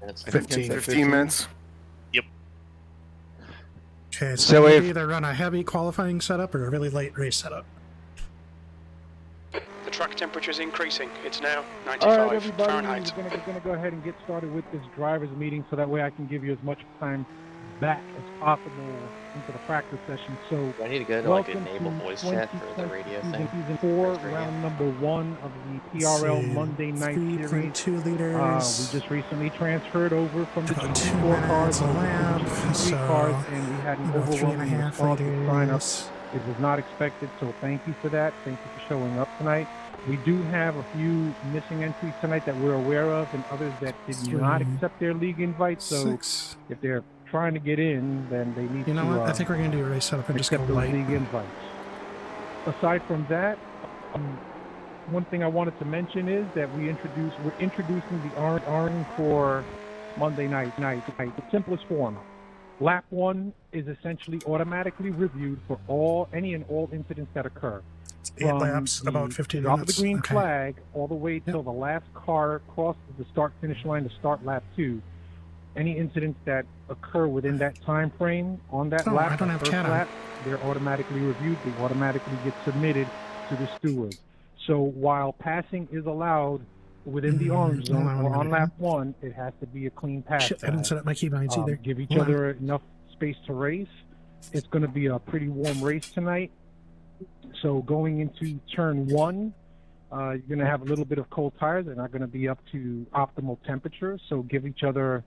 Minutes. 15 minutes. Yep. Okay, So we if- either run a heavy qualifying setup or a really late race setup. The track temperature is increasing. It's now 95 All right, everybody, Fahrenheit. we're gonna go ahead and get started with this drivers meeting, so that way I can give you as much time back as possible into the practice session. So, Do I need to go to like welcome enable to voice chat for the 2020 radio season, thing? season 4, Race radio. round number 1 of the PRL Monday Night Series. 3.2 liters. We just recently transferred over from the About GT4 2 cars minutes a over to lap, the GT3 so cars, and we had an about overwhelming 3.5 response to sign up. liters. It was not expected, so thank you for that. Thank you for showing up tonight. We do have a few missing entries tonight that we're aware of, and others that did not accept their league invite. So 6. if they're trying to get in, then they need You know to what? I think we're going to do a race setup and just go accept those light. league invites. Aside from that, one thing I wanted to mention is that we're introducing the orange for Monday night. The simplest form. Lap 1 is essentially automatically reviewed for any and all incidents that occur. 8 laps, about 15 drop minutes. of the green Okay. flag all the way till the last car crosses the start-finish line to start lap 2. Any incidents that occur within that time frame on that Oh, lap, I don't that have first chat on. lap, they're automatically reviewed. They automatically get submitted to the steward. So while passing is allowed within the orange hold zone on or 1 on minute. lap 1, it has to be a clean pass. Shit, I didn't set up my keybinds either. Give each Hold on. other enough space to race. It's going to be a pretty warm race tonight. So going into turn 1, you're going to have a little bit of cold tires. They're not going to be up to optimal temperature. So give each other,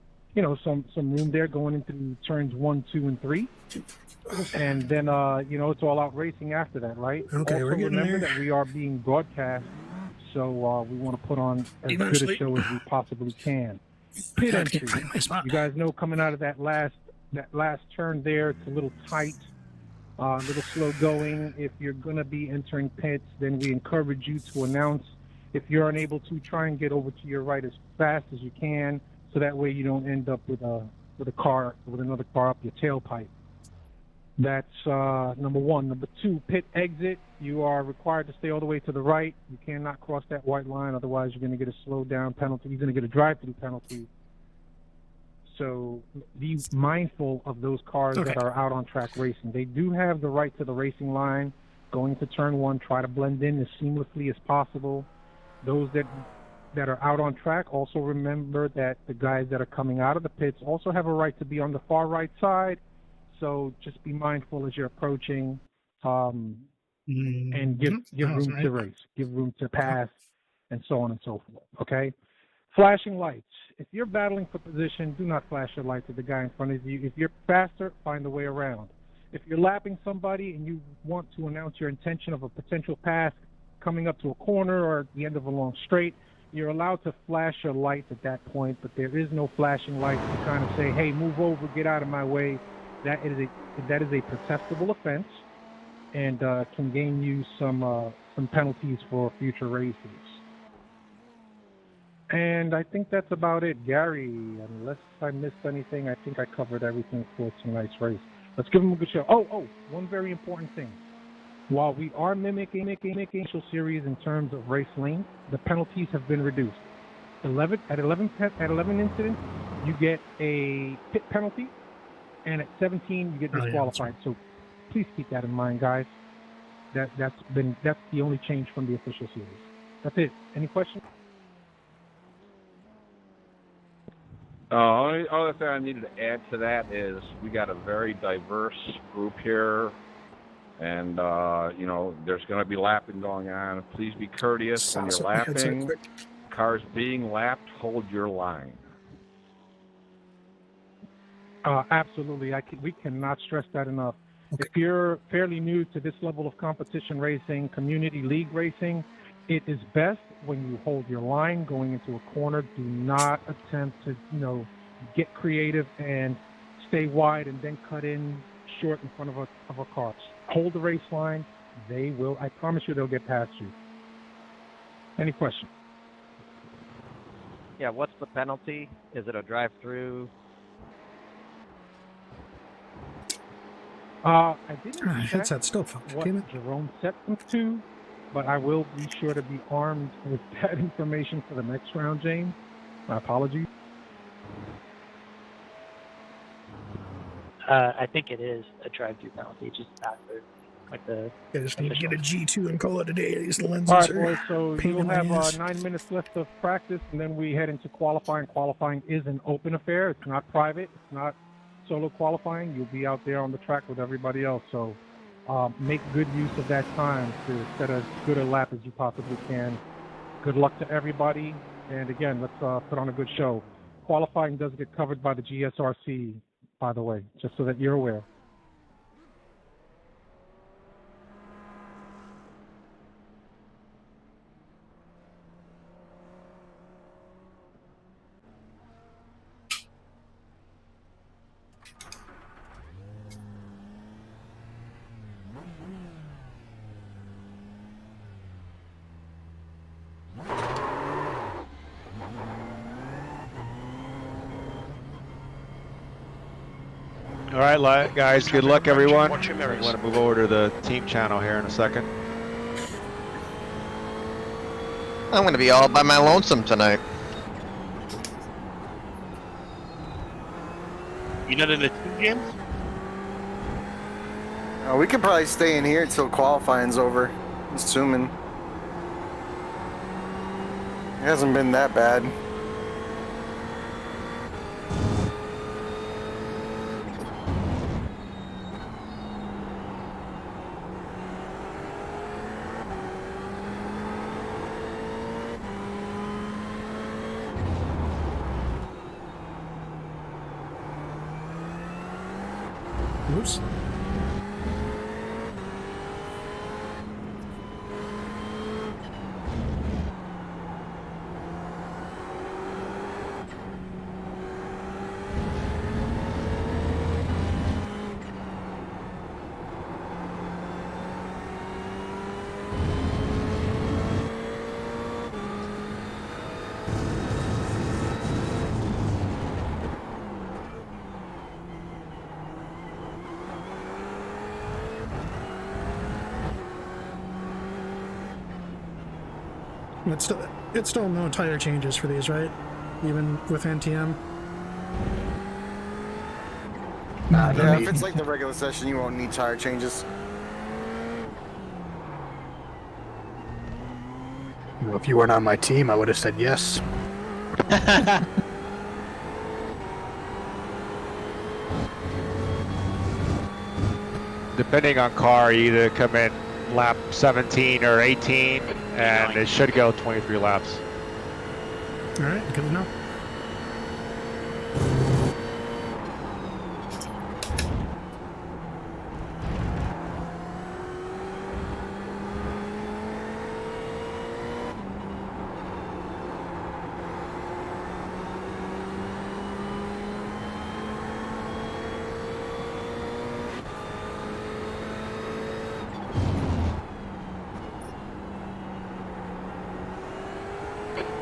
some room there going into turns 1, 2, and 3. And then, it's all out racing after that, right? Okay, also, we're getting remember there. that we are being broadcast, so we want to put on as good a Eventually. show as we possibly can. Pit I entry. can't find my spot. You guys know coming out of that last turn there, it's a little tight, a little slow going. If you're going to be entering pits, then we encourage you to announce. If you're unable to, try and get over to your right as fast as you can, so that way you don't end up with another car up your tailpipe. That's number 1. Number 2, pit exit. You are required to stay all the way to the right. You cannot cross that white line, otherwise you're going to get a slow down penalty. You're going to get a drive-through penalty. So be mindful of those cars that are out on track racing. They do have the right to the racing line. Going to turn 1, try to blend in as seamlessly as possible. Those that are out on track, also remember that the guys that are coming out of the pits also have a right to be on the far right side. So just be mindful as you're approaching, and give room to race, give room to pass, and so on and so forth. Okay? Flashing lights. If you're battling for position, do not flash your lights at the guy in front of you. If you're faster, find a way around. If you're lapping somebody and you want to announce your intention of a potential pass coming up to a corner or at the end of a long straight, you're allowed to flash your lights at that point, but there is no flashing lights to kind of say, hey, move over, get out of my way. That is a protestable offense and can gain you some penalties for future races. And I think that's about it. Gary, unless I missed anything, I think I covered everything for tonight's race. Let's give them a good show. Oh, one very important thing. While we are mimicking initial series in terms of race length, the penalties have been reduced. At 11 incidents, you get a pit penalty, and at 17, you get disqualified. So please keep that in mind, guys. That's the only change from the official series. That's it. Any questions? Only other thing I needed to add to that is we got a very diverse group here, and there's going to be lapping going on. Please be courteous when you're lapping. Cars being lapped, hold your line. Absolutely. We cannot stress that enough. Okay. If you're fairly new to this level of competition racing, community league racing, it is best when you hold your line going into a corner. Do not attempt to, get creative and stay wide and then cut in short in front of a car. Hold the race line. I promise you they'll get past you. Any questions? Yeah, what's the penalty? Is it a drive-through? I didn't check headset still fucked. what Jerome set them to, but I will be sure to be armed with that information for the next round, James. My apologies. I think it is a drive-through penalty, just after, like the. I just need to get a official. G2 and call it a day. These lenses All right, are boys. So pain you'll in my have ass. 9 minutes left of practice, and then we head into qualifying. Qualifying is an open affair. It's not private. It's not solo qualifying. You'll be out there on the track with everybody else. So make good use of that time to set as good a lap as you possibly can. Good luck to everybody. And again, let's put on a good show. Qualifying does get covered by the GSRC, by the way, just so that you're aware. All right, guys, good luck, everyone. Watch your I mirrors. want to move over to the team channel here in a second. I'm gonna be all by my lonesome tonight. You not in the team games? We could probably stay in here until qualifying's over, assuming. It hasn't been that bad. Oops. It's still no tire changes for these, right? Even with NTM? Yeah, if it's like the regular session, you won't need tire changes. Well, if you weren't on my team, I would have said yes. Depending on car, you either come in lap 17 or 18, and it should go 23 laps. All right, good enough.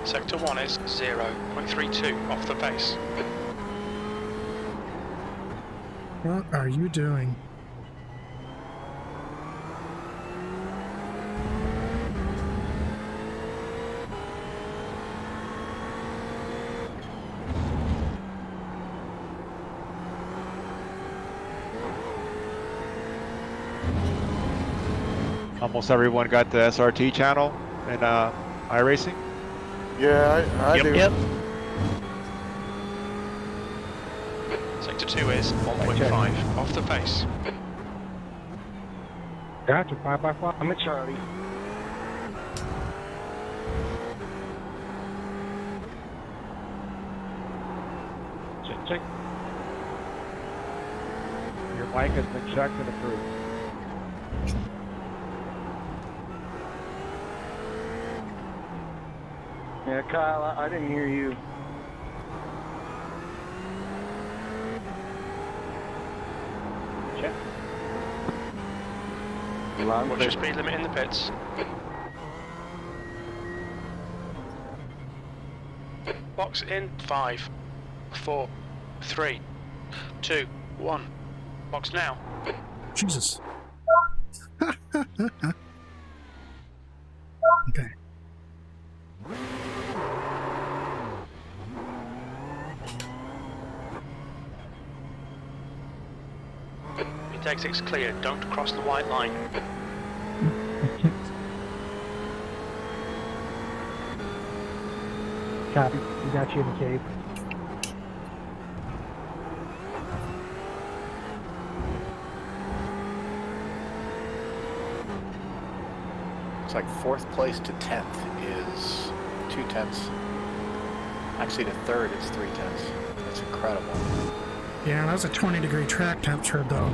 Sector 1 is 0.32 off the pace. What are you doing? Almost everyone got the SRTe channel in iRacing. Yeah, I do. Yep. Sector 2 is 1.5 off the pace. Gotcha, 5x5. I'm at Charlie. Check. Your mic has been checked and approved. Yeah, Kyle, I didn't hear you. Check. Loud and Watch clear. your speed limit in the pits. Box in 5, 4, 3, 2, 1. Box now. Jesus. Okay. Target exit's clear. Don't cross the white line. Copy. We got you in the cave. It's like 4th place to 10th is 2 tenths. Actually, to 3rd is 3 tenths. That's incredible. Yeah, that was a 20-degree track temperature, though.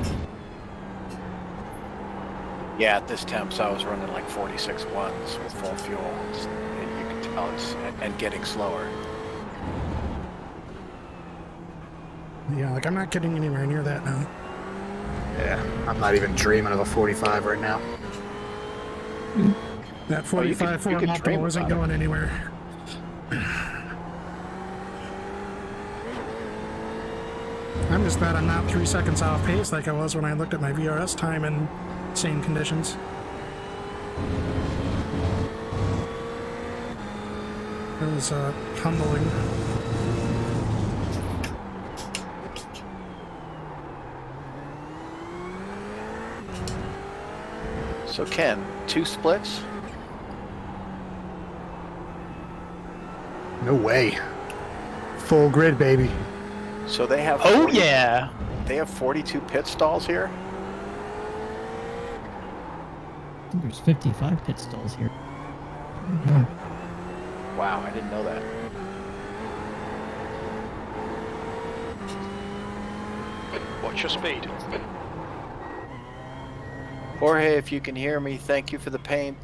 Yeah, at this temps, I was running like 46 ones with full fuel. And you can tell it's and getting slower. Yeah, like I'm not getting anywhere near that now. Yeah, I'm not even dreaming of a 45 right now. That 45 you could multiple dream isn't about it. going anywhere. I'm just glad I'm not 3 seconds off pace like I was when I looked at my VRS time in same conditions. It was humbling. So Ken, 2 splits? No way. Full grid, baby. So they have. Oh yeah. They have 42 pit stalls here. I think there's 55 pit stalls here. Wow, I didn't know that. Watch your speed. Jorge, if you can hear me, thank you for the paint.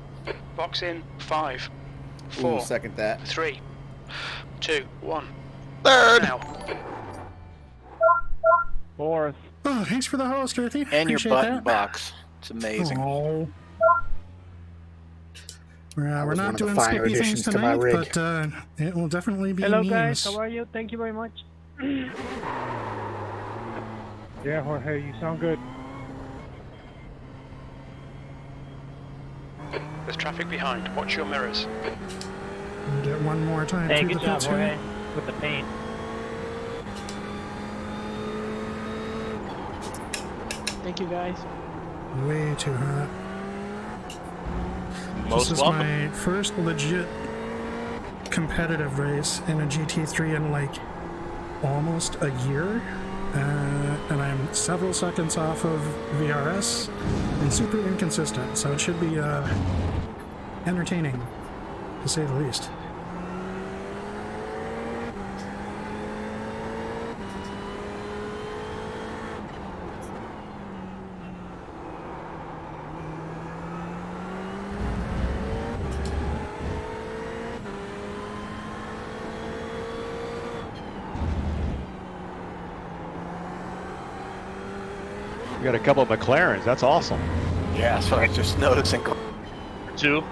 Box in. 5, 4, second that. 3, 2, 1. Third. Now. 4th. Oh, thanks for the host, Earthy. And your Appreciate button that. box. It's amazing. Oh. We're was not one of the doing finer skippy things additions to my tonight, rig. but it will definitely be Hello memes. guys, how are you? Thank you very much. Yeah, Jorge, you sound good. There's traffic behind. Watch your mirrors. Get one more time Hey, through good the job, pits here. Jorge, with the paint. Thank you, guys. Way too hot. Most This is welcome. my first legit competitive race in a GT3 in like almost a year. And I'm several seconds off of VRS and super inconsistent, so it should be entertaining, to say the least. We got a couple of McLarens. That's awesome. Yeah, so I was just noticing. 2.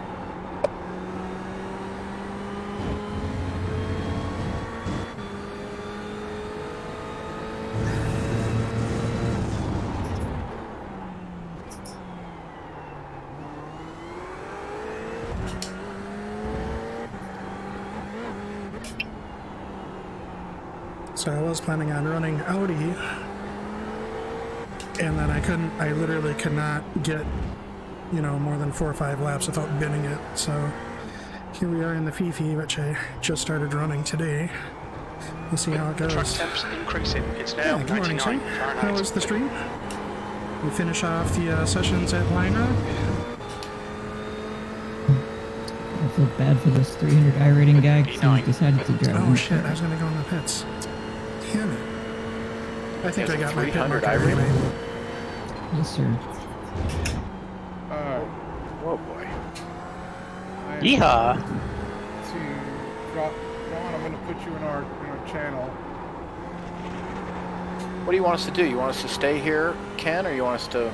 So I was planning on running Audi, and then I literally could not get, more than 4 or 5 laps without binning it. So here we are in the Fifi, which I just started running today. We'll see how it The track goes. temps increasing. It's now Yeah, good morning, 99 Shane. Fahrenheit. How was the stream? We finish off the sessions at Line Rock. I feel bad for this 300 I rating guy because he decided to drive. Oh shit, I was gonna go in the pits. Damn it. I think I got my pit 300 marker irate? anyway. Yes, sir. Whoa, boy. Yeehaw. To drop Ron, I'm going to put you in our channel. What do you want us to do? You want us to stay here, Ken, or you want us to?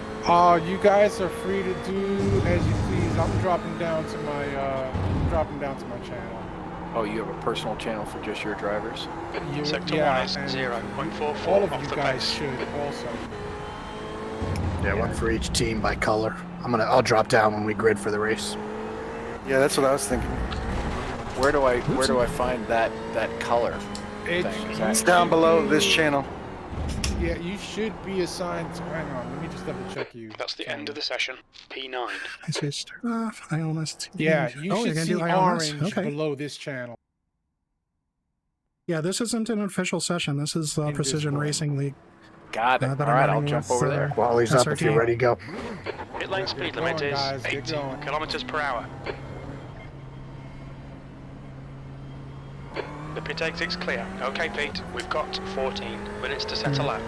You guys are free to do as you please. I'm dropping down to my channel. Oh, you have a personal channel for just your drivers? Sector 1 is and 0.44 all of off you the guys base. should also. Yeah, one for each team by color. I'll drop down when we grid for the race. Yeah, that's what I was thinking. Where do I find that color thing? Is It's that, down below this channel. Yeah, you should be assigned to, hang on, let me just double check you. That's the end of the session. P9. I say start off. ILMS. Yeah, you you're should gonna see do ILMS? orange Okay. below this channel. Yeah, this isn't an official session. This is the Precision Racing League. Got it. that I'm Alright, I'll running jump with, over there. Wally's up if you're SRTe. ready to go. Pit lane speed limit going, is guys, get 80 going. kilometers per hour. The pit exit's clear. Okay, Pete, we've got 14 minutes to set a lap.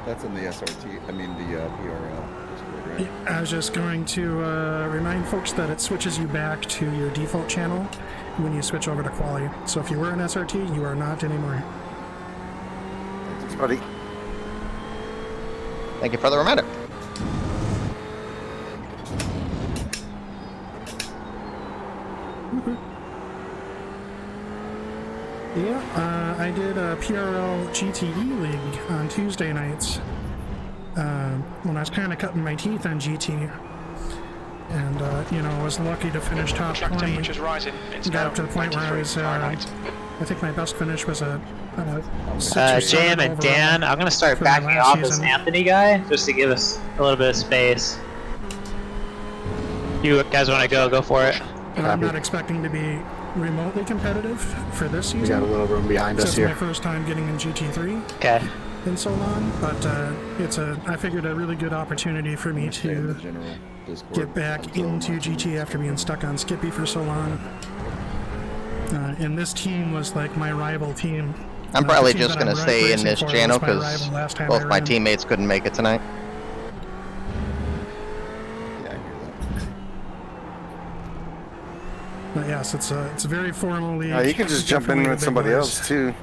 That's in the SRT, I mean the PRL Discord, right? I was just going to remind folks that it switches you back to your default channel when you switch over to Quali. So if you were an SRT, you are not anymore. Thanks, buddy. Thank you for the reminder. Yeah, I did a PRL GTE League on Tuesday nights when I was kind of cutting my teeth on GT. And, you know, I was lucky to finish top Track 20. temperature's rising. It's Got now up to the point where I 93 was, Fahrenheit. I think my best finish was a 6 or 7 Jam and overall Dan, I'm gonna start for my backing last off this season. Anthony guy just to give us a little bit of space. You guys want to go for it. And I'm not expecting to be remotely competitive for this season. We got a little room behind us It's here. my first time getting in GT3 Okay. in so long, but I figured a really good opportunity for me Stay in the to general Discord get back until into March. GT after being stuck on Skippy for so long. And this team was like my rival team. I'm The probably team just that gonna I'm stay in racing this for was channel my because rival last time both I my ran. teammates couldn't make it tonight. Yeah, I hear that. But yes, it's a very formal league. You can just jump in Definitely with the big somebody boys. else too.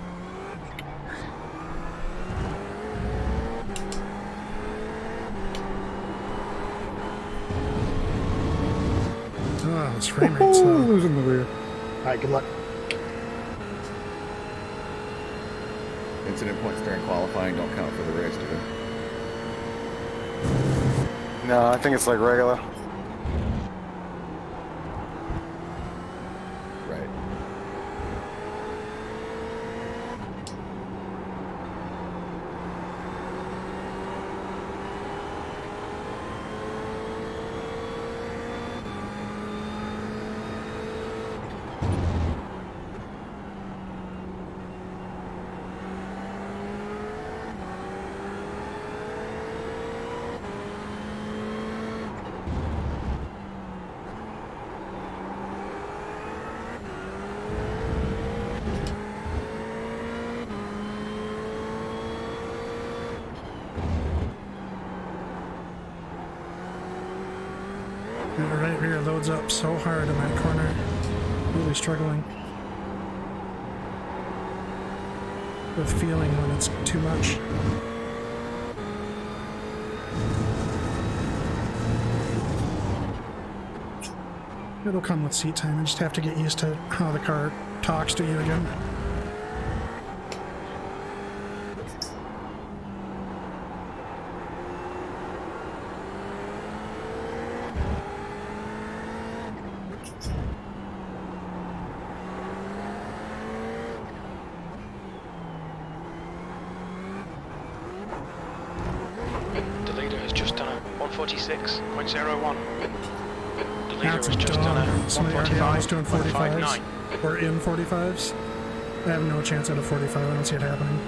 Oh, this frame rate's slow. Losing the rear. Alright, good luck. Incident points during qualifying don't count for the race, do they? No, I think it's like regular. Right. And the right rear loads up so hard in that corner. Really struggling with feeling when it's too much. It'll come with seat time. You just have to get used to how the car talks to you again. The leader has just done a 146.01. The leader That's has a just done a dog. Somebody already almost doing 45s. 145.59. Or in 45s. I have no chance at a 45. I don't see it happening.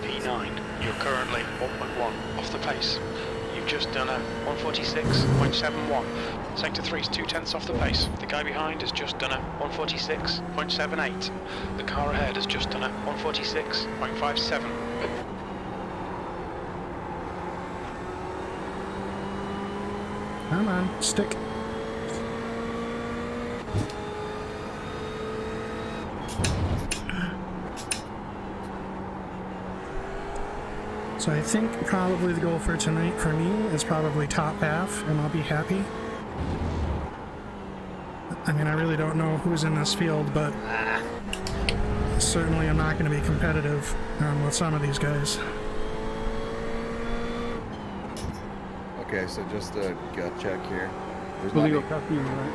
P9, you're currently 1.1 off the pace. You've just done a 146.71. Sector 3 is 2/10 off the pace. The guy behind has just done a 146.78. The car ahead has just done a 146.57. Come on, stick. So I think probably the goal for tonight for me is probably top half, and I'll be happy. I mean, I really don't know who's in this field, but certainly I'm not going to be competitive with some of these guys. Okay, so just a gut check here. There's Julio not Castillo, right?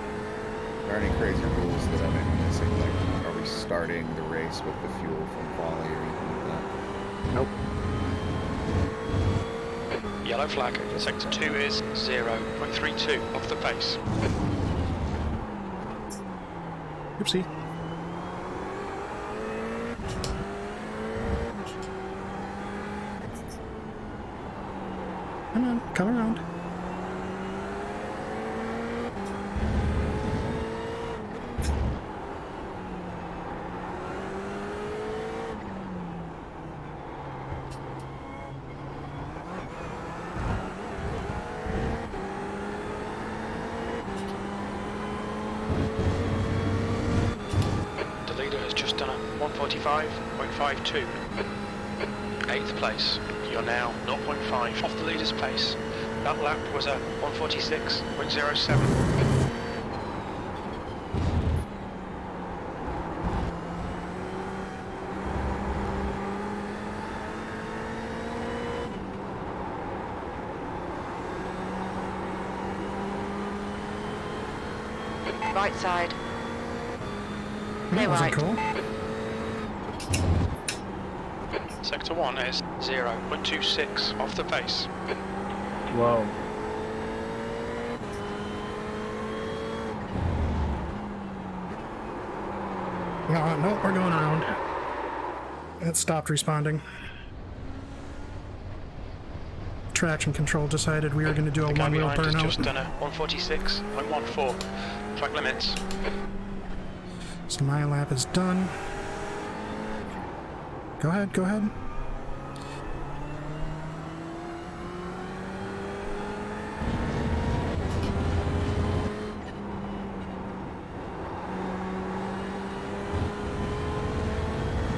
any crazy rules that I may be missing. Like, are starting the race with the fuel from quali or anything like that? Nope. Yellow flag. Sector 2 is 0.32 off the pace. Oopsie. Come on, come around. The leader has just done a 145.52. 8th place. You're now 0.5 off the leader's pace. That lap was a 146.07. Right side. That wasn't cool. Sector 1 is 0.26 off the pace. Whoa. No, we're going around. It stopped responding. Traction control decided we were going to do a one-wheel Has burnout. just done a 146.14. Track limits. So my lap is done. Go ahead, go ahead.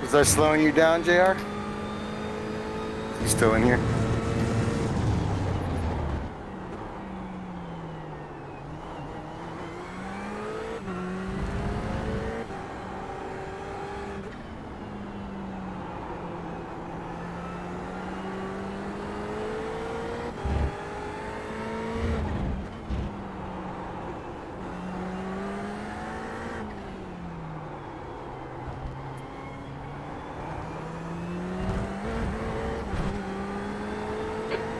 Was I slowing you down, JR? You still in here?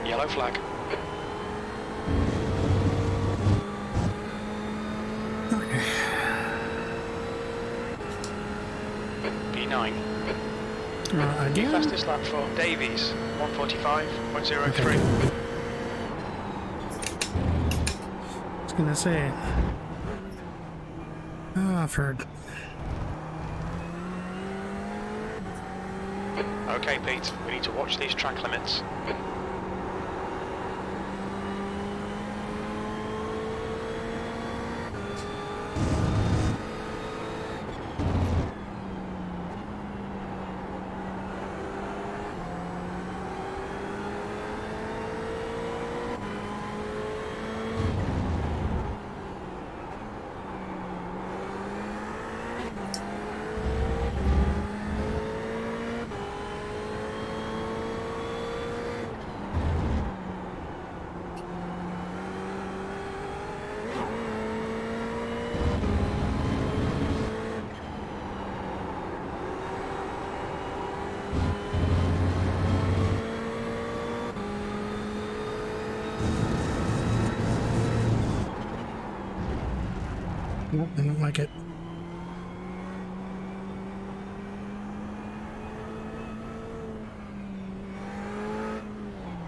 Yellow flag. P9. Again? Fastest lap for Davies, 145.03. I was gonna say. Oh, I've heard. Okay, Pete, we need to watch these track limits. Nope, I don't like it.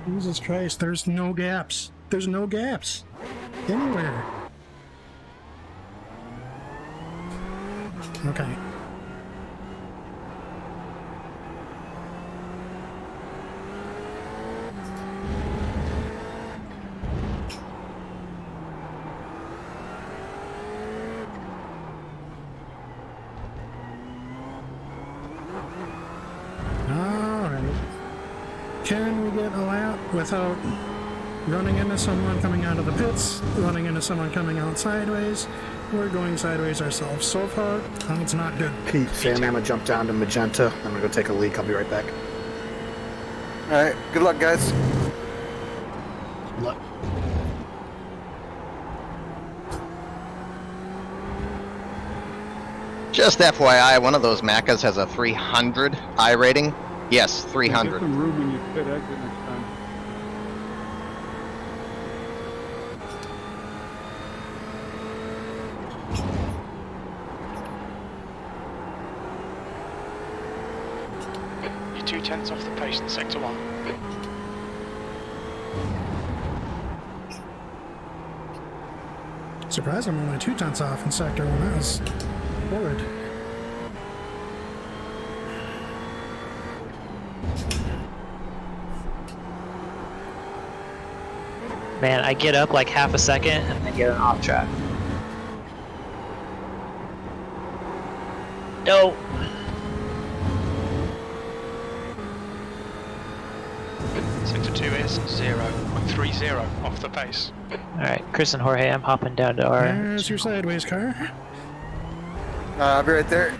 Jesus Christ, there's no gaps. There's no gaps. Anywhere. Okay. Can we get a lap without running into someone coming out of the pits, running into someone coming out sideways? We're going sideways ourselves. So far, it's not good. Pete, Sammy, I'm gonna jump down to Magenta. I'm gonna go take a leak. I'll be right back. Alright, good luck, guys. Good luck. Just FYI, one of those Macas has a 300 I rating. Yes, Get 300. some room in your pit exit next time. You're 2/10 off the pace in sector 1. Surprised I'm only 2/10 off in sector 1. That was horrid. Man, I get up like half a second and then get an off track. No. Sector 2 is 0.30 off the pace. Alright, Chris and Jorge, I'm hopping down to our... There's your sideways car. I'll be right there.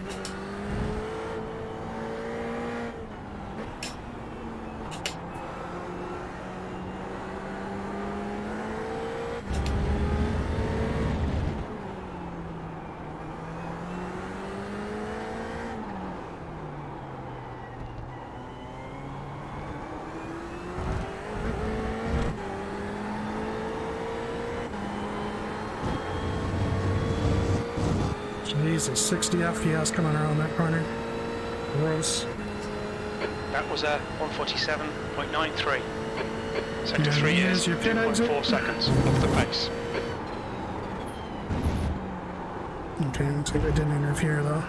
Jesus, 60 FPS coming around that corner. Gross. That was a 147.93. Sector 3 here's is your pit 2.4 seconds off the pace. Okay, looks like I didn't interfere though.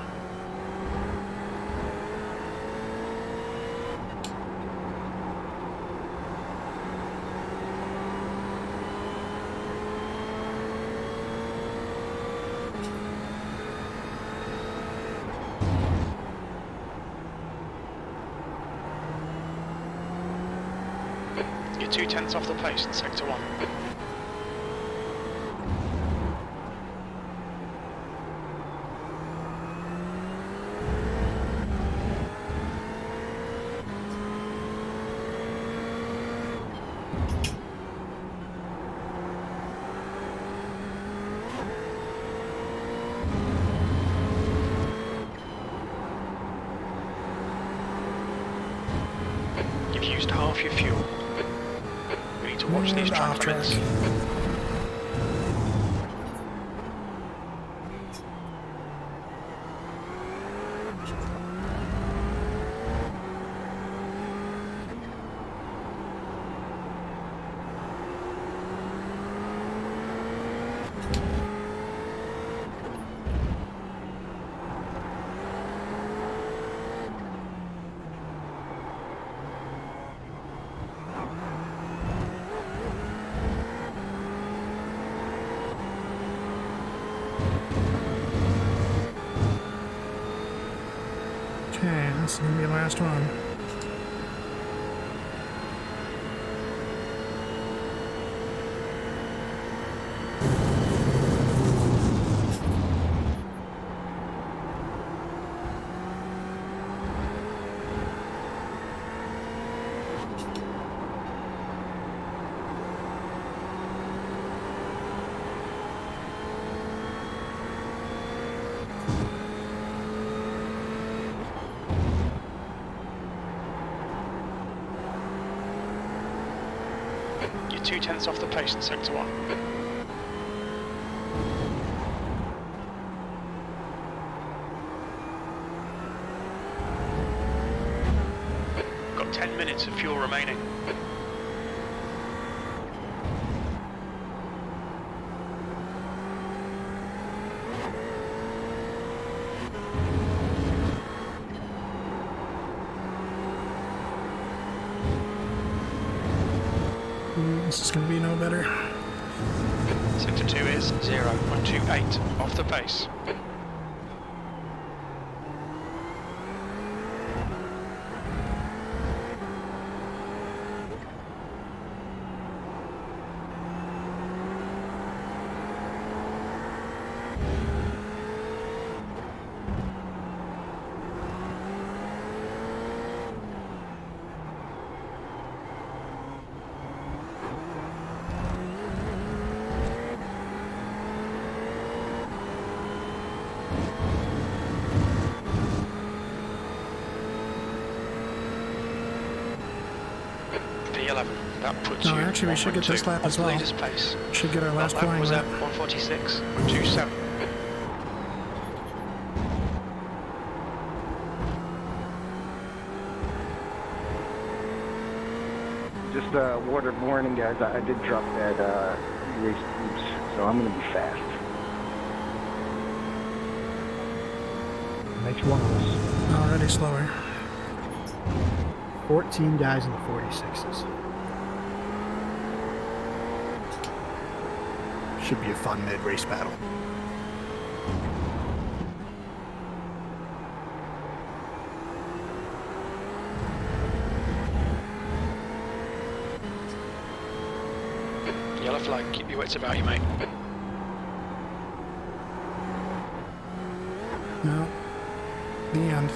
You're 2/10 off the pace in sector 1. You've used half your fuel. We need to watch these track limits. Okay, this is gonna be the last one. You're 2/10 off the pace in sector 1. Got 10 minutes of fuel remaining. This is gonna be no better. Sector 2 is 0.28 off the pace. 111. That puts No, you actually, we should get this 1.2 lap off as the well. leader's pace. Should get our last That lap flying was lap. at 146.27. Just a word of warning, guys. I did drop that race boost, so I'm going to be fast. Makes one of us. Already slower. 14 guys in the 46s. Should be a fun mid-race battle. Yellow flag, keep your wits about you, mate. No. The end.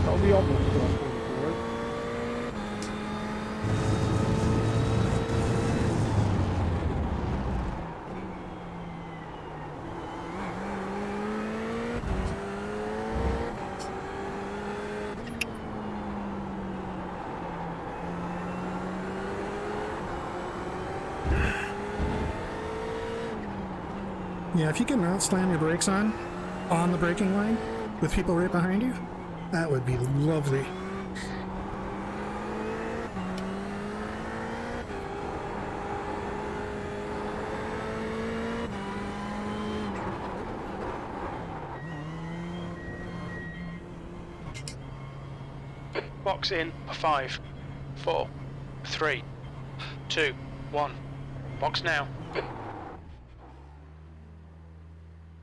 I'll be almost going forward. Yeah, if you can not slam your brakes on the braking line, with people right behind you, that would be lovely. Box in for 5, 4, 3, 2, 1. Box now.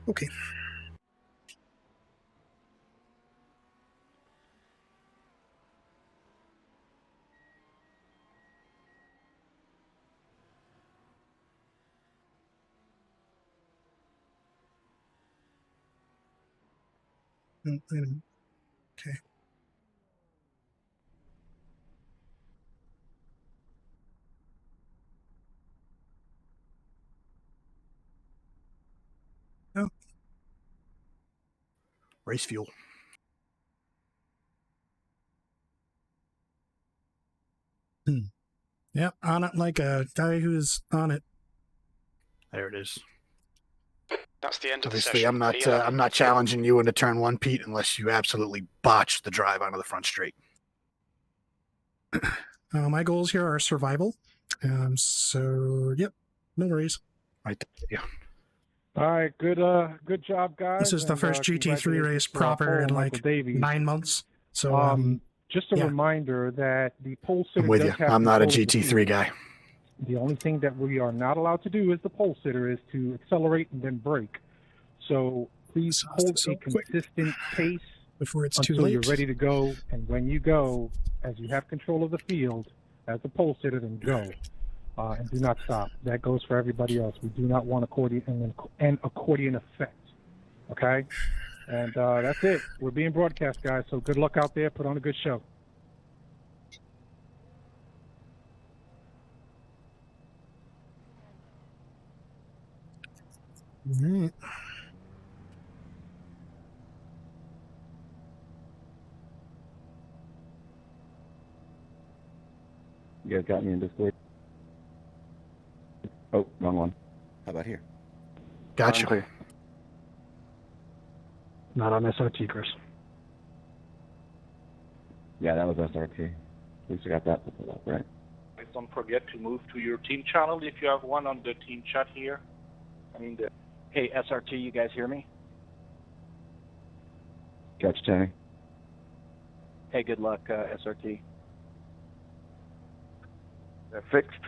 Okay. Wait a minute. Okay. Oh. Race fuel. Yep, on it like a guy who's on it. There it is. That's the end of the Obviously, session. I'm not challenging you into turn one, Pete, unless you absolutely botch the drive onto the front straight. My goals here are survival. So, yep, no worries. Right there. Yeah. All right, good job, guys. This is the first GT3 race proper in like 9 months. So, just a reminder that the pole sitter I'm with does you. have I'm not a control of the GT3 field. guy. The only thing that we are not allowed to do as the pole sitter is to accelerate and then brake. So please hold a consistent pace before it's too until late. you're ready to go. And when you go, as you have control of the field, as the pole sitter, then go. And do not stop. That goes for everybody else. We do not want an accordion effect. Okay? And that's it. We're being broadcast, guys. So good luck out there. Put on a good show. All right. You guys got me in Discord? Oh, wrong one. How about here? Gotcha. Not on SRTe, Chris. Yeah, that was SRT. At least I got that up, right? Don't forget to move to your team channel if you have one on the team chat here. Hey, SRT, you guys hear me? Catch Tony. Hey, good luck, SRT. They're fixed.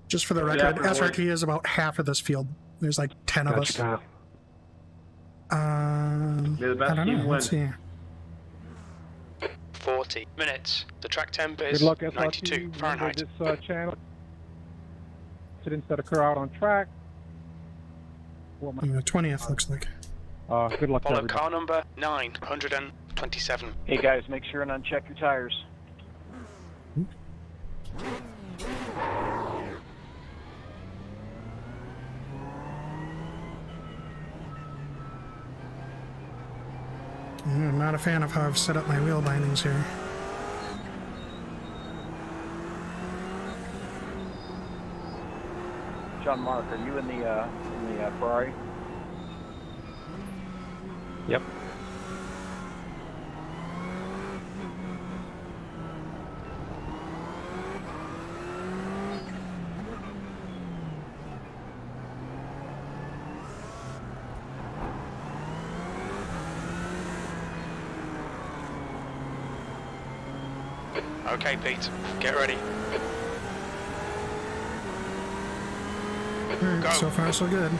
Just for the record, SRT is about half of this field. There's like 10 of us. I don't know. Let's see. 40 minutes. The track temp is Good luck, SRT. 92 Fahrenheit. Remember this channel. Incidents that occur out on track. 20th looks like. Good luck to Follow everybody. car number 927. Hey, guys, make sure and uncheck your tires. not a fan of how I've set up my wheel bindings here. John Mark, are you in the Ferrari? Yep. Okay, Pete, get ready. Alright, so far so good.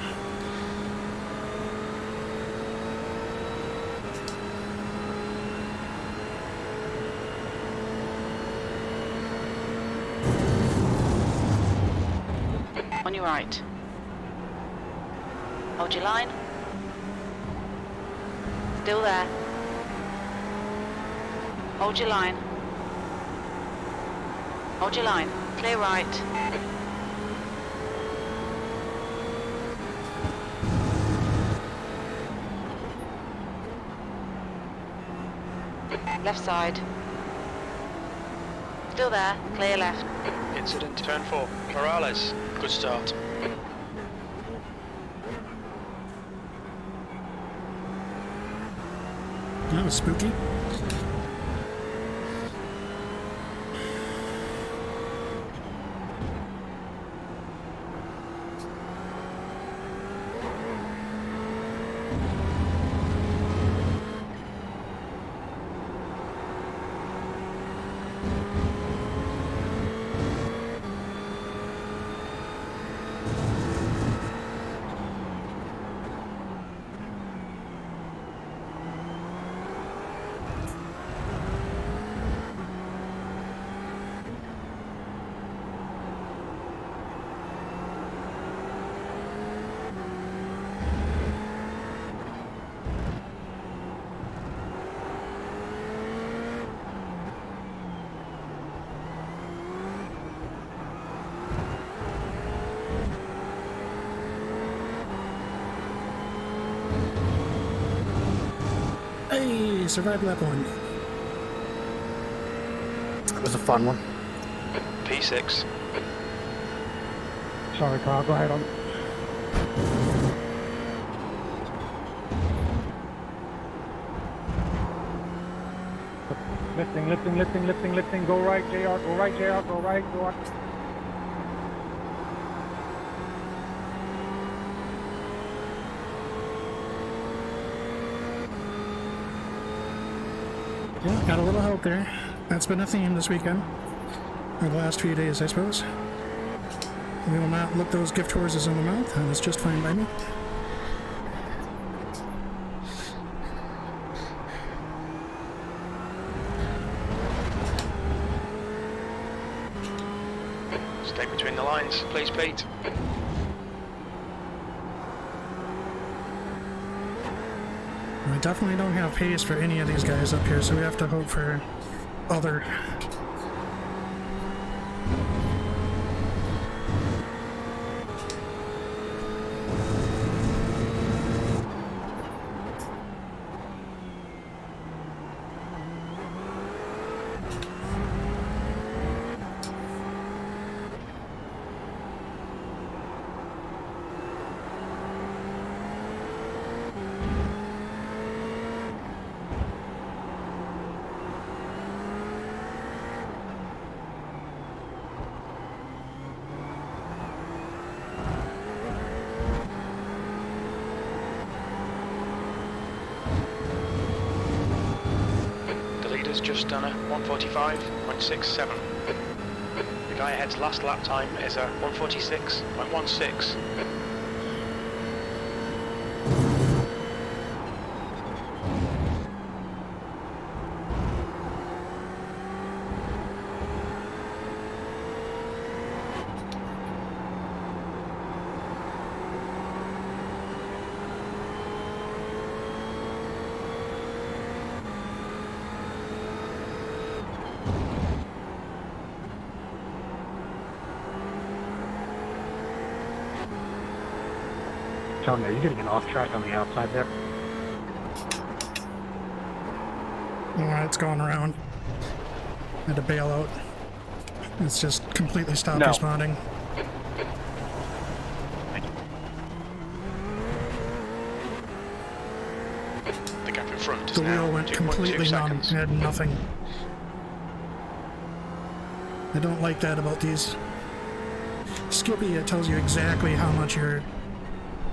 On your right. Hold your line. Still there. Hold your line. Hold your line. Clear right. Left side. Still there. Clear left. Incident turn 4. Morales, good start. That was spooky. Hey, survived lap 1. It was a fun one. P6. Sorry, Carl. Go ahead on. Lifting. Go right, JR. Go right, JR. Go right. Go right. Yeah, got a little help there. That's been a theme this weekend. Or the last few days, I suppose. We will not look those gift horses in the mouth, and it's just fine by me. Stay between the lines, please, Pete. We definitely don't have pace for any of these guys up here, so we have to hope for other. Just done a 145.67. The guy ahead's last lap time is a 146.16. Tony, are you getting an off track on the outside there? It's going around. I had to bail out. It's just completely stopped No. responding. The gap in front is The now wheel went 2.2 completely numb. seconds. It had nothing. I don't like that about these. Skippy, it tells you exactly how much you're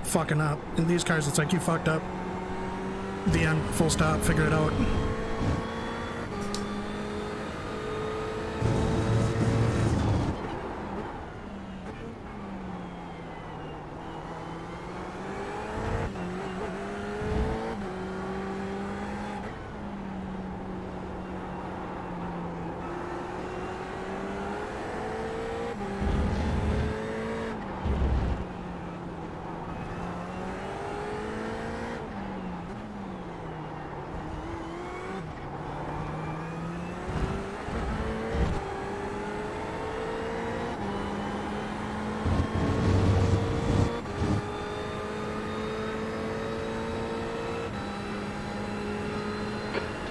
fucking up. In these cars, it's like you fucked up. The end, full stop, figure it out.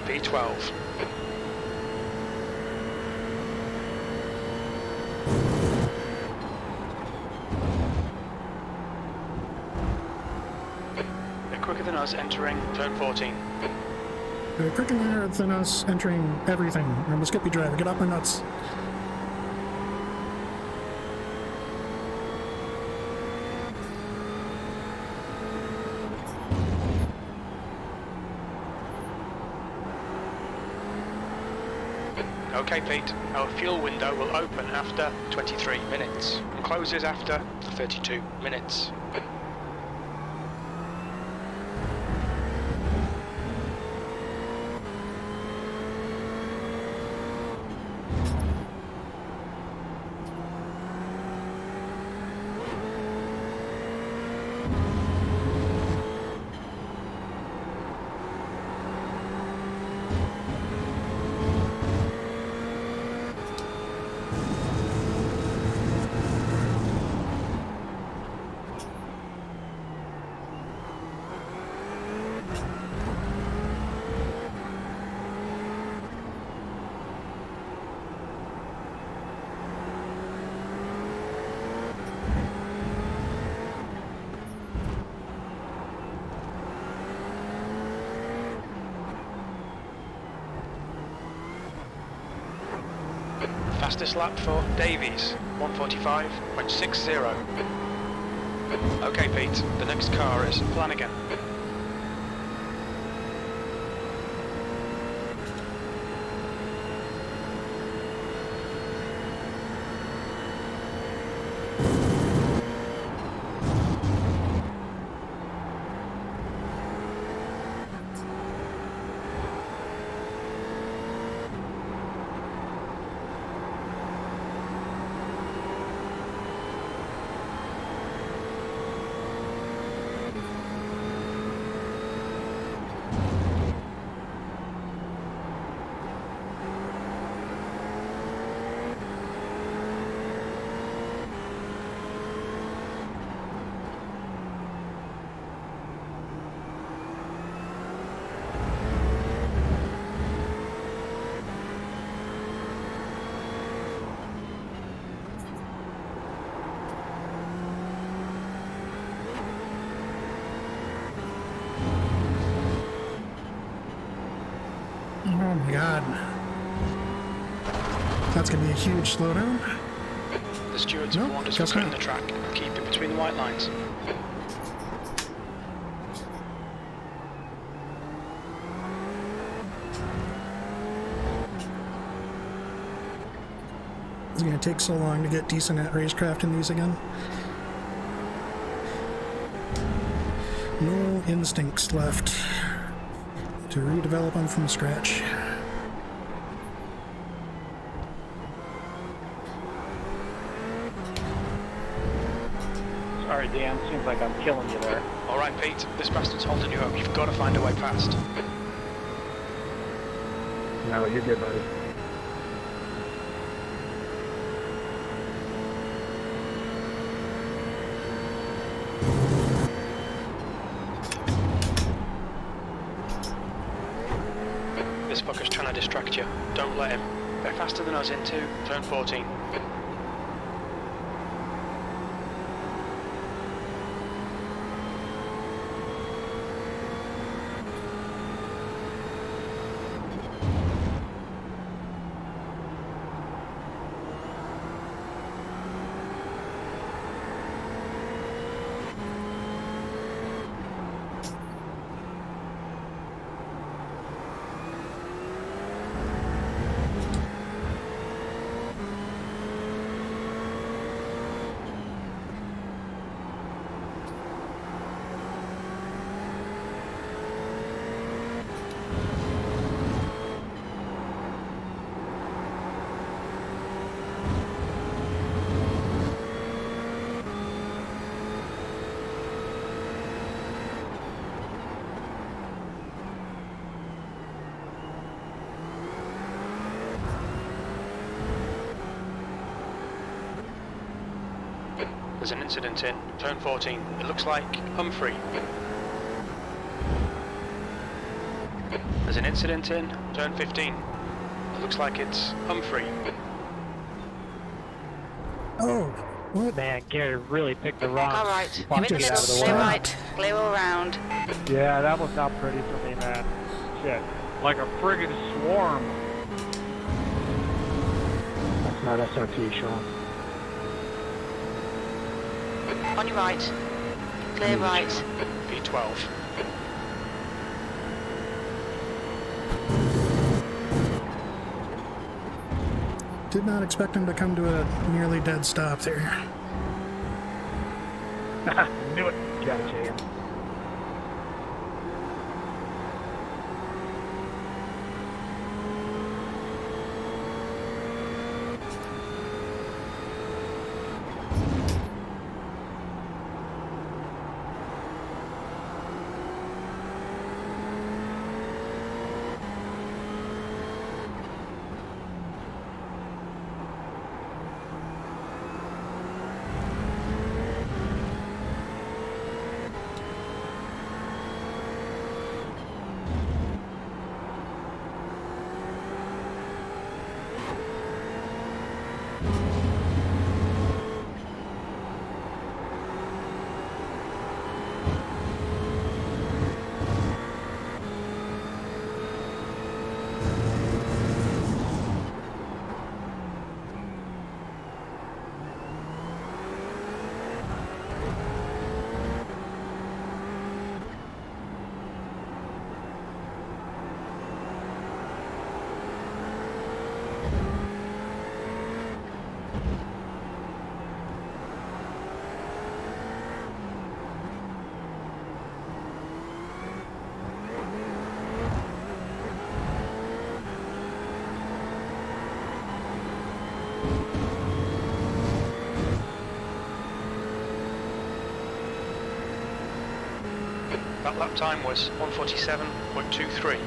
P12. They're quicker than us entering turn 14. They're quicker than us entering everything. I'm a Skippy driver. Get off my nuts. Okay, Pete, our fuel window will open after 23 minutes and closes after 32 minutes. Fastest lap for Davies, 1:45.60. Okay, Pete, the next car is Flanagan. Oh my god. That's gonna be a huge slowdown. The stewards have warned us for cutting the track. Keep it between the white lines. It's gonna take so long to get decent at racecraft in these again. No instincts left to redevelop them from scratch. Sorry, Dan. Seems like I'm killing you there. All right, Pete, this bastard's holding you up. You've got to find a way past. No, you're good, buddy. This fucker's try to distract you. Don't let him. They're faster than us into turn 14. There's an incident in turn 14. It looks like Humphrey. There's an incident in turn 15. It looks like it's Humphrey. Oh, what? Man, Gary really picked the wrong. All right, you're in the spot to get middle. out of the Clear way. right. Clear all round. Yeah, that was not pretty for me, man. Shit. Like a friggin' swarm. That's not SRTe, Sean. On your right. Clear right. V12. Did not expect him to come to a nearly dead stop there. Knew it. Got it, Jay. That lap time was 1:47.23.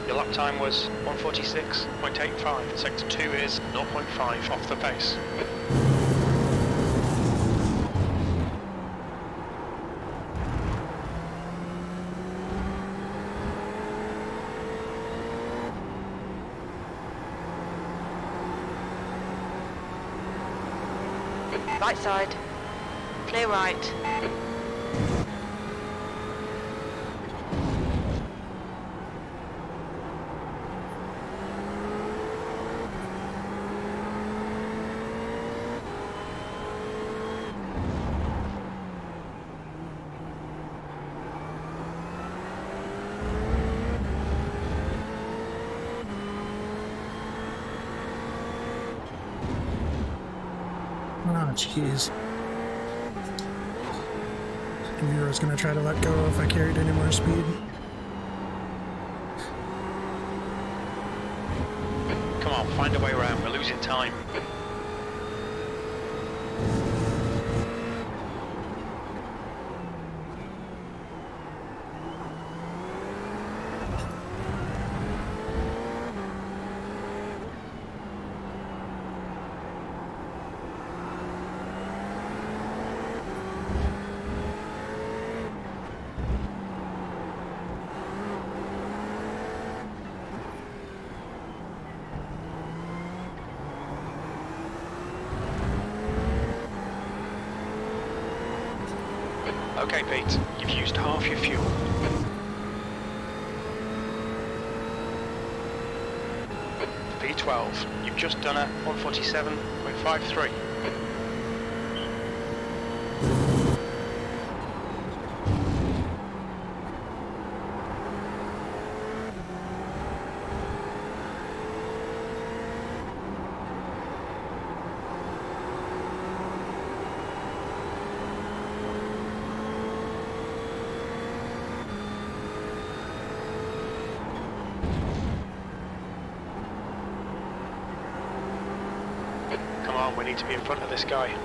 Your lap time was 146.85. Sector 2 is 0.5 off the pace. Right side. Clear right. Oh, jeez. Computer was gonna try to let go if I carried any more speed. Come on, find a way around. We're losing time. Okay, Pete, you've used half your fuel. V12, you've just done a 147.53. Come on, we need to be in front of this guy.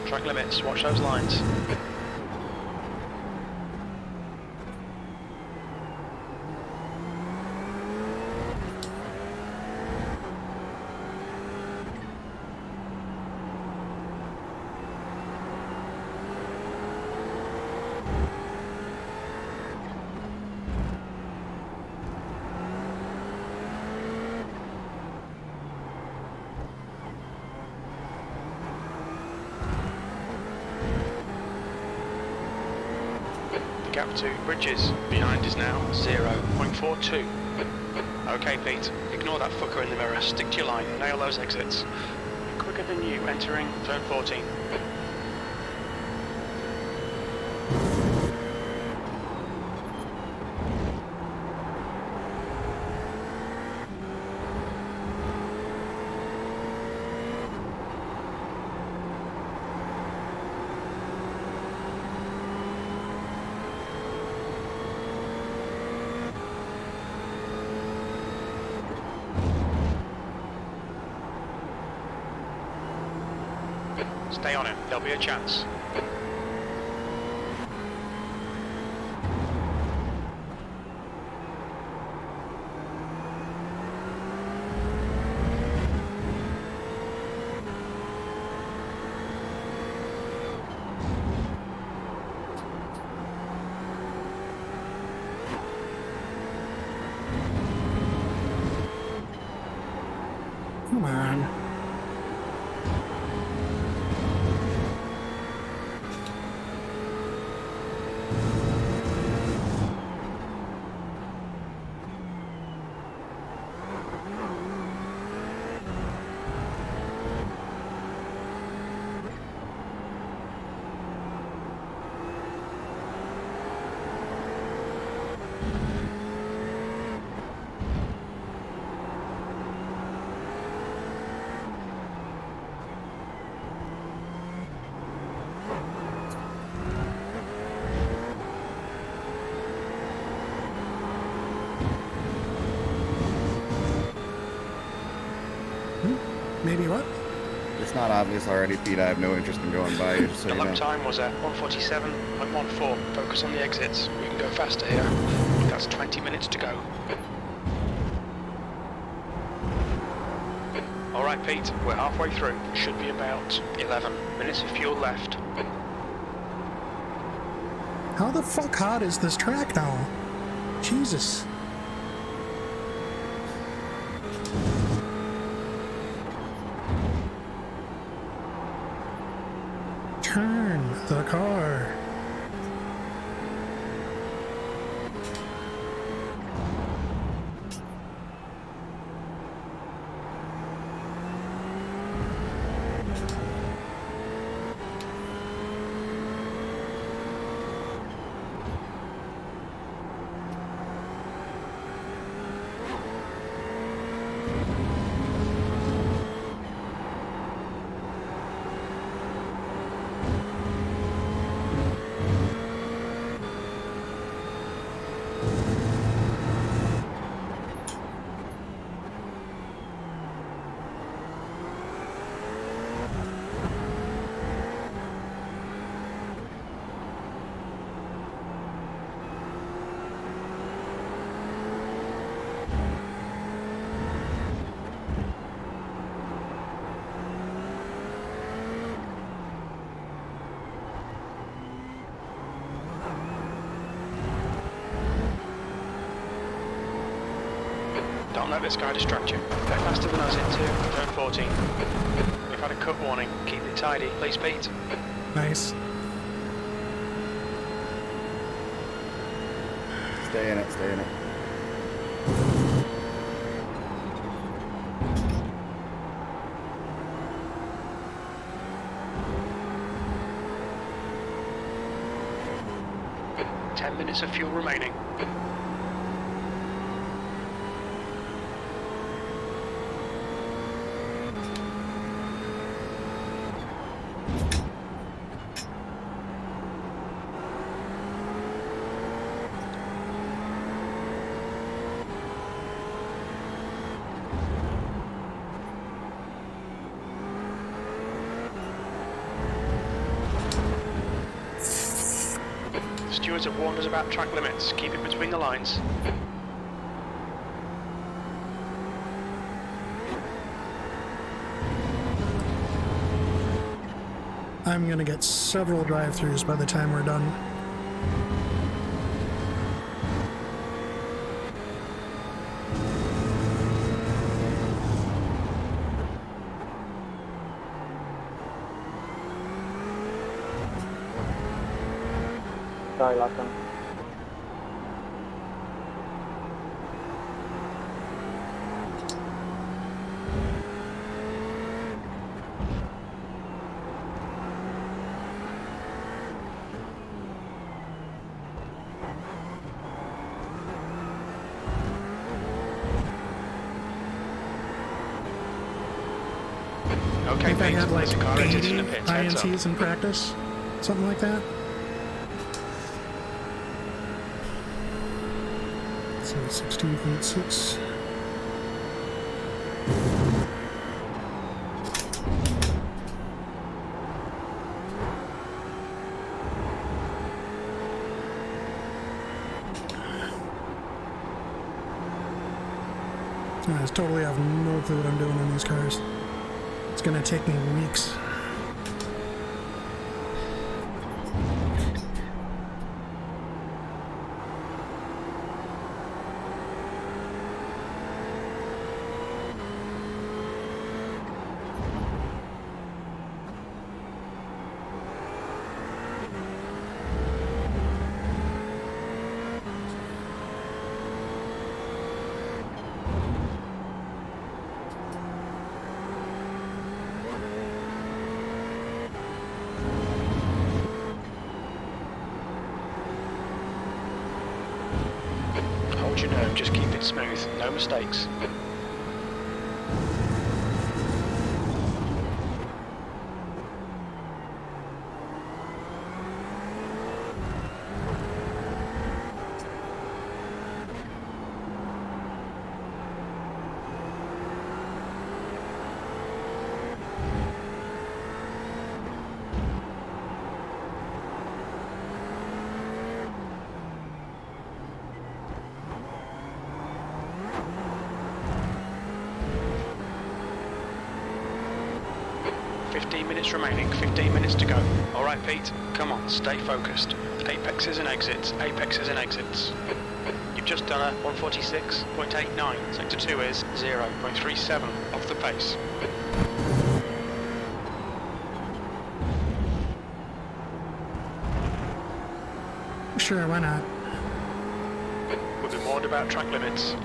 Track limits, watch those lines. Gap to bridges behind is now 0.42. Okay, Pete, ignore that fucker in the mirror. Stick to your line, nail those exits. Quicker than you entering turn 14. Stay on it, there'll be a chance. Come on. it's not obvious already, Pete, I have no interest in going by you, just so The you know. lap time was at 1:47.14. Focus on the exits. We can go faster here. That's 20 minutes to go. Alright Pete, we're halfway through. Should be about 11 minutes of fuel left. How the fuck hot is this track now? Jesus. Turn the car. Don't let this guy distract you. Go faster than us into turn 14. We've had a cut warning. Keep it tidy, please, Pete. Nice. Stay in it, stay in it. Ten minutes of fuel remaining. Stewards have warned us about track limits. Keep it between the lines. I'm gonna get several drive-thrus by the time we're done. Sorry, last time. Okay, I think I Pete, had like there's a car exit 80 in the pits. Heads up. INTs in practice. Something like that. So 16.6. I just totally have no clue what I'm doing on these cars. It's gonna take me weeks. Hold your nerve, just keep it smooth. No mistakes. remaining, 15 minutes to go. Alright Pete, come on, stay focused. Apexes and exits, apexes and exits. You've just done a 146.89. Sector 2 is 0.37 off the pace. Sure, why not? We'll be warned about track limits.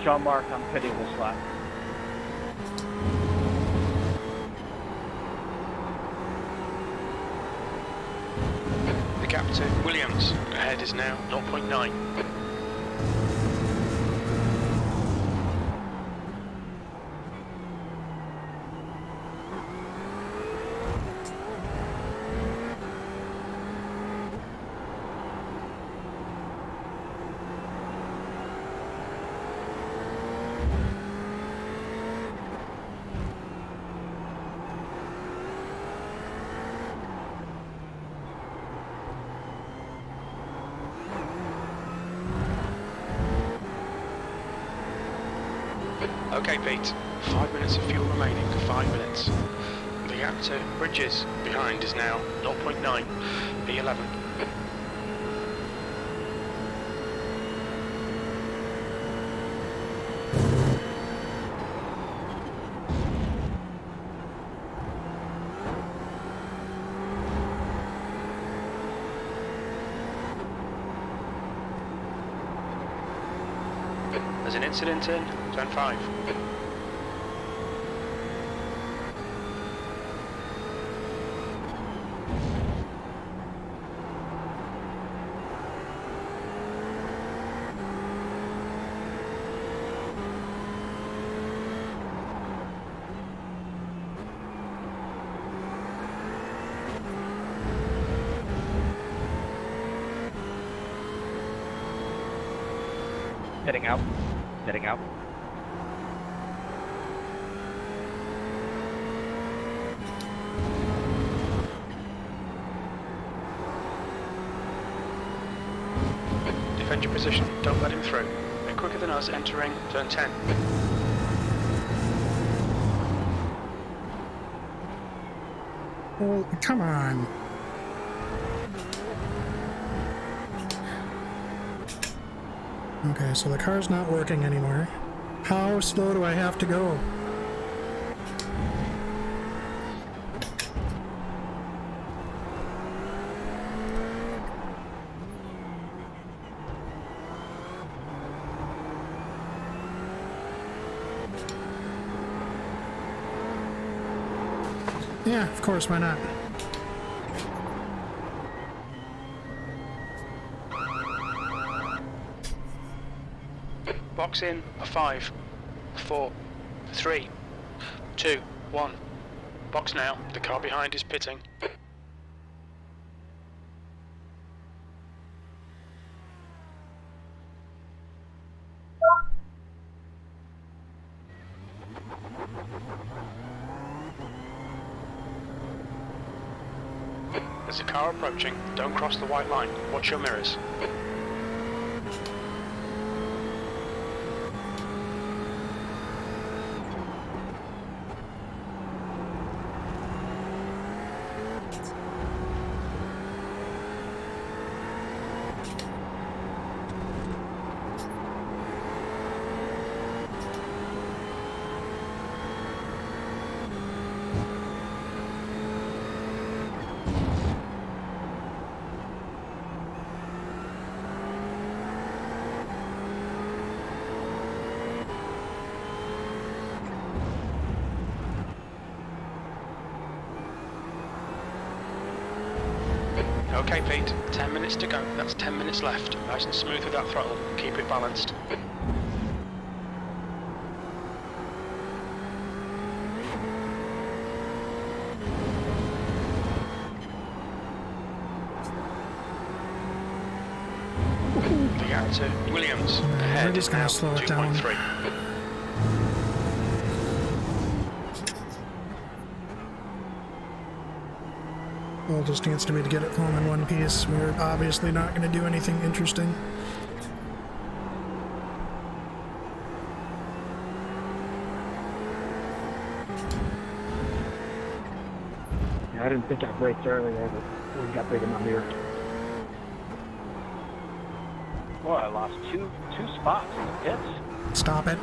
John Mark, I'm pitting this lap. The gap to Williams ahead is now 0.9. Okay Pete, 5 minutes of fuel remaining, 5 minutes. The gap to Bridges behind is now 0.9, P11. There's an incident in Turn 5. Heading out. Heading out. Defend your position, don't let him through. They're quicker than us entering turn 10. Well, come on. Okay, so the car's not working anymore. How slow do I have to go? Yeah, of course, why not? Box in a 5, 4, 3, 2, 1. Box now, the car behind is pitting. There's a car approaching, don't cross the white line, watch your mirrors. Okay Pete, 10 minutes to go, that's 10 minutes left. Nice and smooth with that throttle, keep it balanced. into Williams. Ahead We're just is gonna now slow it down. 2.3. Goal just needs to be to get it home in one piece. We're obviously not going to do anything interesting. Yeah, I didn't think I braked earlier, but we got big in my mirror. Boy, I lost two spots in the pits. Stop it.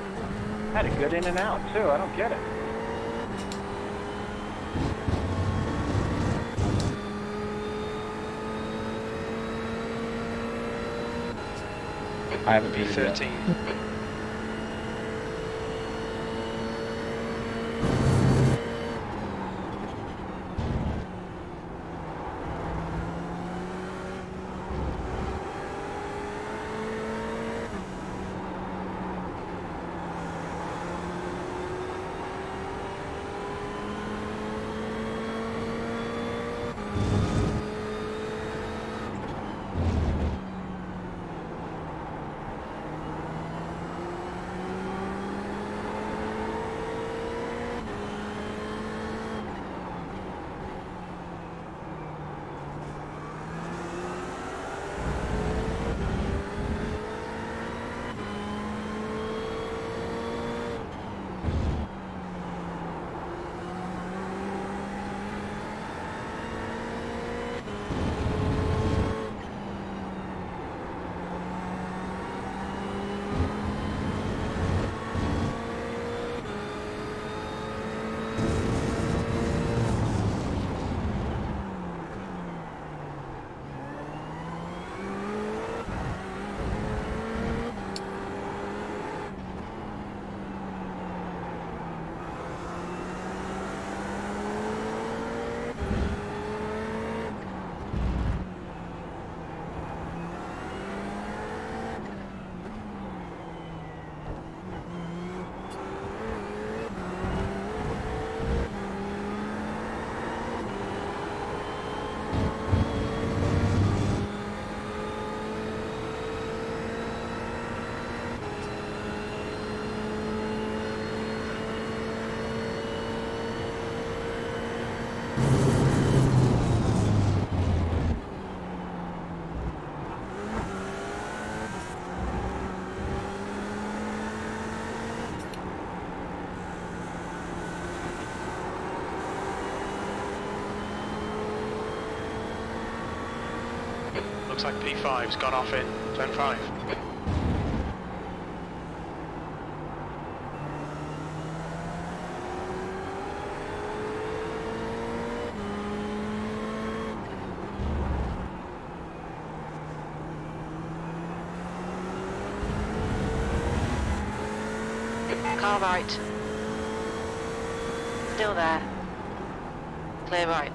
Had a good in and out, too. I don't get it. I haven't paid it yet. P13. Looks like P5's gone off in turn 5. Car right. Still there. Clear right.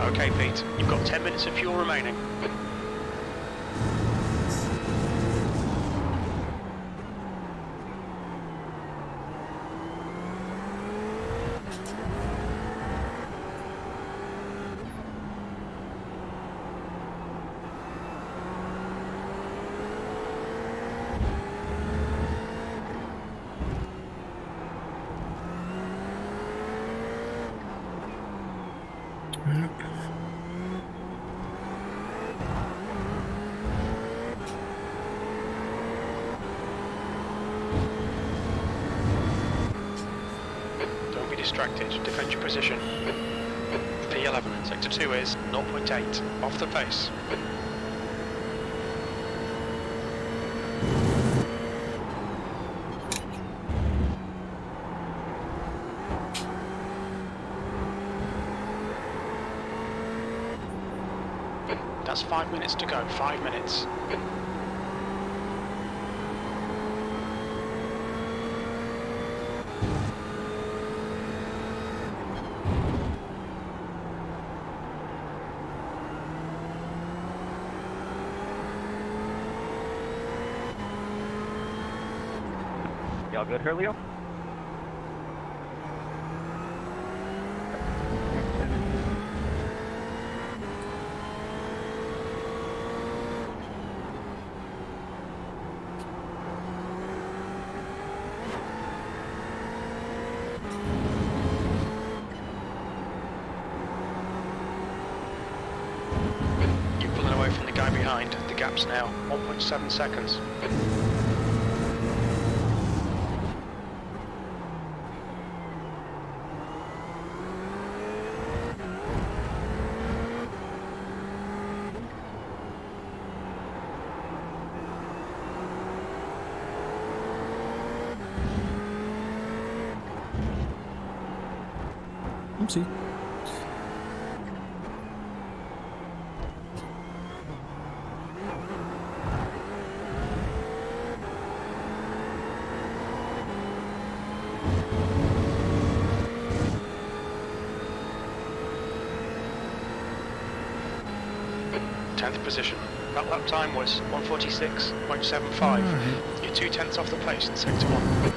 Okay, Pete, you've got 10 minutes of fuel remaining. Distracted, defend your position. P11, sector 2 is 0.8, off the pace. That's 5 minutes to go, 5 minutes. Y'all good, Julio? guy behind. The gap's now 1.7 seconds. Oopsie. Position. That lap time was 146.75. You're 2/10 off the pace in sector 1.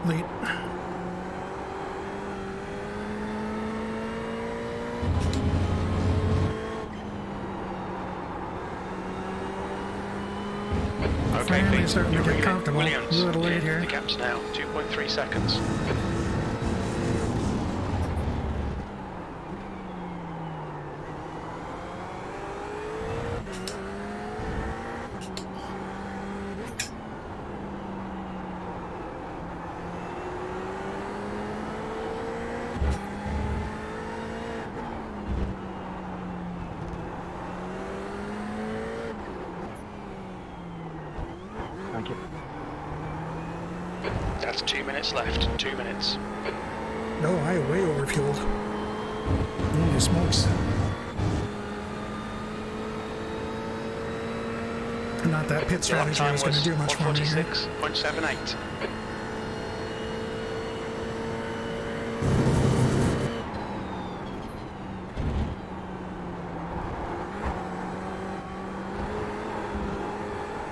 Late. Okay, Finally Pete, starting to you're get really comfortable. Williams. A little late Yeah, here. the gap's now 2.3 seconds. Thank you. That's 2 minutes left. 2 minutes. No, I way overfueled. Holy smokes. Not that pit Your lap strategy time was going to do much for me here. 146.78.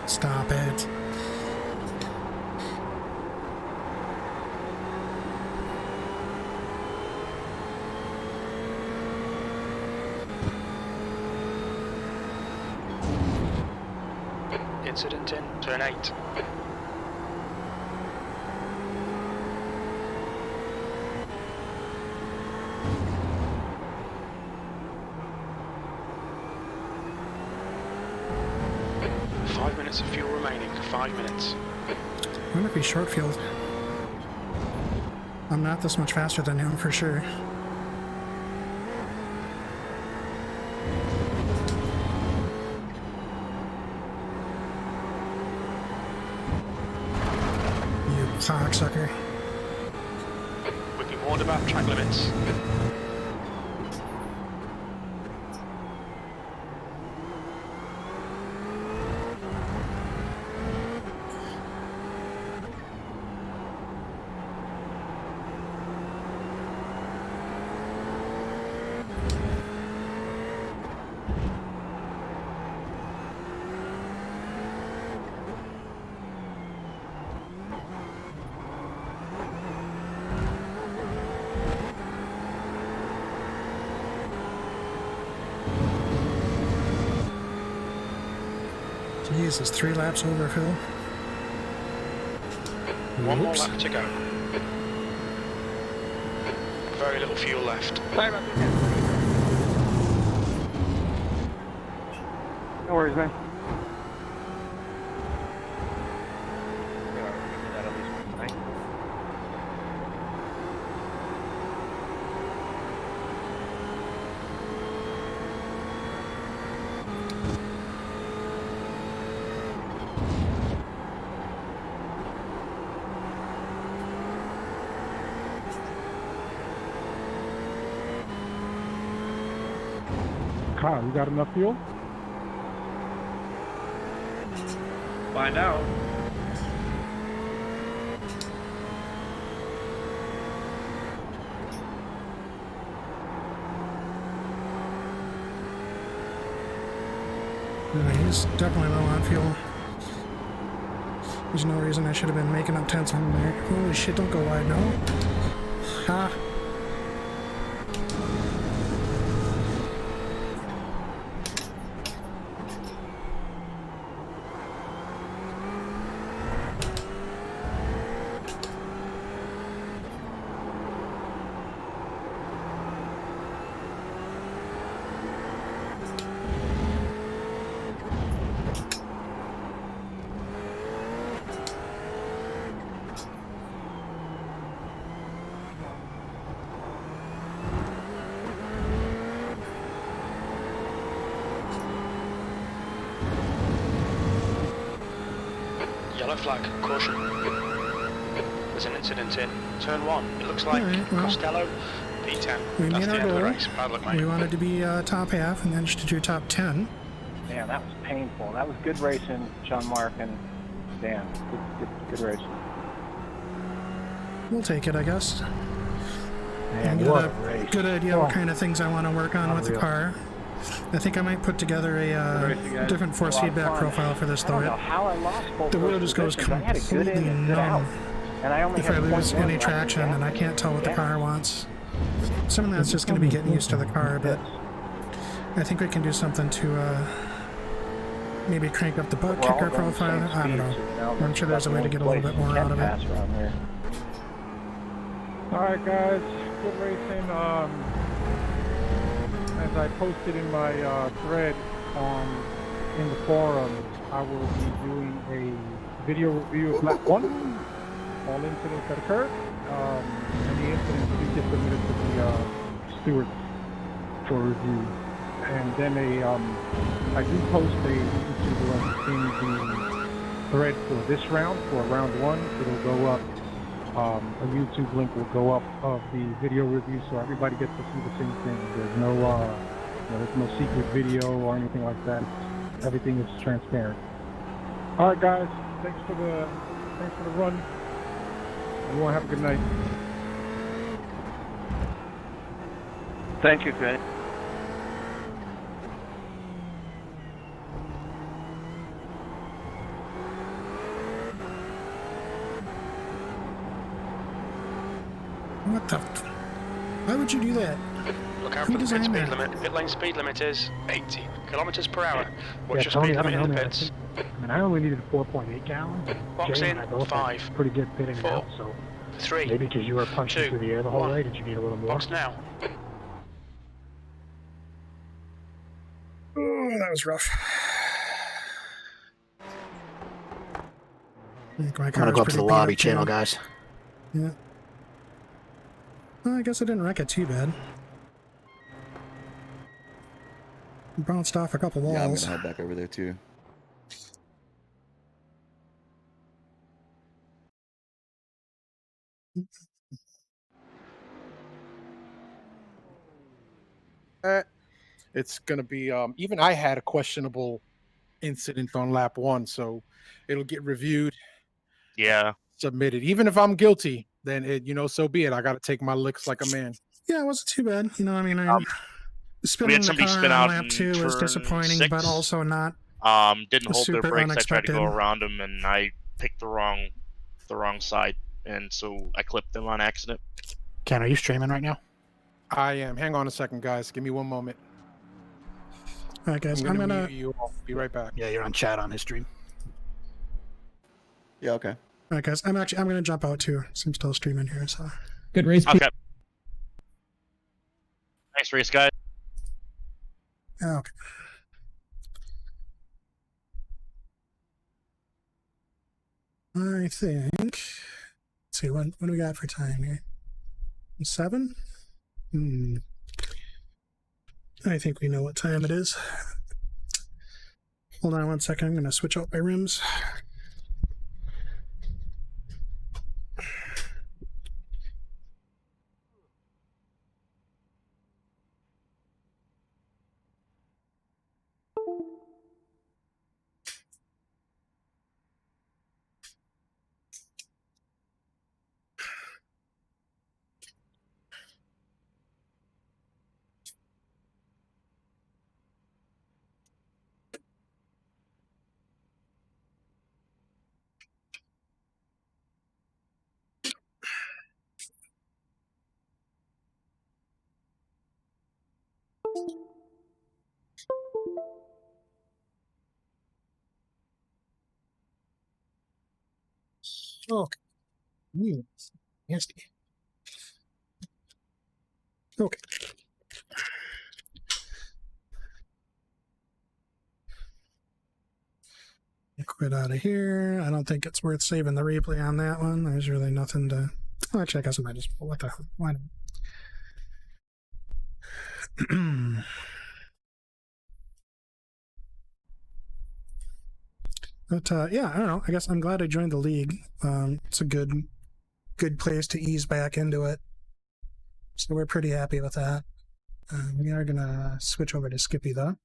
Stop it. Incident in turn 8. Five minutes of fuel remaining. 5 minutes. I'm going to be short fueled. I'm not this much faster than him for sure. You cocksucker. We've been warned about track limits. Jesus, 3 laps over, Phil. One more Whoops. lap to go. Very little fuel left. No worries, man. Kyle, you got enough fuel? find out. He's definitely low on fuel. There's no reason I should have been making up tenths on there. Holy shit, don't go wide now. Ha! Yellow flag, caution. There's an incident in turn 1. It looks like Costello, P10. We That's made the our end of the goal. race. Bad luck, mate. We wanted to be top half and managed to do top 10. Damn, that was painful. That was good racing, Sean Mark, and damn, good racing. We'll take it, I guess. Man, I got what a a race. good idea what kind of things I want to work on with the car. I think I might put together a different force feedback profile for this, though. I don't know how I lost both The wheel those just goes positions. I had a good completely in and good out. numb And I only if had I lose 0.1 any left traction in the and I gas. can't tell what the car wants. Some of that's just going to be getting used to the car, but I think we can do something to maybe crank up the butt kicker profile. I don't know. I'm sure there's a way to get a little bit more out of it. Alright guys, good racing. As I posted in my thread in the forum, I will be doing a video review of lap 1, all incidents that occurred, and the incidents do get submitted to the stewards for review. And then I do post a YouTube link in the thread for this round, for round 1. It'll go up. A YouTube link will go up of the video review, so everybody gets to see the same thing. There's no secret video or anything like that. Everything is transparent. All right, guys. Thanks for the run. Everyone have a good night. Thank you, Greg. What the? Why would you do that? Look out Who for the pit designed speed that? limit. Pit lane speed limit is 80 kilometers per hour. What's your Tony, speed I don't limit in know, the man. pits? I mean, I only needed 4.8 gallons. Box Jay in, and I both 5, had pretty good pitting 4, out, so 3, maybe because you were punching 2, through the air the whole 1. way, did you need a little more? Box now. Oh, that was rough. I'm gonna go up to the lobby channel, guys. Yeah. Well, I guess I didn't wreck it too bad. Bounced off a couple walls. Yeah, I'm gonna head back over there too. It's going to be, even I had a questionable incident on lap 1, so it'll get reviewed. Yeah. Submitted. Even if I'm guilty, then so be it. I got to take my licks like a man. Yeah, it wasn't too bad. I mean, spinning the car spin on out lap in 2 was turn disappointing, 6. but also not Didn't hold their super brakes. I tried to go unexpected. around them, and I picked the wrong side, and so I clipped them on accident. Ken, are you streaming right now? I am. Hang on a second, guys. Give me one moment. All right, guys. I'm gonna mute you all. Be right back. Yeah, you're on chat on his stream. Yeah, okay. All right, guys. I'm gonna jump out too. So I'm still streaming here. So Good race. Okay. Nice race, guys. okay. I think. Let's see. What do we got for time here? 7. I think we know what time it is. Hold on one second. I'm going to switch out my rims. Okay. Nasty. Okay. Quit out of here. I don't think it's worth saving the replay on that one. There's really nothing to... Oh, actually, I guess I might just... What the hell? Why not? But yeah, I don't know. I guess I'm glad I joined the league. It's a good place to ease back into it. So we're pretty happy with that. We are going to switch over to Skippy, though.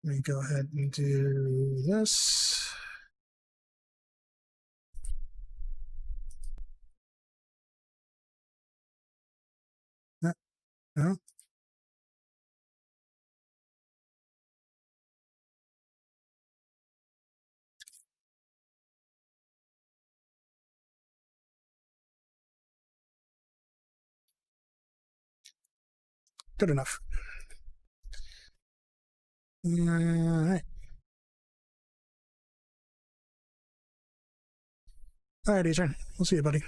Let me go ahead and do this. No. Good enough. All right. All right, Adrian. We'll see you, buddy.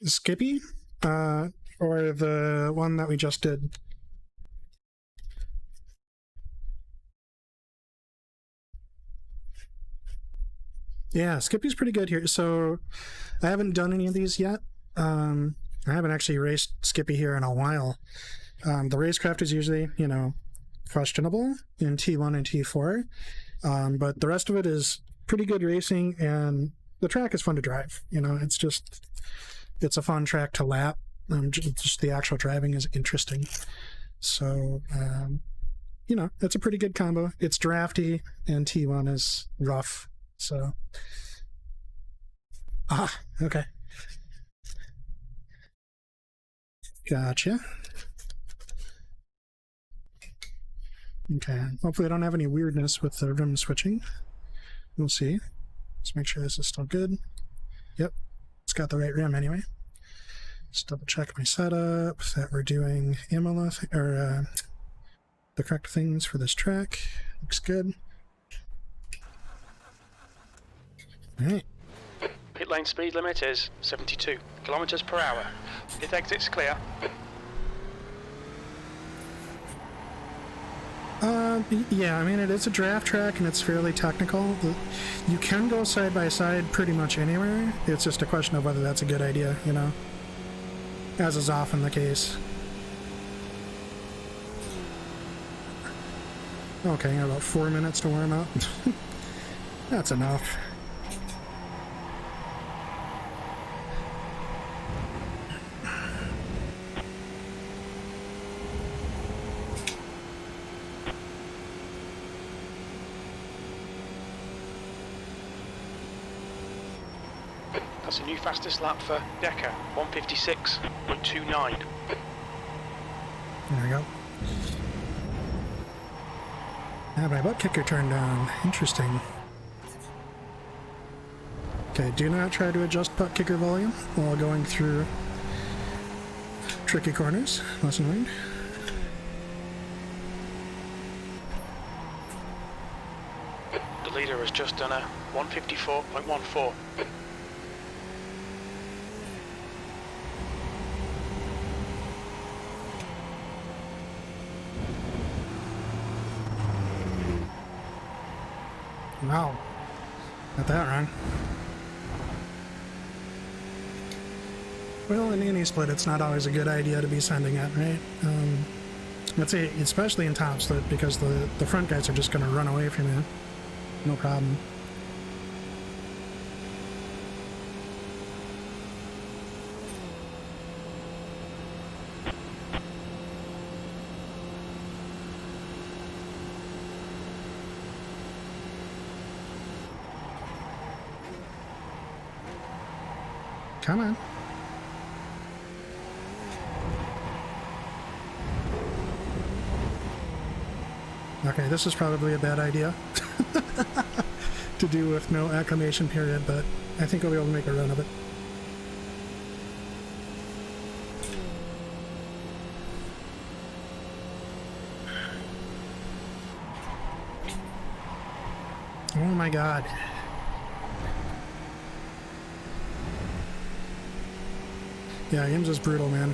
Skippy? Or the one that we just did? Yeah, Skippy's pretty good here. So I haven't done any of these yet. I haven't actually raced Skippy here in a while. The racecraft is usually, you know, questionable in T1 and T4. But the rest of it is pretty good racing, and the track is fun to drive. You know, it's a fun track to lap. Just the actual driving is interesting. So, you know, it's a pretty good combo. It's drafty, and T1 is rough. So, okay. Gotcha. Okay, hopefully I don't have any weirdness with the rim switching. We'll see. Let's make sure this is still good. Yep, it's got the right rim anyway. Just double check my setup, that we're doing Imola, or the correct things for this track. Looks good. Alright. Pit lane speed limit is 72 kilometers per hour. If exit's clear. Yeah, I mean, it is a draft track and it's fairly technical. You can go side by side pretty much anywhere. It's just a question of whether that's a good idea, you know? As is often the case. Okay, got about 4 minutes to warm up. That's enough. That's a new fastest lap for Decker, 156.29. There we go. Had my butt kicker turned down. Interesting. Okay, do not try to adjust butt kicker volume while going through tricky corners. Lesson learned. The leader has just done a 154.14. Wow. Got that wrong. Well, in any split, it's not always a good idea to be sending it, right? Let's say, especially in top split, because the front guys are just going to run away from you. No problem. Come on. Okay, this is probably a bad idea to do with no acclimation period, but I think I'll be able to make a run of it. Oh my god. Yeah, IMS is brutal, man.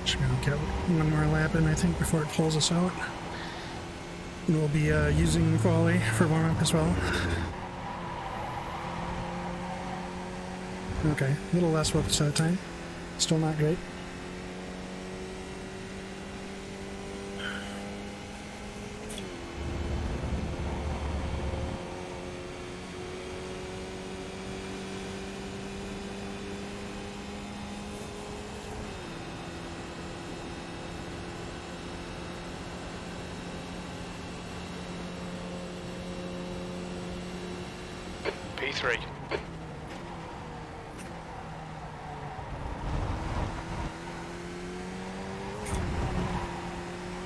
Should be able to get one more lap in, I think, before it pulls us out. And we'll be using quali for warm-up as well. Okay, a little less whoops that time. Still not great. P3.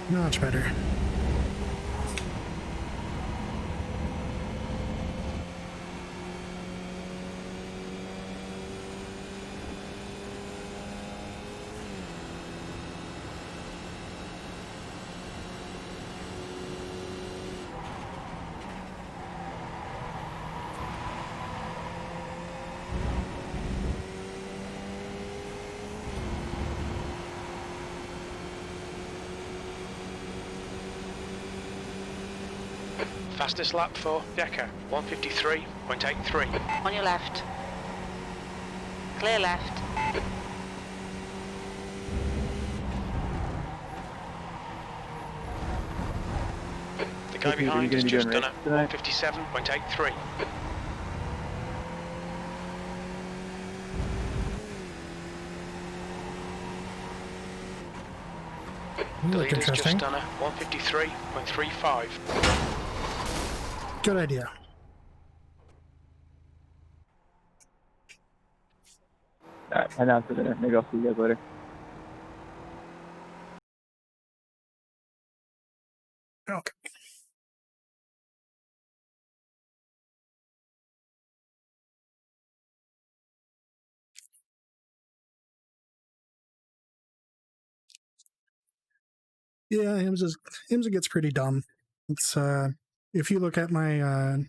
Much better. Fastest lap for Decker, 153.83. On your left. Clear left. The guy behind has just done a 157.83. The leader's just done a 153.35. Good idea. Alright, head out to dinner. Maybe I'll see you guys later. Okay. Yeah, IMSA gets pretty dumb. It's if you look at my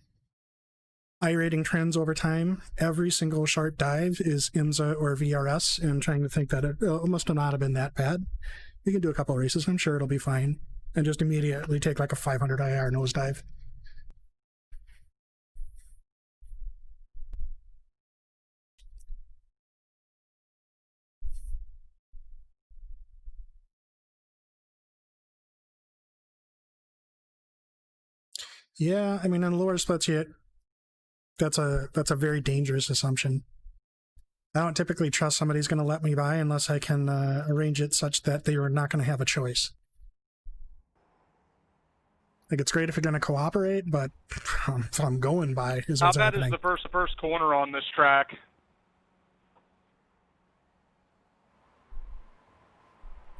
I-rating trends over time, every single sharp dive is IMSA or VRS, and trying to think that it must not have been that bad. You can do a couple of races, I'm sure it'll be fine, and just immediately take like a 500 IR nosedive. Yeah, I mean, on lower splits yet, that's a very dangerous assumption. I don't typically trust somebody's going to let me by unless I can arrange it such that they are not going to have a choice. Like, it's great if you're going to cooperate, but if I'm going by is what's happening. How bad is the first corner on this track?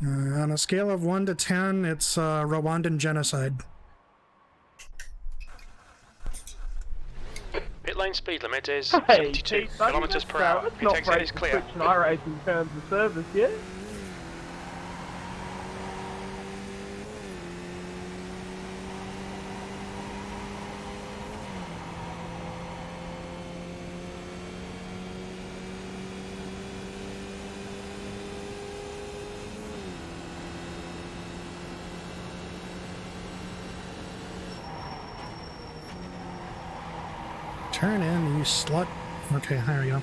On a scale of 1 to 10, it's Rwandan genocide. Pit lane speed limit is 72 kilometers per hour. Pit exit is clear. Switching IRAs in terms of service, yeah? Turn in, you slut. Okay, there we go.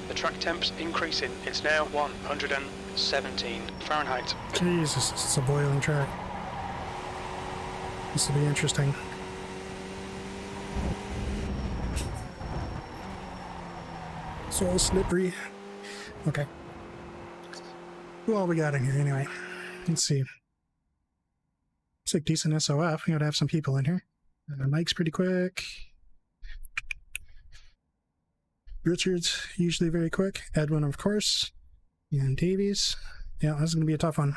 The track temp's increasing. It's now 117 Fahrenheit. Jesus, it's a boiling track. This will be interesting. It's all slippery. Okay. Who all we got in here anyway? Let's see. Looks like decent SOF. We gotta have some people in here. Mike's pretty quick. Richard's usually very quick. Edwin, of course. And Davies. Yeah, this is going to be a tough one.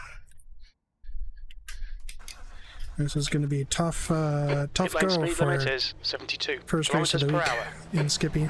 This is going to be a tough Pit lane go speed for limit is 72 first race of the kilometers week per hour. in Skippy.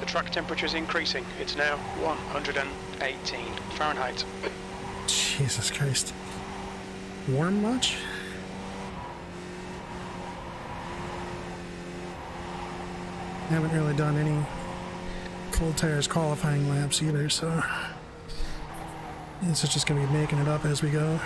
The track temperature is increasing. It's now 118 Fahrenheit. Jesus Christ. Warm much? I haven't really done any cold tires qualifying laps either, so this is just going to be making it up as we go.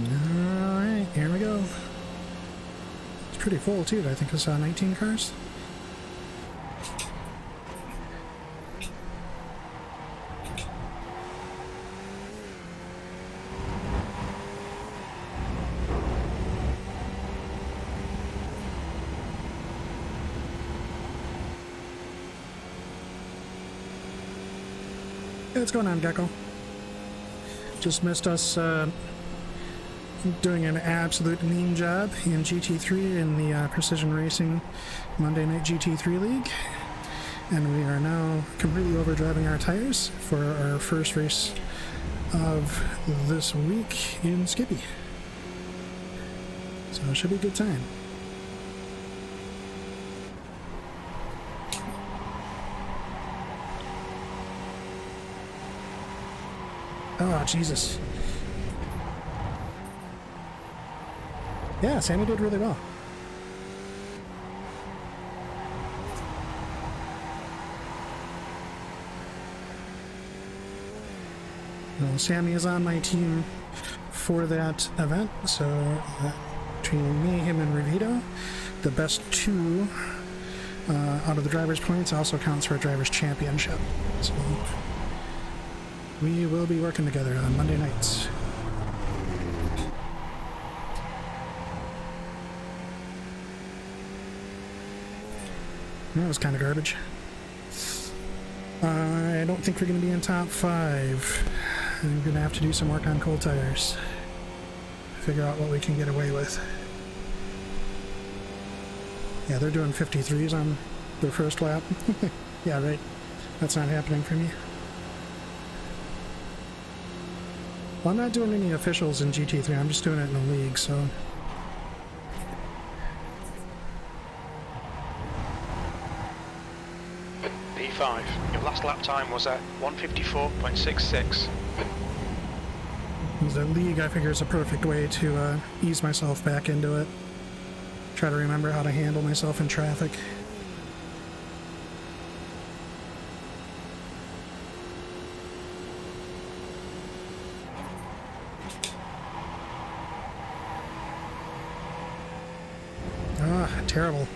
Alright, here we go. It's pretty full too, I think I saw 19 cars. Hey, what's going on, Gecko? Just missed us doing an absolute mean job in GT3 in the Precision Racing Monday Night GT3 League. And we are now completely overdriving our tires for our first race of this week in Skippy. So it should be a good time. Oh, Jesus. Yeah, Sammy did really well. Well, Sammy is on my team for that event, so between me, him, and Revito, the best two out of the driver's points also counts for a driver's championship. So we will be working together on Monday nights. That was kind of garbage. I don't think we're going to be in top 5. I'm going to have to do some work on cold tires. Figure out what we can get away with. Yeah, they're doing 53s on their first lap. Yeah, right. That's not happening for me. Well, I'm not doing any officials in GT3. I'm just doing it in the league, so... P5. Your last lap time was at 154.66. The league, I figure, is a perfect way to ease myself back into it. Try to remember how to handle myself in traffic. Ah, terrible.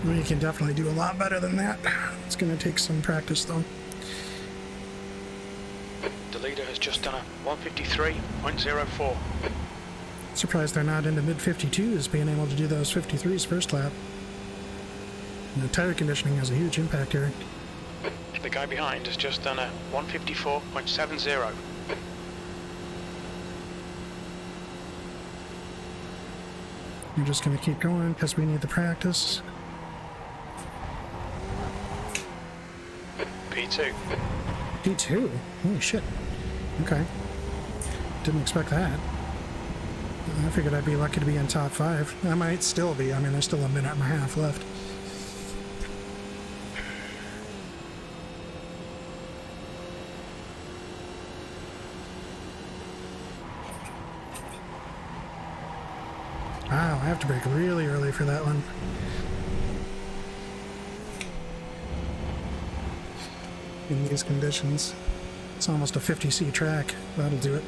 You can definitely do a lot better than that. It's going to take some practice, though. The leader has just done a 153.04. Surprised they're not into mid-52s, being able to do those 53s first lap. And the tire conditioning has a huge impact here. The guy behind has just done a 154.70. We're just going to keep going because we need the practice. P2. P2? Holy shit. Okay. Didn't expect that. I figured I'd be lucky to be in top 5. I might still be. I mean, there's still a minute and a half left. Wow, I have to brake really early for that one. In these conditions. It's almost a 50C track. That'll do it.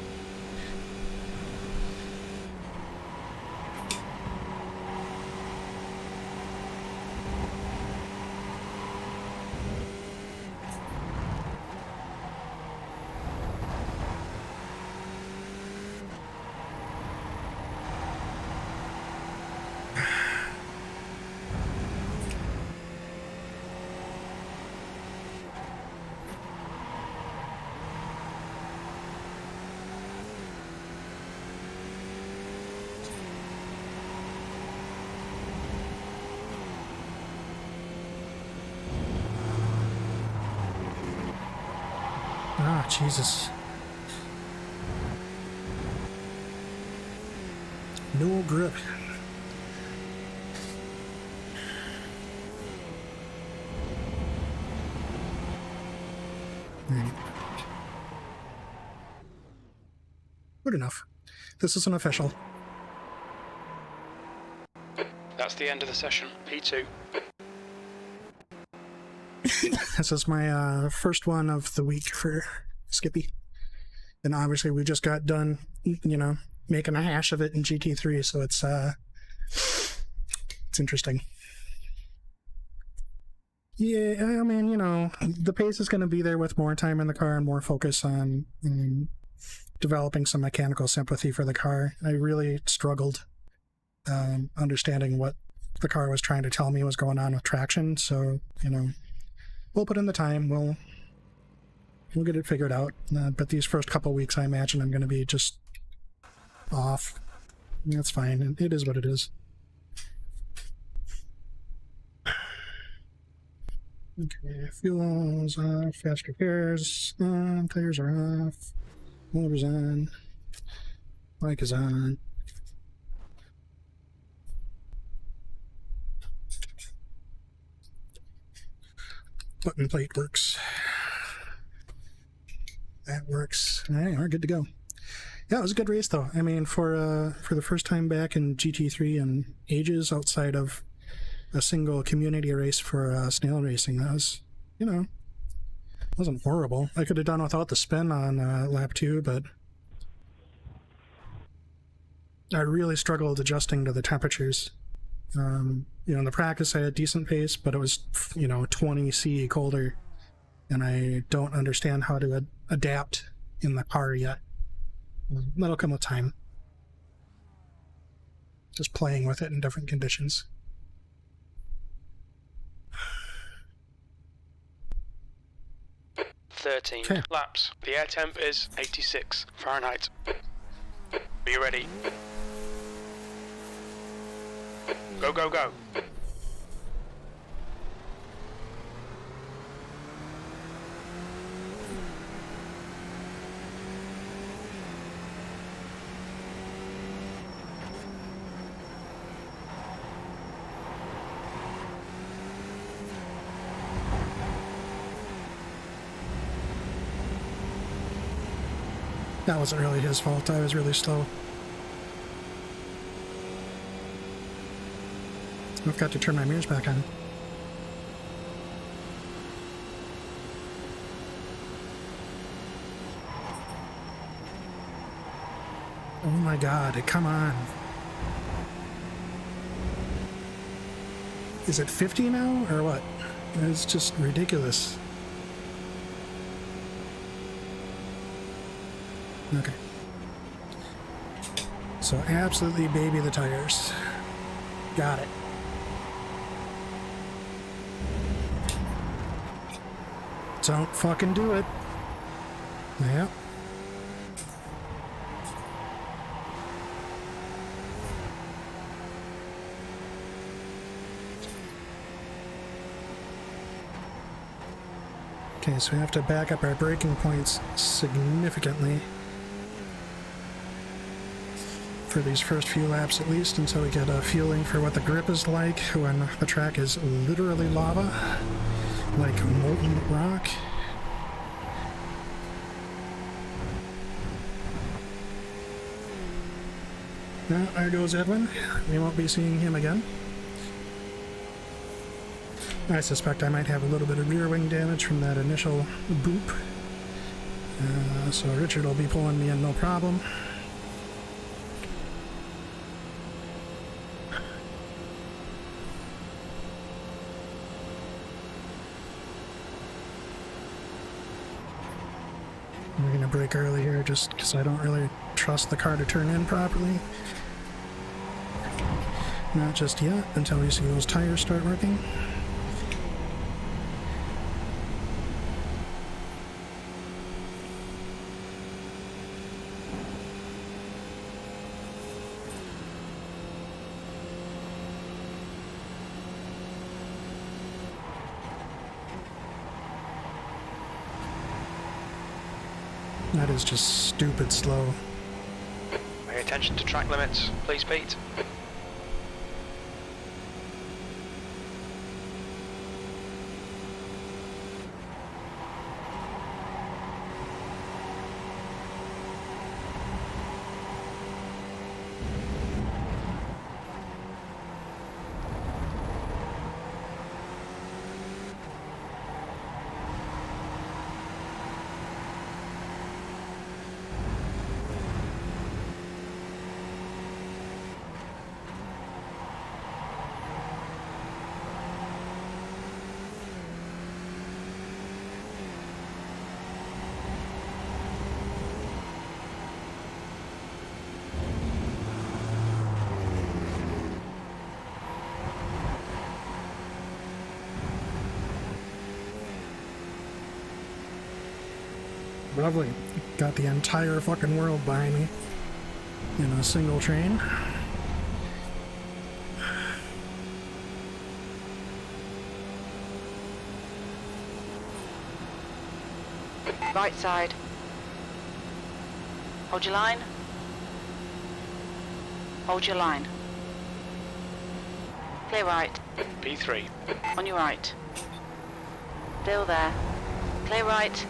Ah, Jesus. No grip. Good enough. This isn't official. That's the end of the session. P2. This is my first one of the week for Skippy. And obviously we just got done, you know, making a hash of it in GT3, so it's interesting. Yeah, I mean, you know, the pace is going to be there with more time in the car and more focus on developing some mechanical sympathy for the car. I really struggled understanding what the car was trying to tell me was going on with traction, so, you know, we'll put in the time, we'll get it figured out, but these first couple weeks I imagine I'm going to be just off. That's fine, it is what it is. Okay, fuel's off, fast repairs on, tires are off, motor's on, bike is on. Button plate works. That works. All right, we're good to go. Yeah, it was a good race though. I mean, for the first time back in GT3 in ages, outside of a single community race for snail racing, that was, you know, wasn't horrible. I could have done without the spin on lap 2, but I really struggled adjusting to the temperatures. You know, in the practice I had decent pace, but it was, you know, 20 C colder, and I don't understand how to adapt in the car yet. That'll come with time. Just playing with it in different conditions. Okay. Laps. The air temp is 86 Fahrenheit. Are you ready? Go, go, go. That wasn't really his fault. I was really slow. I've got to turn my mirrors back on. Oh my god, come on. Is it 50 now, or what? It's just ridiculous. Okay. So absolutely baby the tires. Got it. Don't fucking do it. Yep. Okay, so we have to back up our braking points significantly for these first few laps at least, until we get a feeling for what the grip is like when the track is literally lava, like molten rock. Now, there goes Edwin. We won't be seeing him again. I suspect I might have a little bit of rear wing damage from that initial boop. So Richard will be pulling me in no problem. We're going to brake early here just because I don't really trust the car to turn in properly. Not just yet, until we see those tires start working. That is just stupid slow. Pay attention to track limits, please, Pete. Lovely. Got the entire fucking world behind me in a single train. Right side. Hold your line. Hold your line. Clear right. P3. On your right. Still there. Clear right.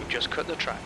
You've just cut the track.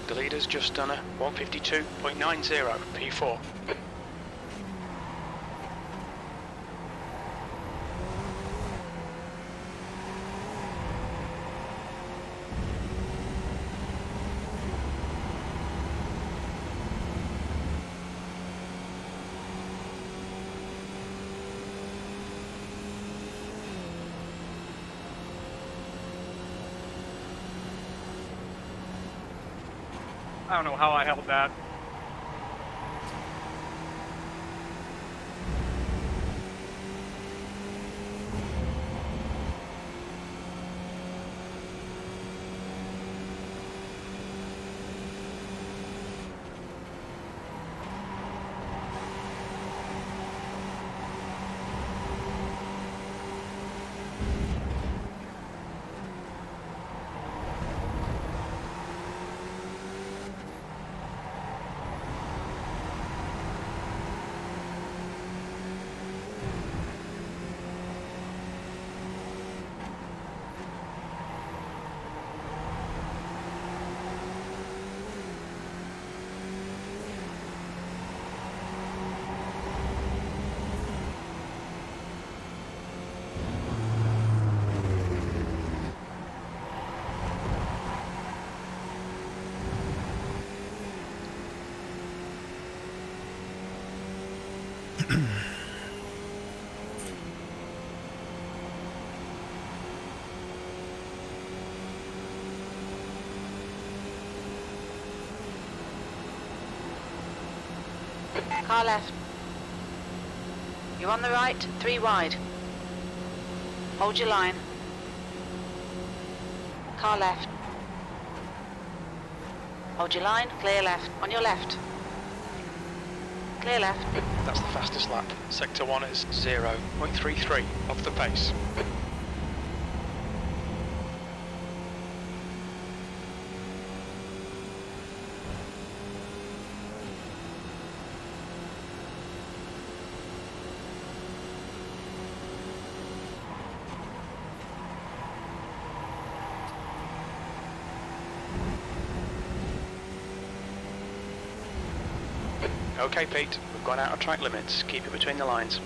The leader's just done a 152.90 P4. I don't know how I held that. Car left. You're on the right, 3 wide. Hold your line. Car left. Hold your line, clear left. On your left. Clear left. That's the fastest lap. Sector 1 is 0.33 off the pace. Okay, Pete, we've gone out of track limits. Keep it between the lines.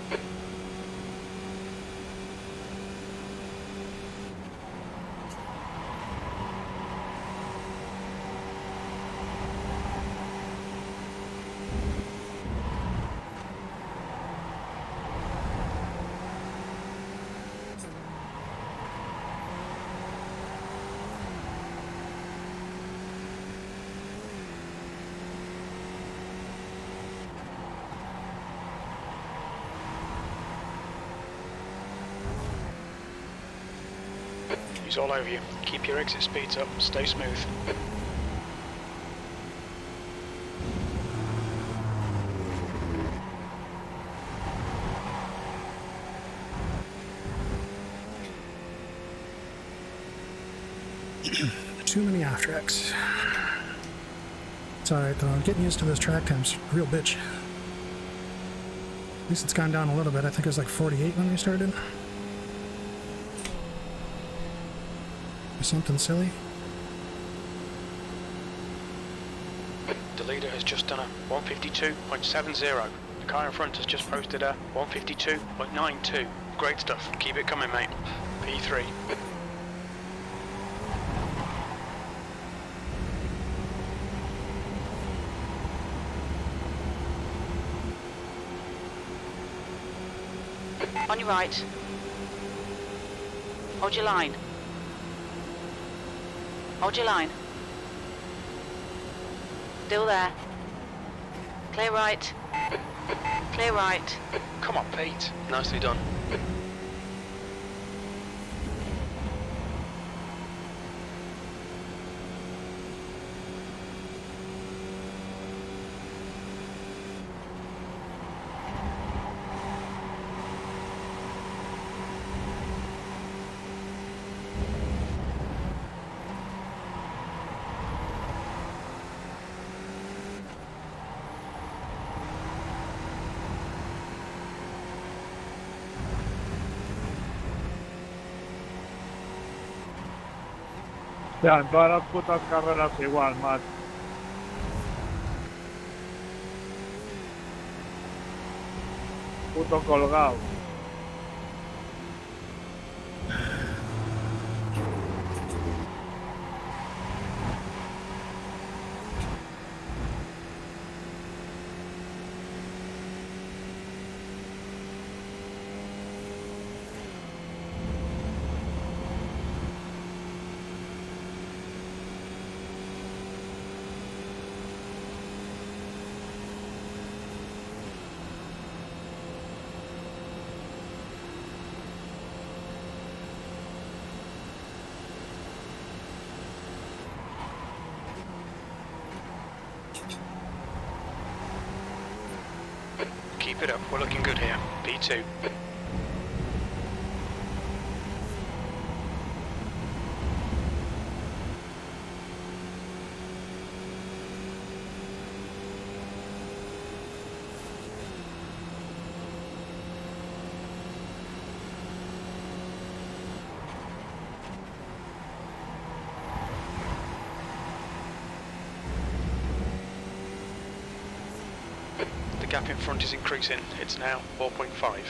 He's all over you. Keep your exit speeds up. Stay smooth. Too many off tracks. It's alright though, getting used to this track time's a real bitch. At least it's gone down a little bit. I think it was like 48 when we started. Or something silly. has just done a 152.70. The car in front has just posted a 152.92. Great stuff. Keep it coming, mate. P3. On your right. Hold your line. Hold your line. Still there. Clear right. Clear right. Come on, Pete. Nicely done. Ya, en todas las putas carreras igual, macho. Puto colgado. Keep it up. We're looking good here. P2. The gap in front is increasing. It's now 4.5.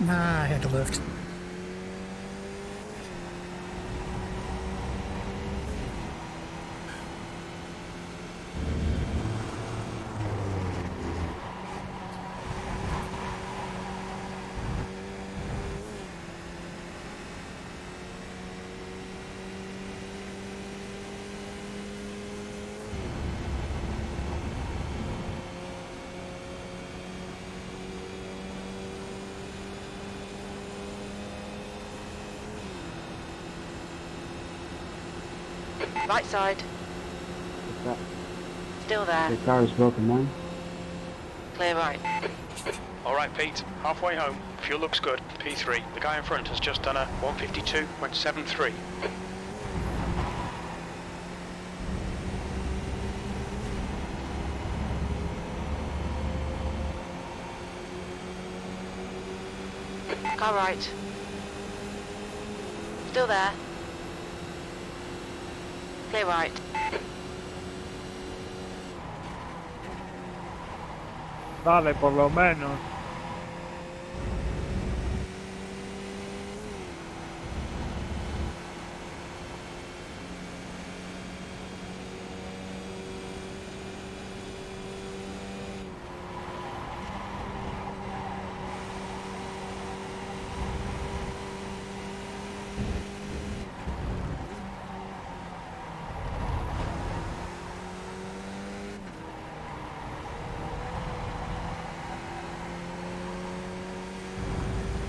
Nah, I had to lift. Right side. What's Still that? there. The car is broken down. Clear right. Alright, Pete. Halfway home. Fuel looks good. P3. The guy in front has just done a 152.73. Car right. Still there. Clear right. Dale, por lo menos.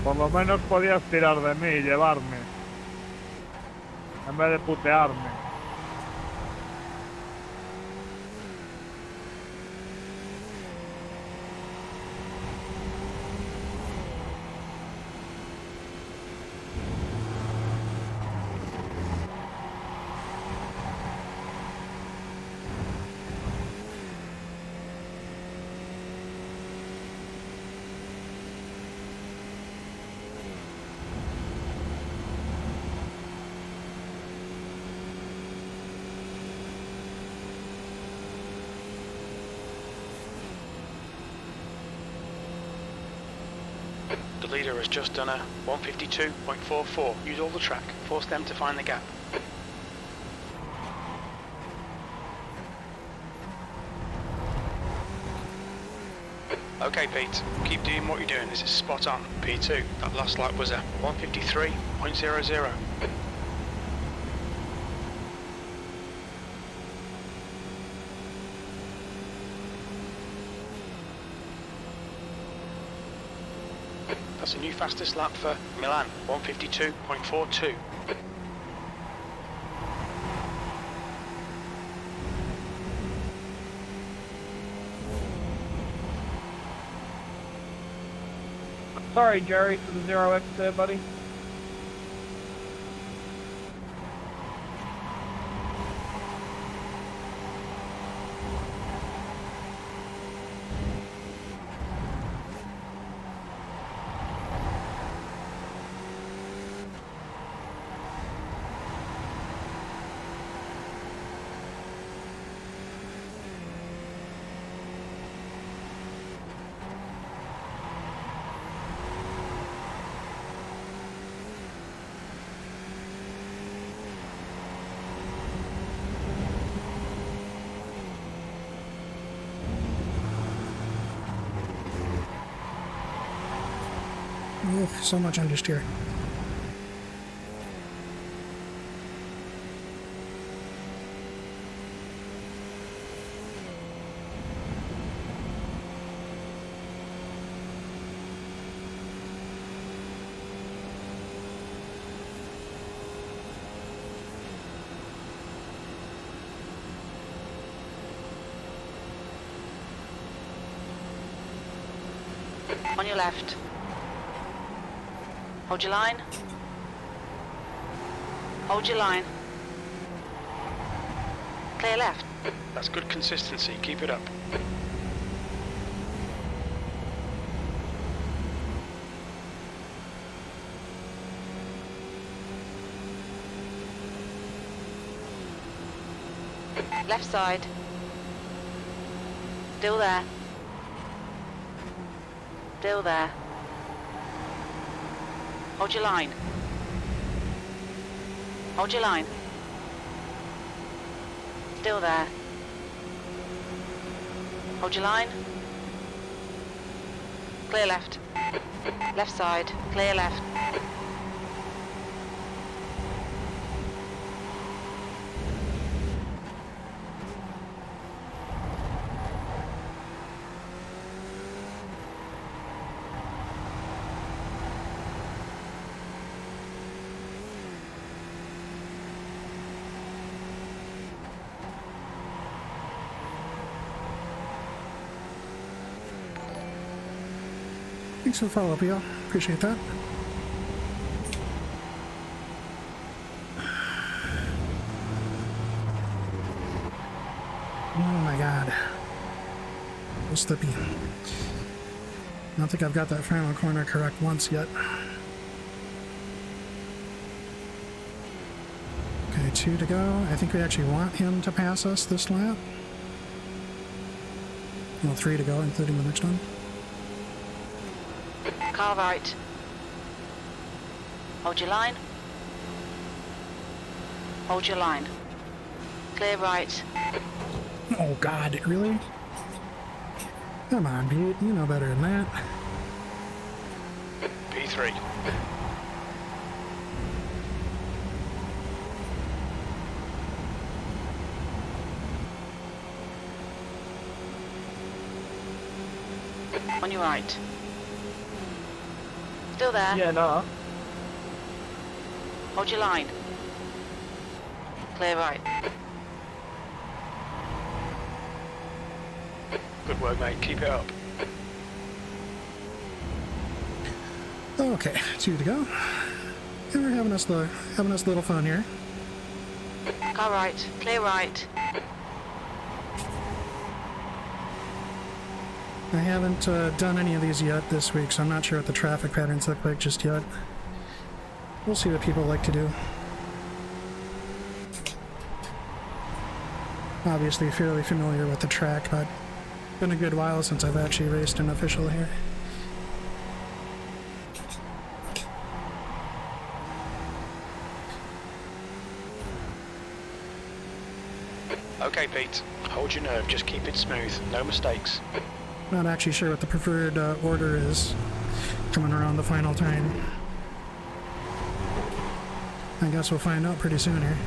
Por lo menos podías tirar de mí y llevarme. En vez de putearme. The leader has just done a 152.44. Use all the track. Force them to find the gap. Okay, Pete. Keep doing what you're doing. This is spot on. P2. That last lap was a 153.00. That's a new fastest lap for Milan, 152.42. Sorry, Jerry, for the 0x there, buddy. Ugh, so much understeer. On your left. Hold your line. Hold your line. Clear left. That's good consistency. Keep it up. Left side. Still there. Still there. Hold your line. Hold your line. Still there. Hold your line. Clear left. Left side. Clear left. Thanks for the follow-up, y'all. Appreciate that. Oh my god. So slippy. I don't think I've got that final corner correct once yet. Okay, 2 to go. I think we actually want him to pass us this lap. Well, 3 to go, including the next one. Car right. Hold your line. Hold your line. Clear right. Oh god, really? Come on, Pete, you know better than that. P3. On your right. Still there? Yeah, no. Hold your line. Clear right. Good work, mate. Keep it up. Okay, 2 to go. And we're having us a little fun here. Car right. Clear right. I haven't done any of these yet this week, so I'm not sure what the traffic patterns look like just yet. We'll see what people like to do. Obviously fairly familiar with the track, but it's been a good while since I've actually raced an official here. Pete. Hold your nerve, just keep it smooth. No mistakes. Not actually sure what the preferred order is coming around the final time. I guess we'll find out pretty soon here.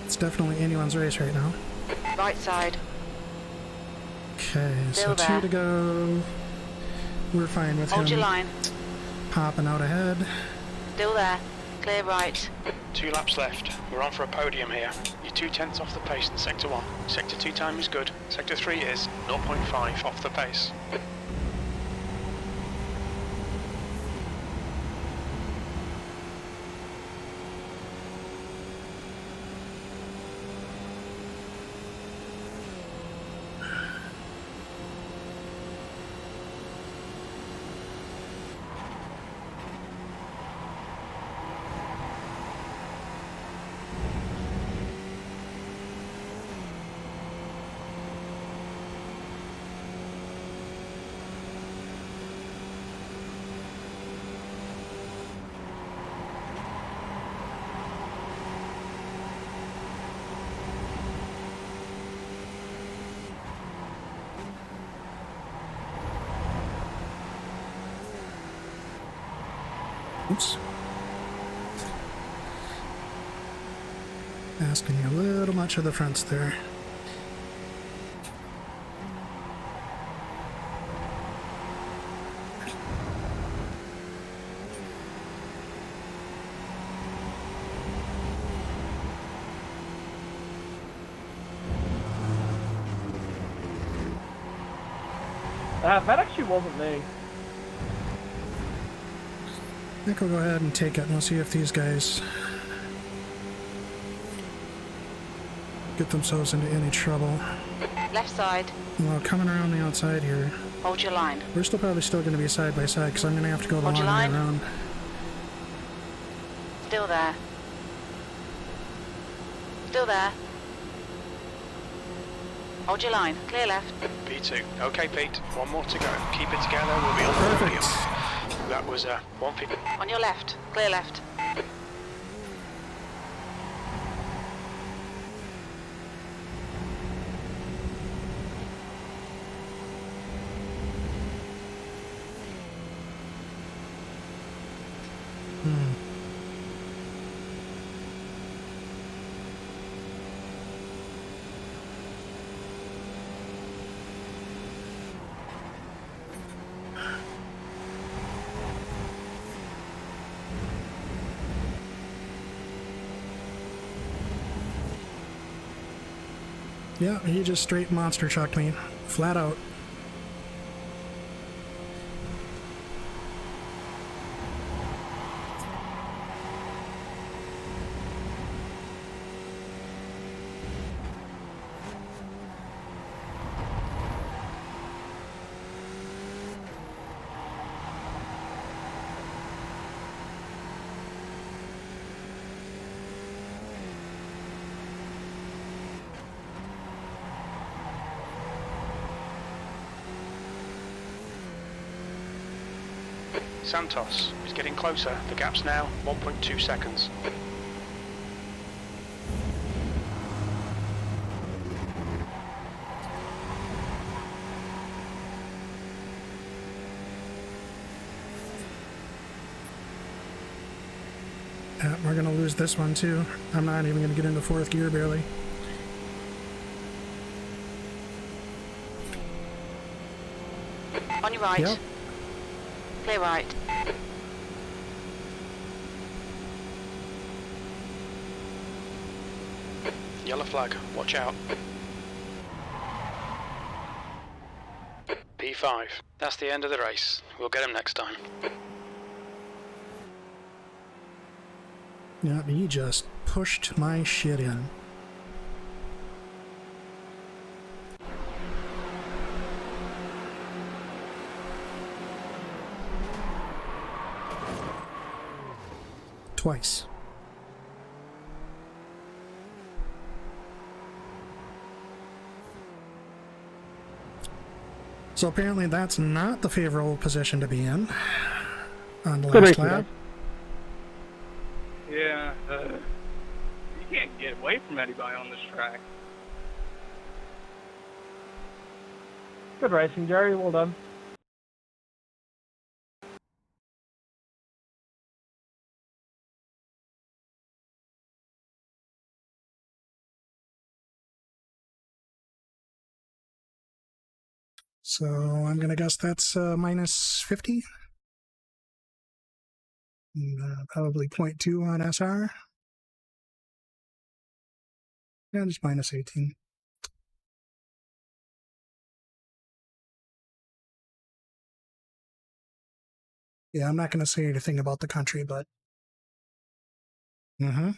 It's definitely anyone's race right now. Right side. Okay, Still so there. 2 to go. We're fine with Hold him your line. popping out ahead. Still there. Clear right. 2 laps left. We're on for a podium here. You're 2/10 off the pace in Sector 1. Sector 2 time is good. Sector 3 is 0.5 off the pace. Oops. Asking you a little much of the fronts there. That actually wasn't me. I think we'll go ahead and take it and we'll see if these guys get themselves into any trouble. Left side. Well, coming around the outside here, Hold your line. we're still probably still going to be side by side because I'm going to have to go the Hold long your way line. around. Still there. Still there. Hold your line. Clear left. P2. Okay, Pete. 1 more to go. Keep it together. We'll be on the podium. That was 1 P. On your left. Clear left. Yeah, he just straight monster trucked me. Flat out. Santos is getting closer. The gap's now 1.2 seconds. Yeah, we're going to lose this one too. I'm not even going to get into 4th gear barely. On your right. Yep. Clear right. Yellow flag. Watch out. P5. That's the end of the race. We'll get him next time. Yeah, he just pushed my shit in. Twice. So apparently that's not the favorable position to be in on the Good last racing, lap. Yeah, you can't get away from anybody on this track. Good racing, Jerry. Well done. So I'm going to guess that's minus 50. And, probably 0.2 on SR. Yeah, just minus 18. Yeah, I'm not going to say anything about the country, but... Mm-hmm.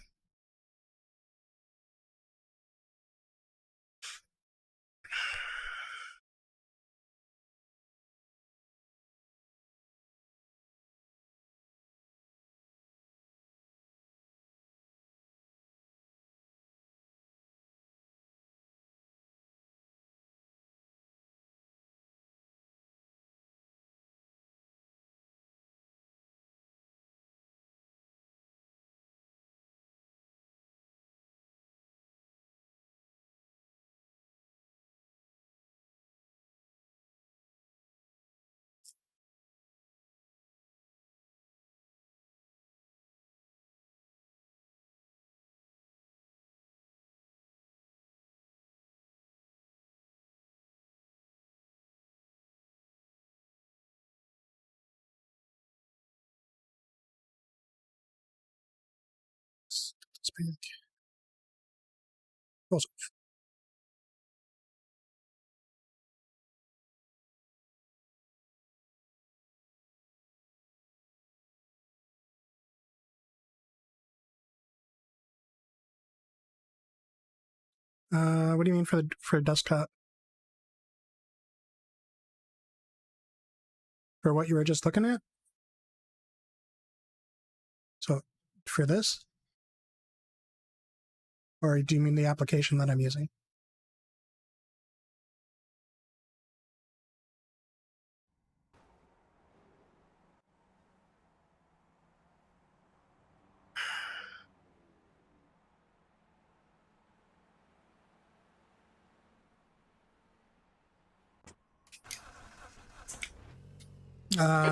Close. What do you mean for desktop? For what you were just looking at? So, for this? Or do you mean the application that I'm using?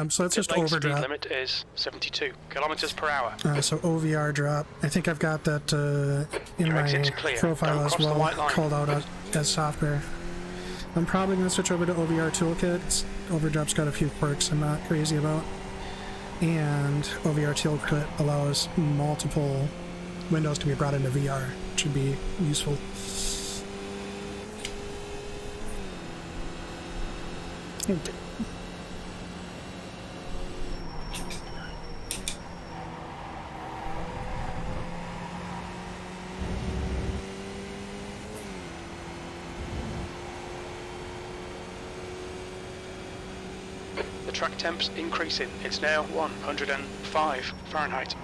So it's just Pit lane speed overdrop. limit is 72 kilometers per hour. So OVR drop. I think I've got that in Your my exit's clear. profile Don't as cross the well, white line. called out as software. I'm probably going to switch over to OVR Toolkit. Overdrop's got a few quirks I'm not crazy about. And OVR Toolkit allows multiple windows to be brought into VR, which would be useful. Okay. The track temp's increasing. It's now 105 Fahrenheit.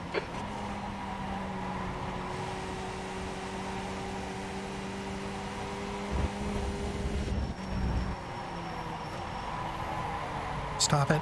Stop it.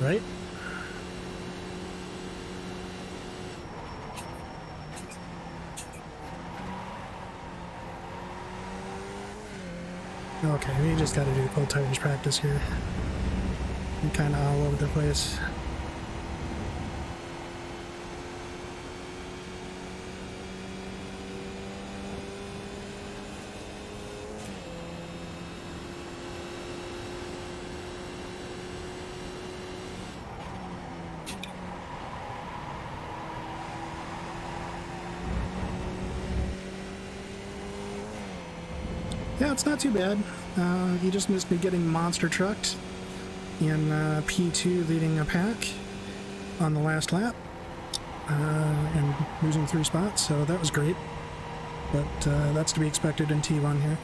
Right? Okay, we just gotta do cold tires practice here. I'm kinda all over the place. Yeah, it's not too bad. He just missed me getting monster trucked in P2 leading a pack on the last lap and losing 3 spots, so that was great. But that's to be expected in T1 here.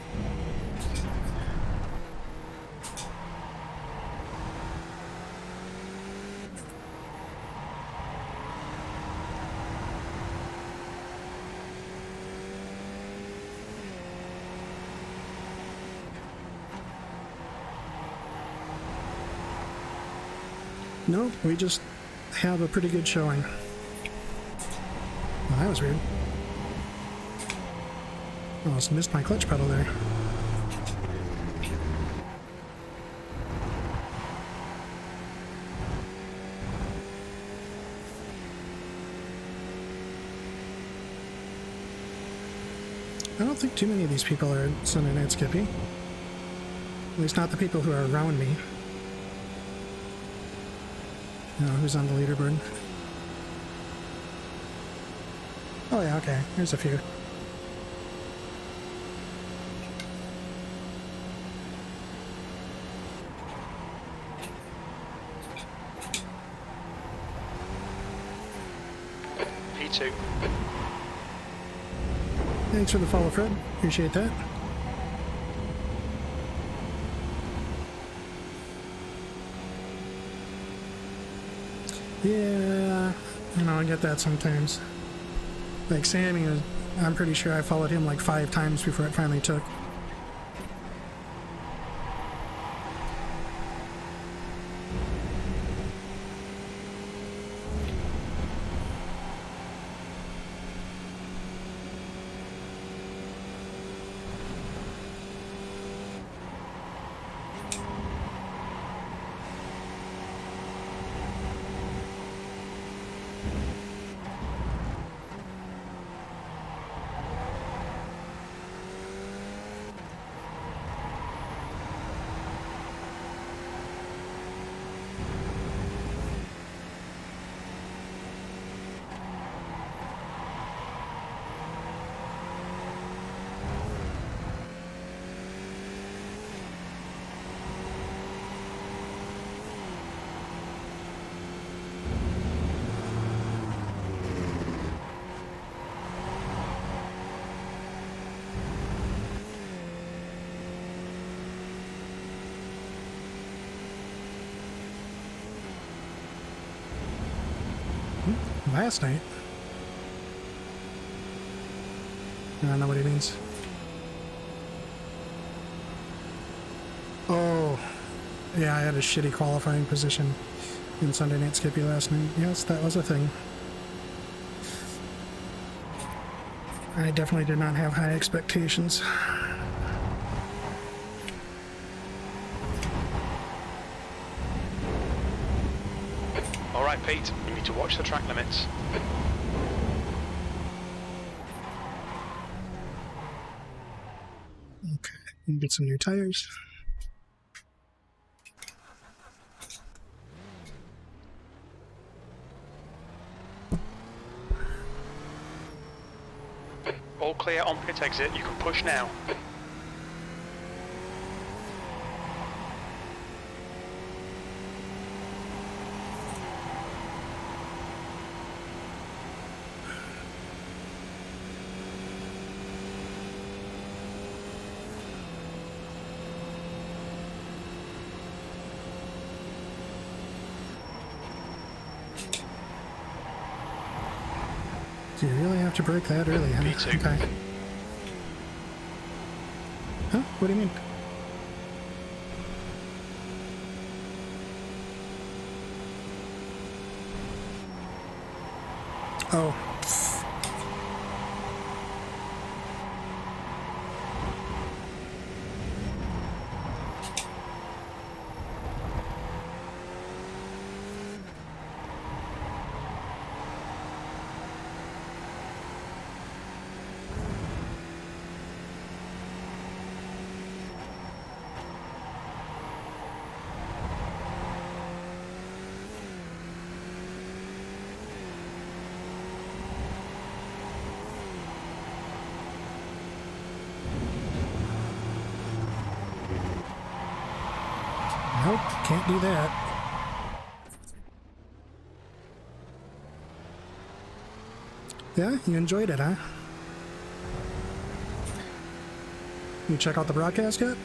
Nope, we just have a pretty good showing. Well, that was weird. Almost missed my clutch pedal there. I don't think too many of these people are Sunday Night Skippy. At least not the people who are around me. Who's on the leaderboard? Oh yeah, okay. There's a few. P2. Thanks for the follow, Fred. Appreciate that. Yeah, I get that sometimes. Like Sammy, I'm pretty sure I followed him like 5 times before it finally took. Last night? I don't know what he means. Oh, yeah, I had a shitty qualifying position in Sunday Night Skippy last night. Yes, that was a thing. I definitely did not have high expectations. Alright, Pete, you need to watch the track limits. Okay, get some new tires. All clear on pit exit, you can push now. Do you really have to break that early, huh? B2. Okay. Huh? What do you mean? Oh. Nope, can't do that. Yeah, you enjoyed it, huh? You check out the broadcast yet?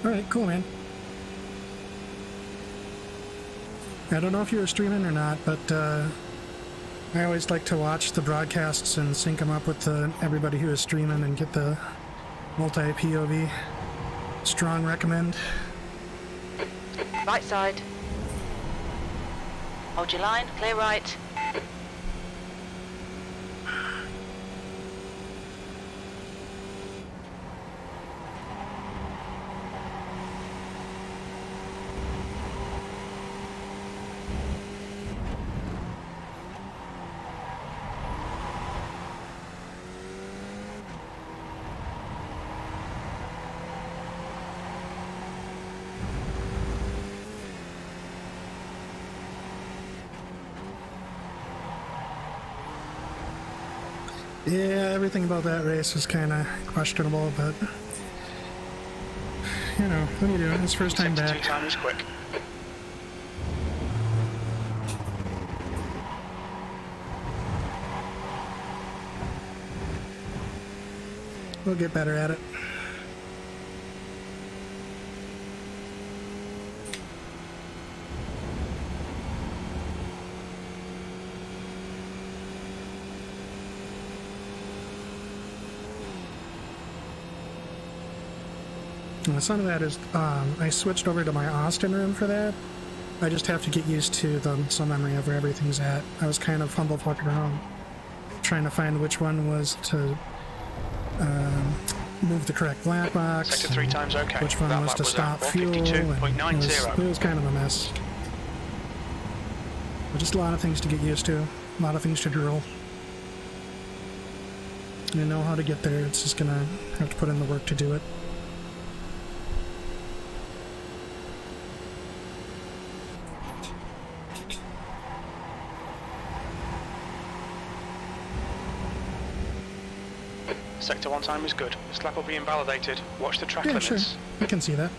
Alright, cool, man. I don't know if you were streaming or not, but I always like to watch the broadcasts and sync them up with everybody who is streaming and get the multi-POV. Strong recommend. Right side. Hold your line, clear right. Yeah, everything about that race was kind of questionable, but you know, what are you doing? It's first time back. Time is quick. We'll get better at it. And some of that is, I switched over to my Austin room for that. I just have to get used to the muscle memory of where everything's at. I was kind of humble fucking around, trying to find which one was to move the correct black box. Sector 3 times okay. Which one that was to stop fuel. And it was kind of a mess. But just a lot of things to get used to, a lot of things to drill. I know how to get there, it's just gonna have to put in the work to do it. Sector 1 time is good. This lap will be invalidated. Watch the track limits. Sure. I can see that.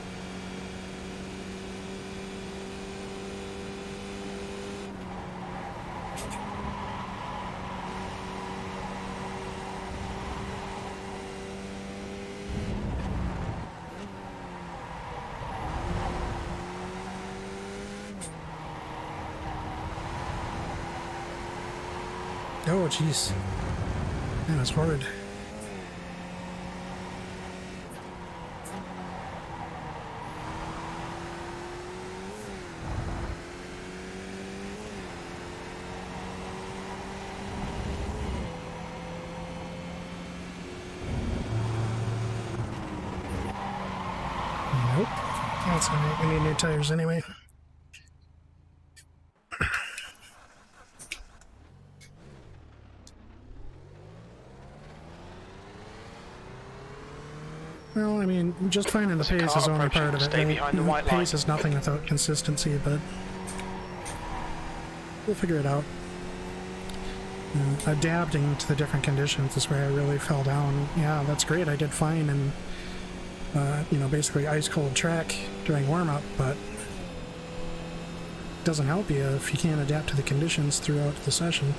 Oh, jeez. Man, that's horrid. Nope. That's alright. We need new tires anyway. Well, I mean, just finding the pace is only part of it. Right? Pace is nothing without consistency, but we'll figure it out. Adapting to the different conditions is where I really fell down. Yeah, that's great. I did fine in, you know, basically ice-cold track during warm-up, but it doesn't help you if you can't adapt to the conditions throughout the session.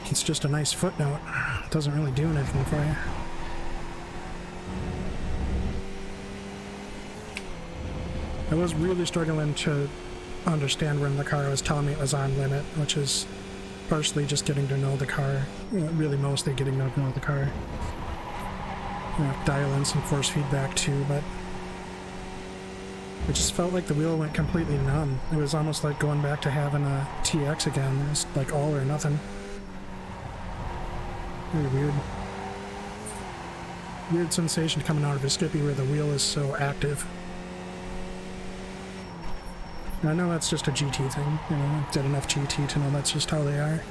It's just a nice footnote. It doesn't really do anything for you. I was really struggling to understand when the car was telling me it was on limit, which is partially just getting to know the car. Really mostly getting to know the car. Dial in some force feedback too, but It just felt like the wheel went completely numb. It was almost like going back to having a TX again. It was like all or nothing. Very weird. Weird sensation coming out of a Skippy where the wheel is so active. And I know that's just a GT thing, you know, I did enough GT to know that's just how they are.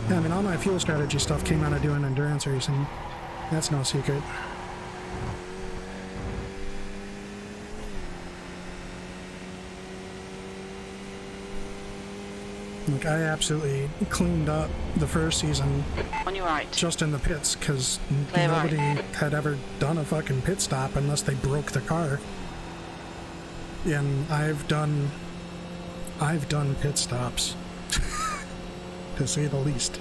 Yeah, I mean, all my fuel strategy stuff came out of doing endurance racing. That's no secret. Like, I absolutely cleaned up the first season On your right. just in the pits, because Clear nobody right. had ever done a fucking pit stop unless they broke the car. And I've done pit stops, to say the least.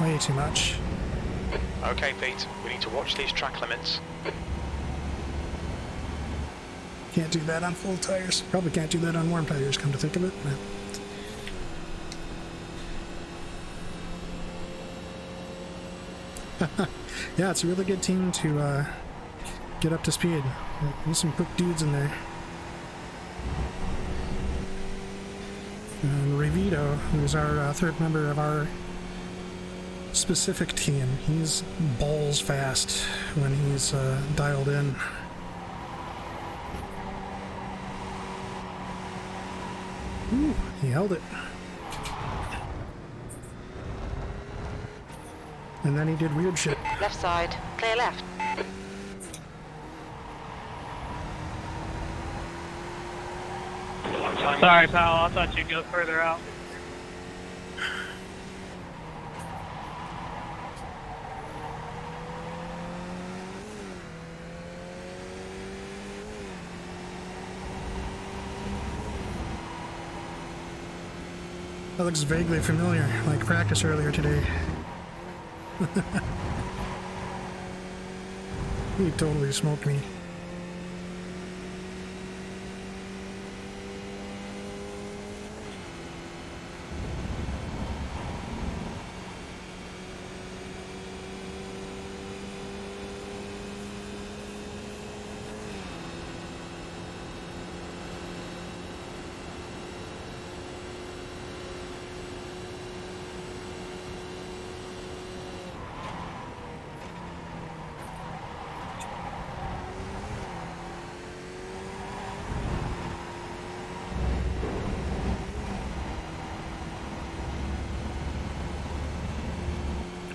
Way too much. Okay, Pete, we need to watch these track limits. Can't do that on full tires. Probably can't do that on warm tires, come to think of it. Yeah, it's a really good team to get up to speed. There's some quick dudes in there. And Revito, who's our third member of our specific team, he's balls fast when he's dialed in. Ooh, he held it. And then he did weird shit. Left side. Clear left. Sorry, pal. I thought you'd go further out. That looks vaguely familiar, like practice earlier today. He totally smoked me.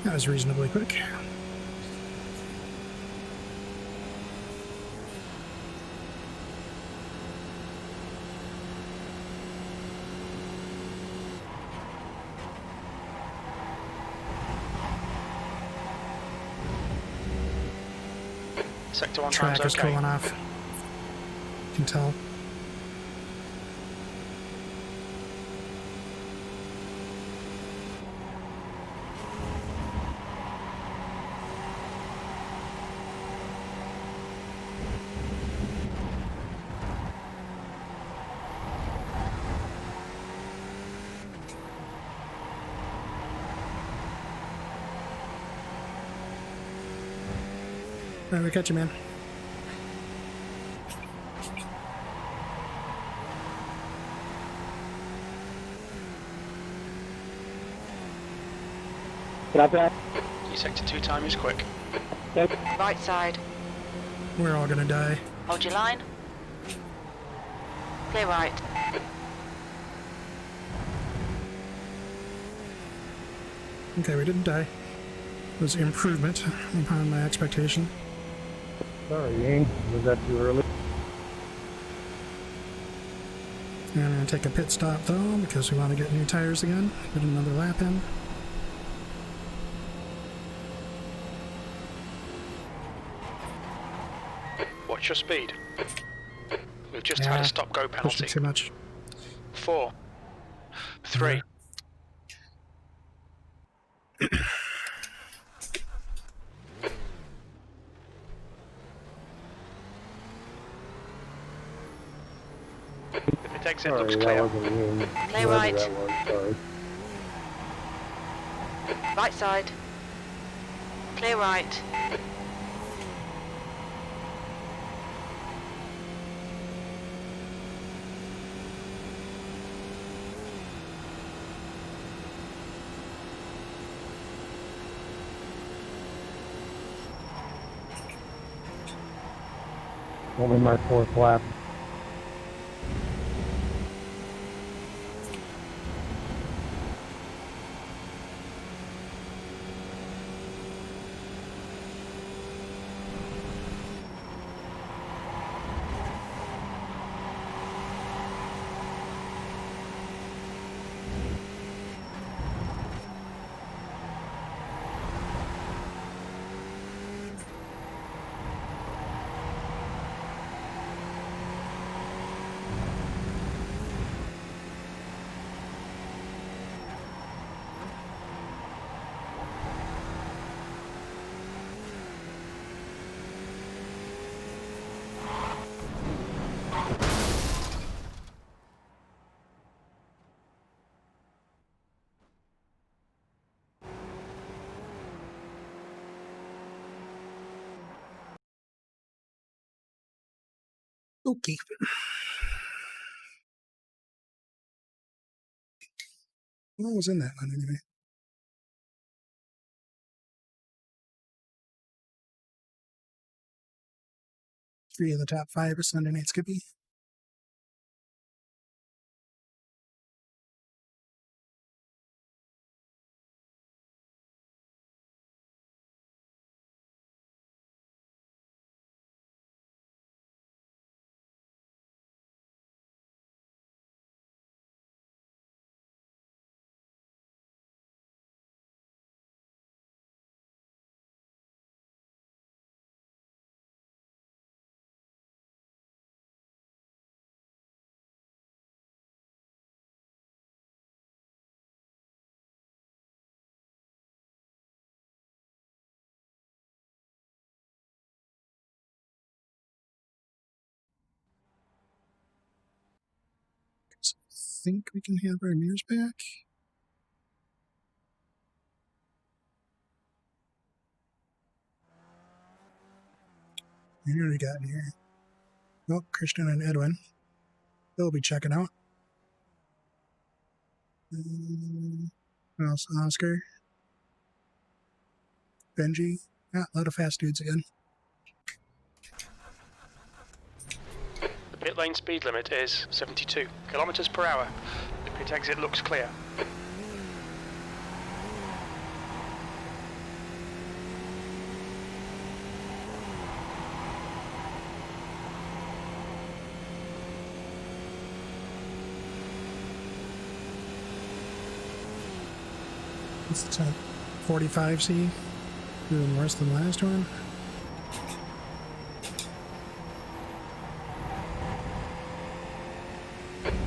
That was reasonably quick. Sector 1 Track time's is okay. cooling off. You can tell. Alright, we catch you, man. Gracias. Your sector 2 time is quick. Right side. We're all gonna die. Hold your line. Clear right. Okay, we didn't die. It was improvement upon my expectation. Sorry, Ying. Was that too early? And I'm gonna take a pit stop though, because we want to get new tires again. Get another lap in. Watch your speed. We've just Yeah, had a stop-go pushed penalty. it too much. 4, 3. Pit exit Sorry, looks that clear. wasn't me. Clear Whoever right. that was, sorry. Right side. Clear right. Only my fourth lap. Okay. What was in that one anyway? 3 of the top 5 are Sunday Night Skippy. So I think we can have our mirrors back. Who do we got in here? Oh, Christian and Edwin. They'll be checking out. Oscar. Benji. Ah, a lot of fast dudes again. The pit lane speed limit is 72 kilometers per hour. The pit exit looks clear. What's the top? 45C. Doing worse than last one.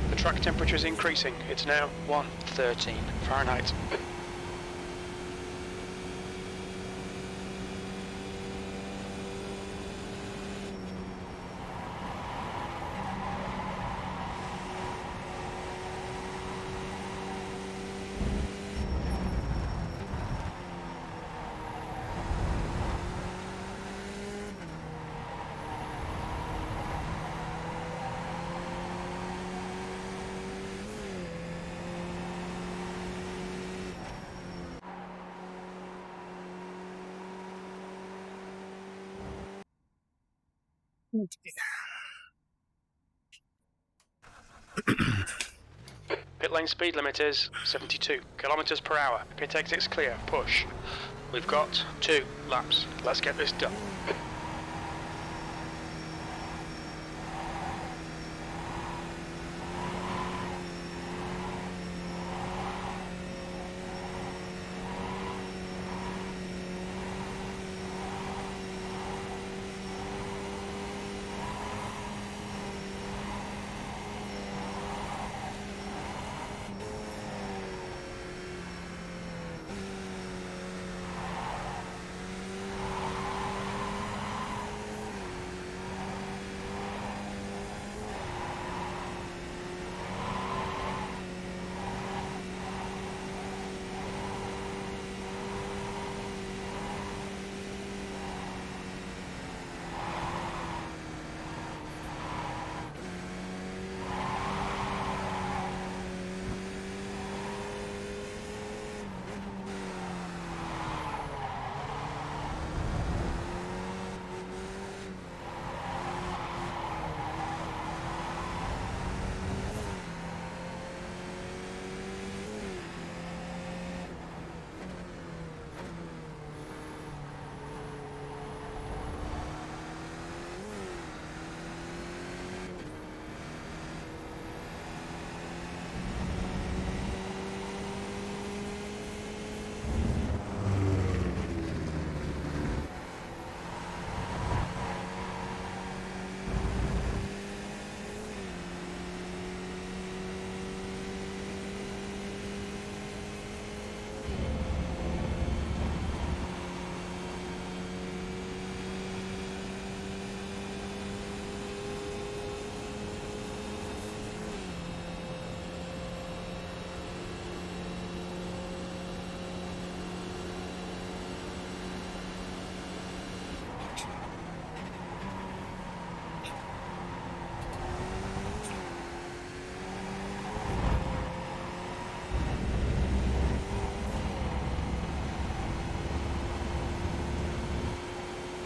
The track temperature is increasing. It's now 113 Fahrenheit. Pit lane speed limit is 72 kilometers per hour. Pit exit's clear. Push. We've got 2 laps. Let's get this done.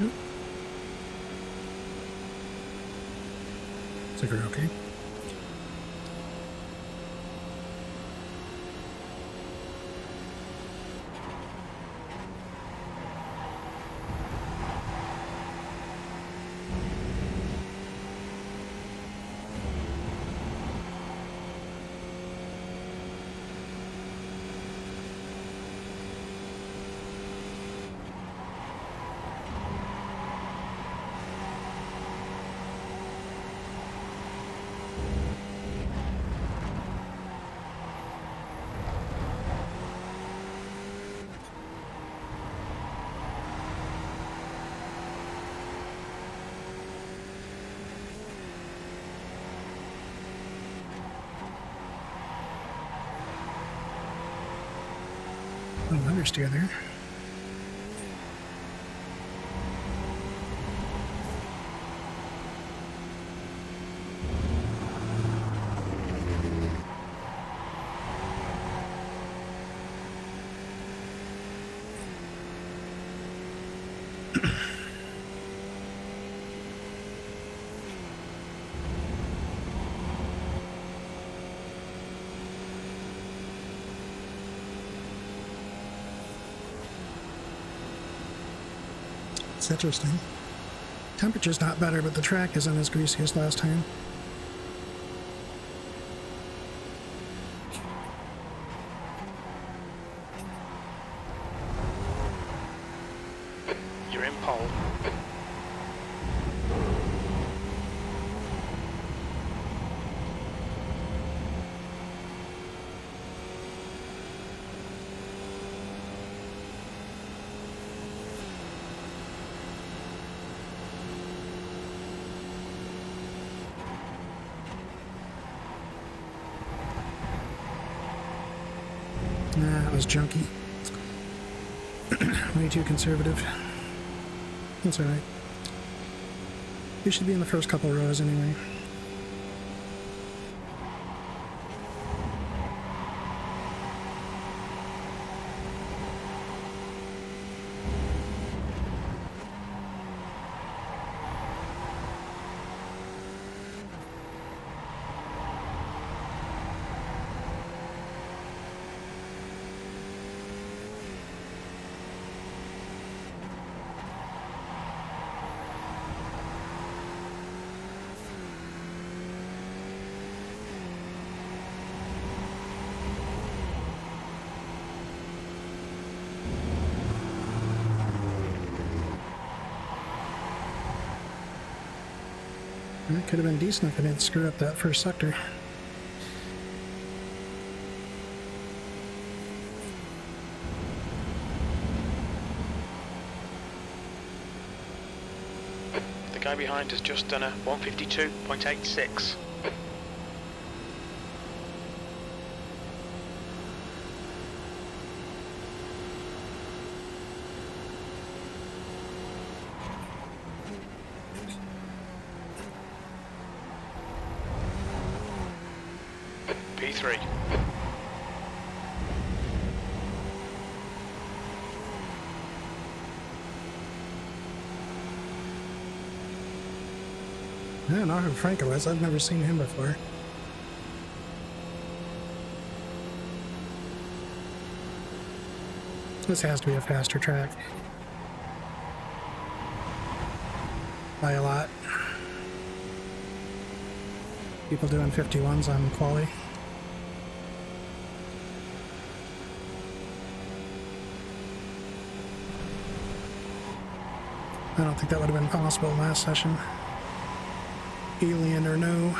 Looks like we're okay. Understeer there. It's interesting. Temperature's not better, but the track isn't as greasy as last time. You're in pole. Nah, it was junky. Way too conservative. That's alright. We should be in the first couple rows anyway. It could have been decent if I didn't screw up that first sector. The guy behind has just done a 152.86. P3. I don't know who Franco is. I've never seen him before. This has to be a faster track. By a lot. People doing 51s on quali. I don't think that would have been possible last session. Alien or no.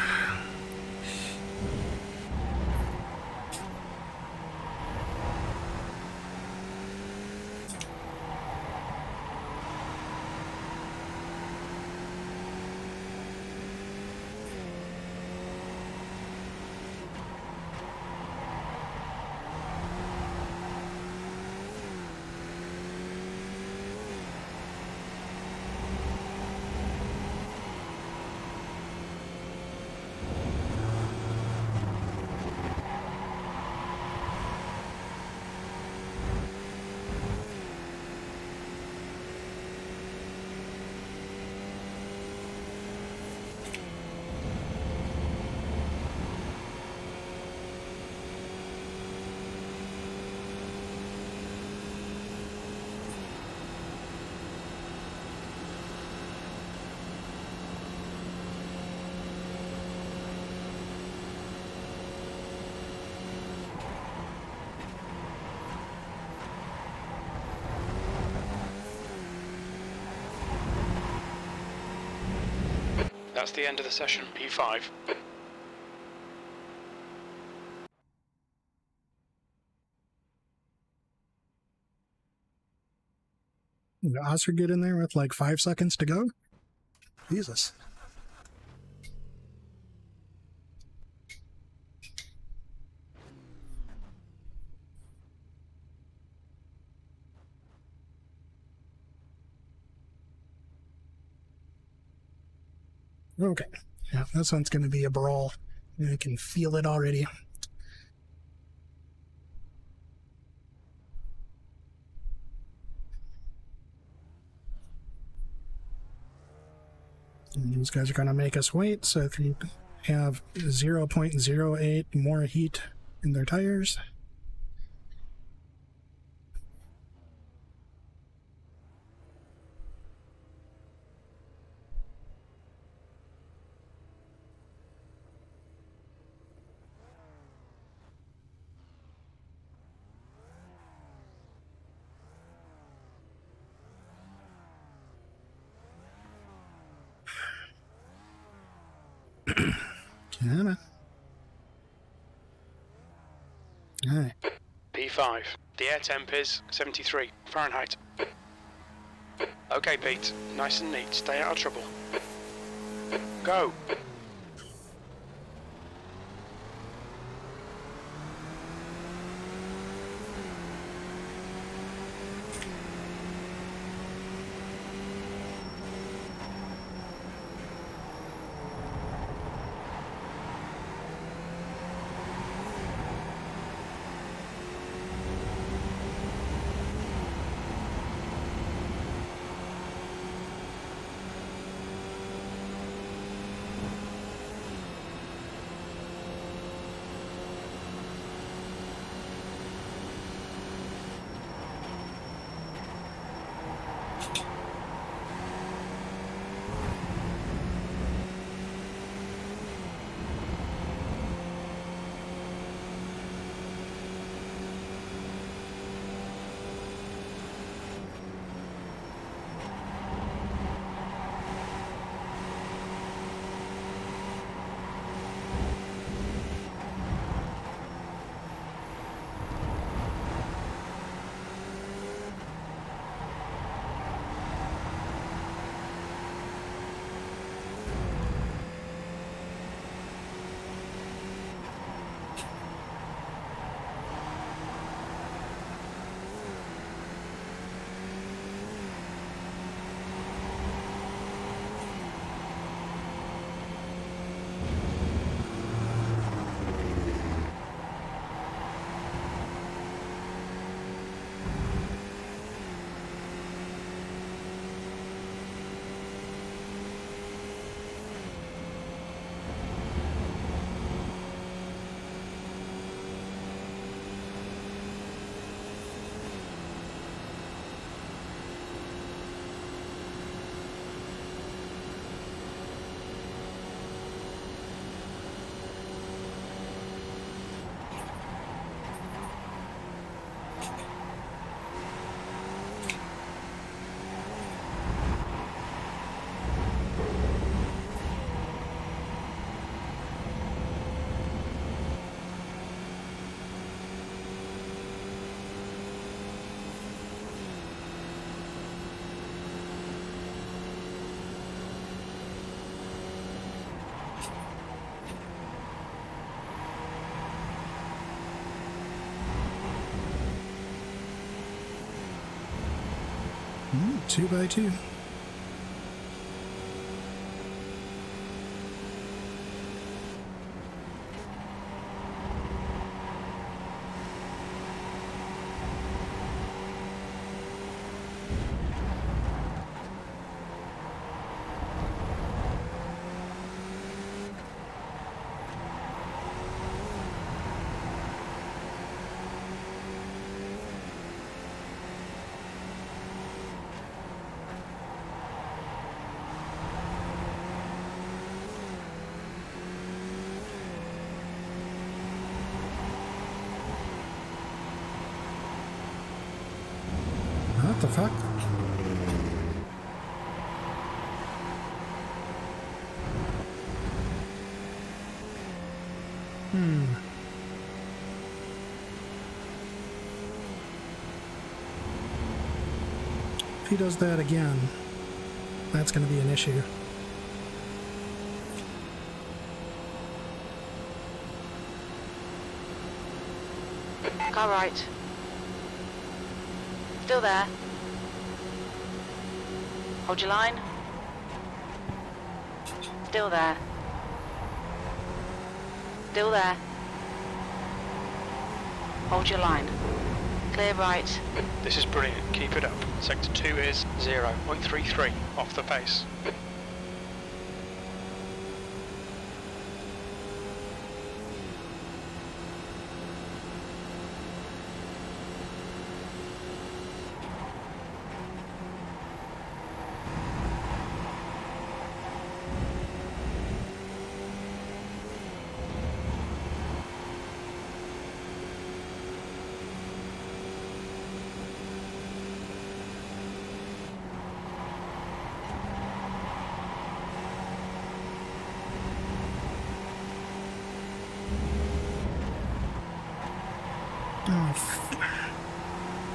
That's the end of the session. P5. Did Oscar get in there with like 5 seconds to go? Jesus. Okay. Yeah, this one's going to be a brawl. I can feel it already. And these guys are going to make us wait, so if you have 0.08 more heat in their tires. Come on. Alright. P5. The air temp is 73 Fahrenheit. Okay, Pete. Nice and neat. Stay out of trouble. Go. Ooh, 2x2. What the fuck? If he does that again, that's going to be an issue. Car right. Still there. Hold your line. Still there. Still there. Hold your line. Clear right. This is brilliant. Keep it up. Sector 2 is 0.33 off the pace.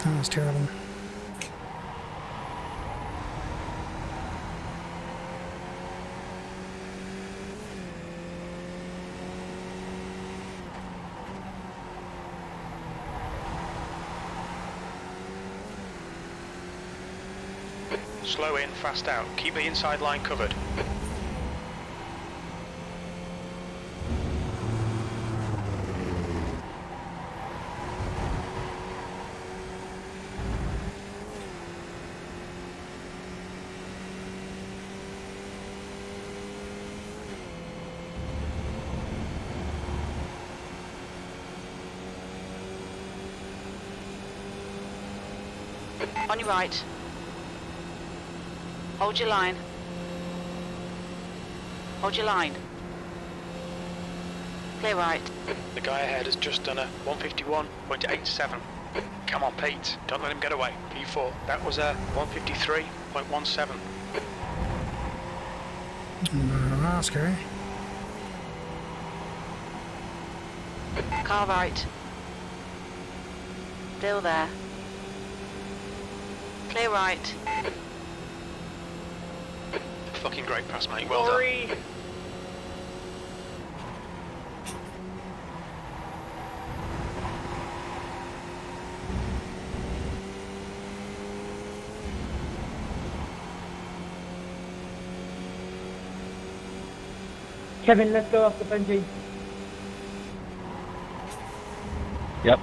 That was terrible. Slow in, fast out. Keep the inside line covered. On your right. Hold your line. Hold your line. Clear right. The guy ahead has just done a 151.87. Come on, Pete. Don't let him get away. P4. That was a 153.17. Oscar. Car right. Still there. Clear right. Fucking great pass, mate. Well done. Kevin, let's go off the bungee. Yep.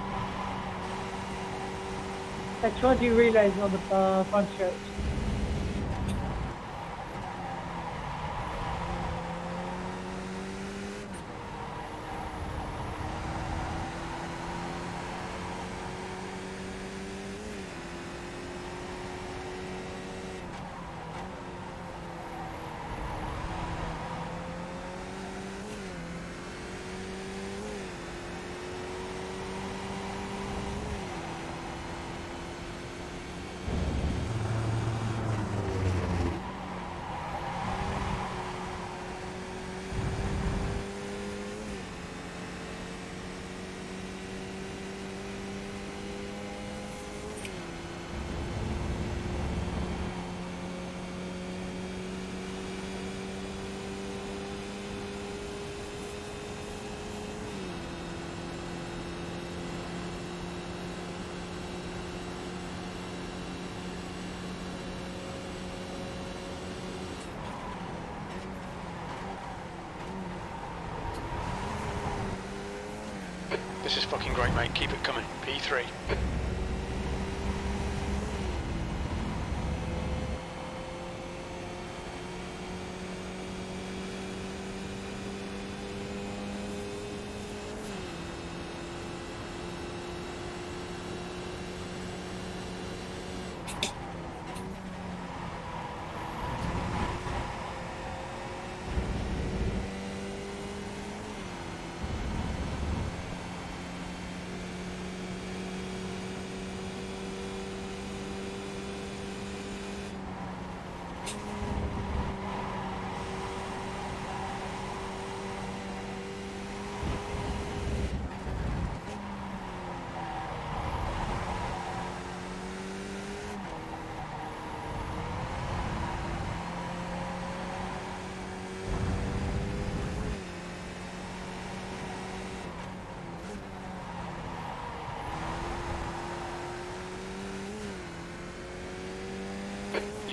Let's try to do relays on the front stretch. This is fucking great, mate. Keep it coming. P3.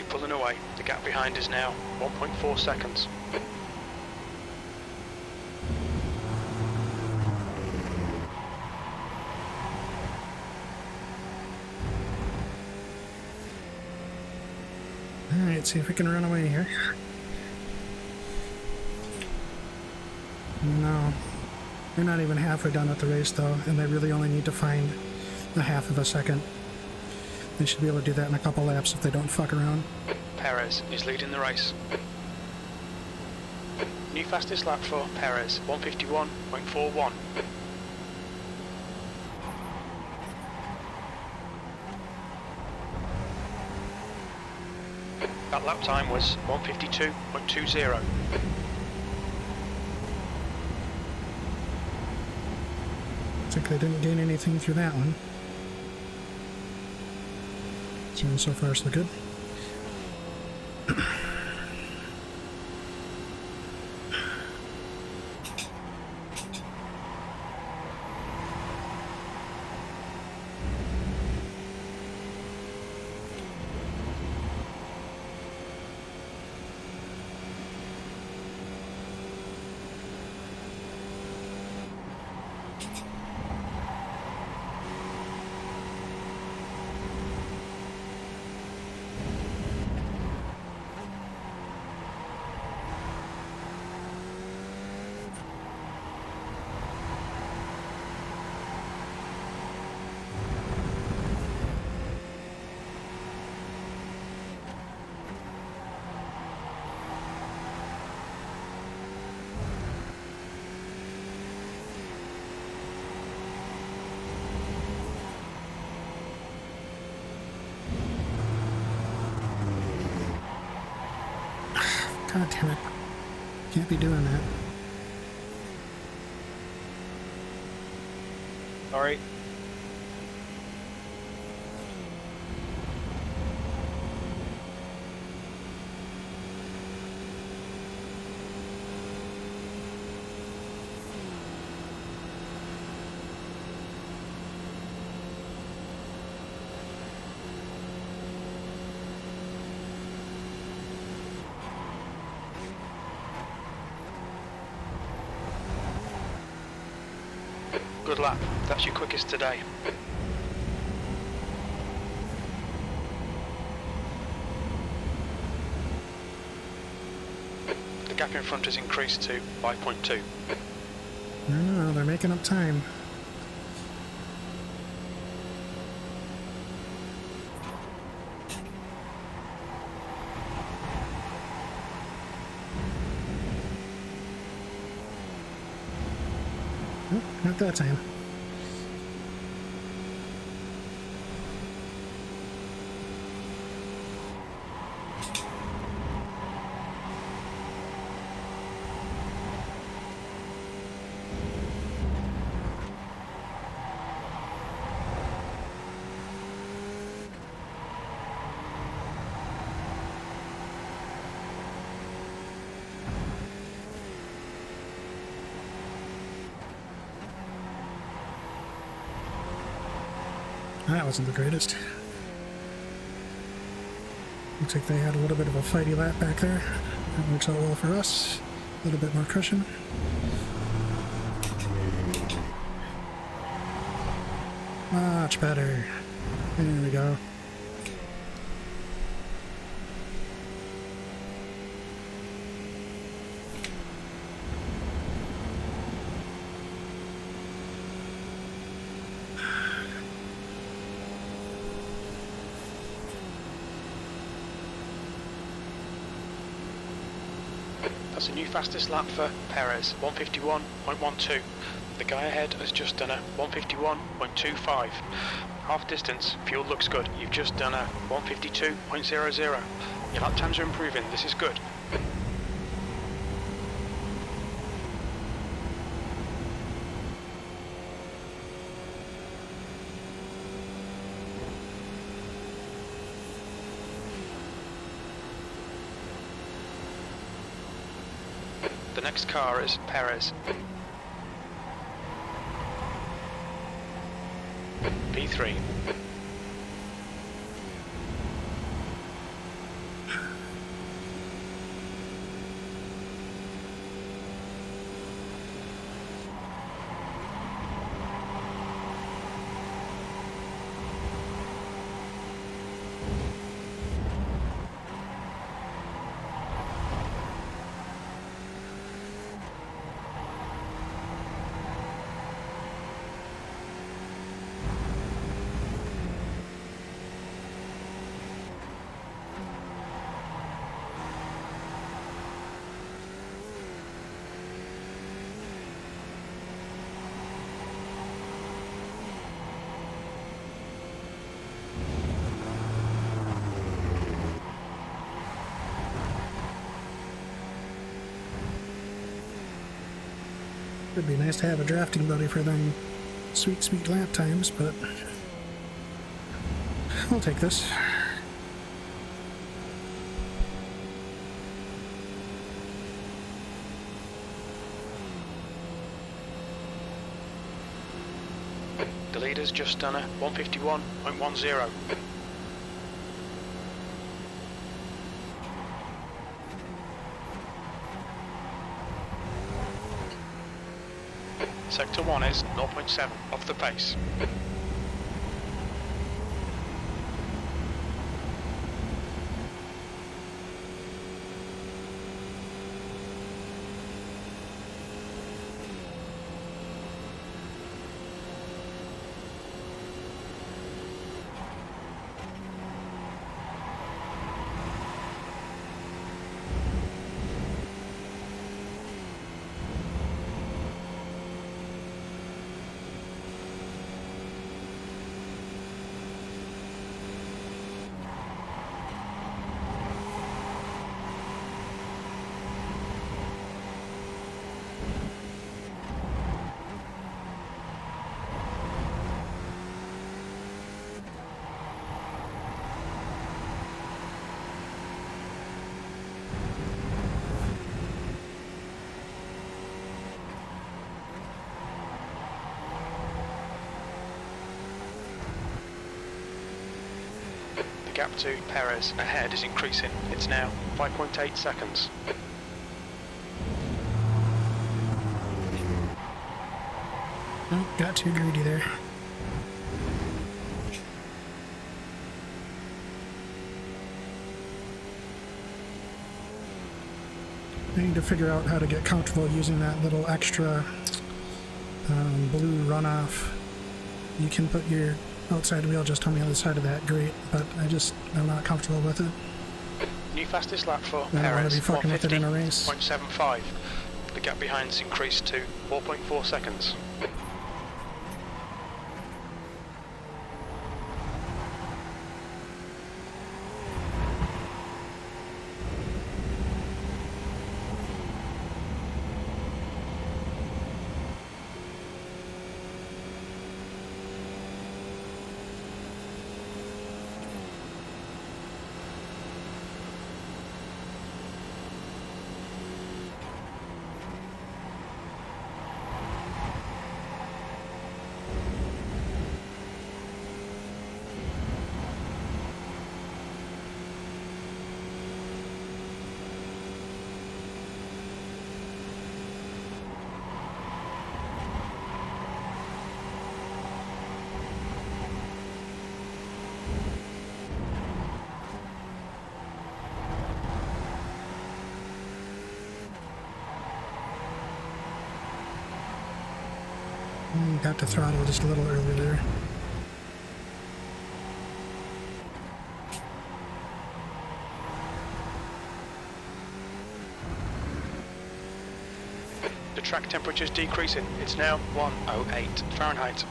Pulling away. The gap behind is now 1.4 seconds. Alright, see if we can run away here. No. They're not even halfway done with the race though, and they really only need to find a half of a second. They should be able to do that in a couple laps if they don't fuck around. Perez is leading the race. New fastest lap for Perez, 151.41. That lap time was 152.20. Looks like they didn't gain anything through that one. So far so good. God damn it. Can't be doing that. Sorry. Good lap. That's your quickest today. The gap in front has increased to 5.2. No, they're making up time. Nope, not that time. That wasn't the greatest. Looks like they had a little bit of a fighty lap back there. That works out well for us. A little bit more cushion. Much better. There we go. That's a new fastest lap for Perez, 151.12. The guy ahead has just done a 151.25. Half distance, fuel looks good. You've just done a 152.00. Your lap times are improving, this is good. The next car is Perez. P3. Would be nice to have a drafting buddy for them sweet, sweet lap times, but I'll take this. The leader's just done a 151.10. Sector 1 is 0.7 off the pace. The gap to Perez ahead is increasing. It's now 5.8 seconds. Oh, got too greedy there. I need to figure out how to get comfortable using that little extra blue runoff. You can put your outside wheel just on the other side of that grate, but I'm not comfortable with it. New fastest lap for I don't want Perez, to be fucking with it in a race. 150.75. The gap behind's increased to 4.4 seconds. Got to throttle just a little earlier there. The track temperature's decreasing. It's now 108 Fahrenheit.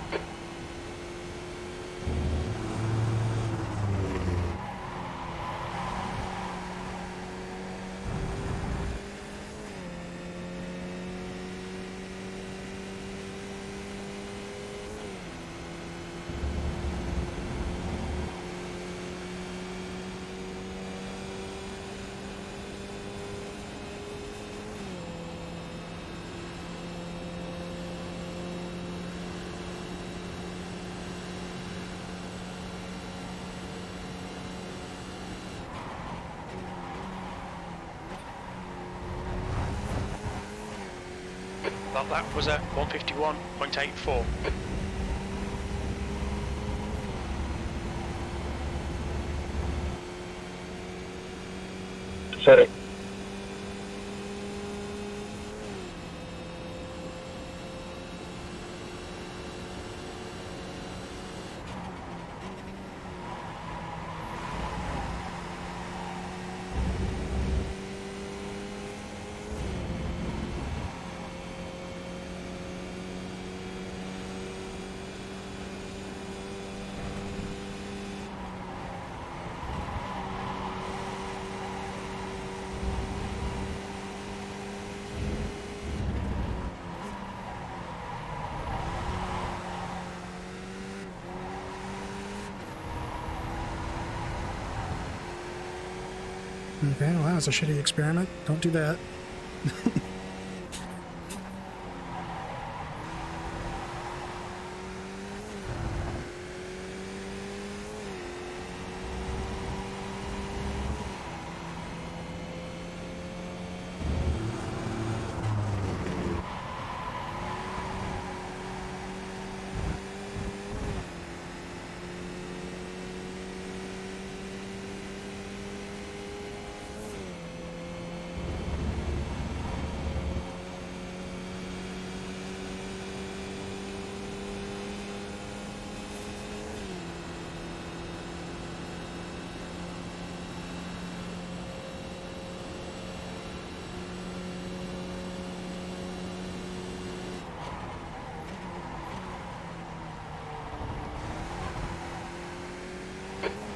That lap was at 151.84. Set it. Okay, well, that was a shitty experiment. Don't do that.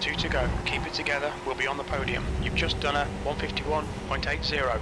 Two to go. Keep it together. We'll be on the podium. You've just done a 151.80.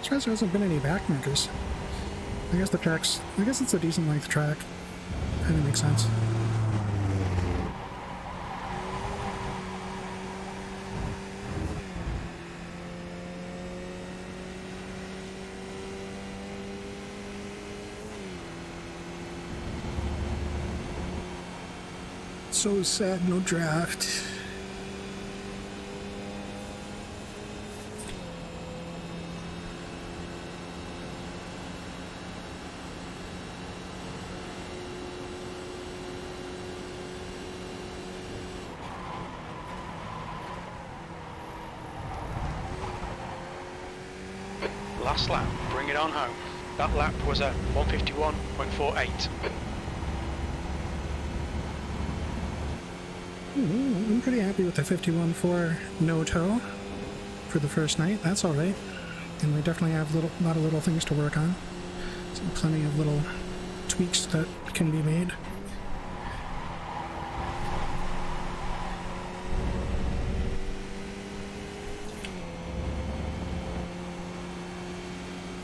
Surprised there hasn't been any backmarkers. I guess it's a decent length track. Kind of makes sense. So sad, no draft. Last lap, bring it on home. That lap was a 151.48. I'm pretty happy with the 51.4 no tow for the first night. That's alright. And we definitely have a lot of little things to work on. So plenty of little tweaks that can be made.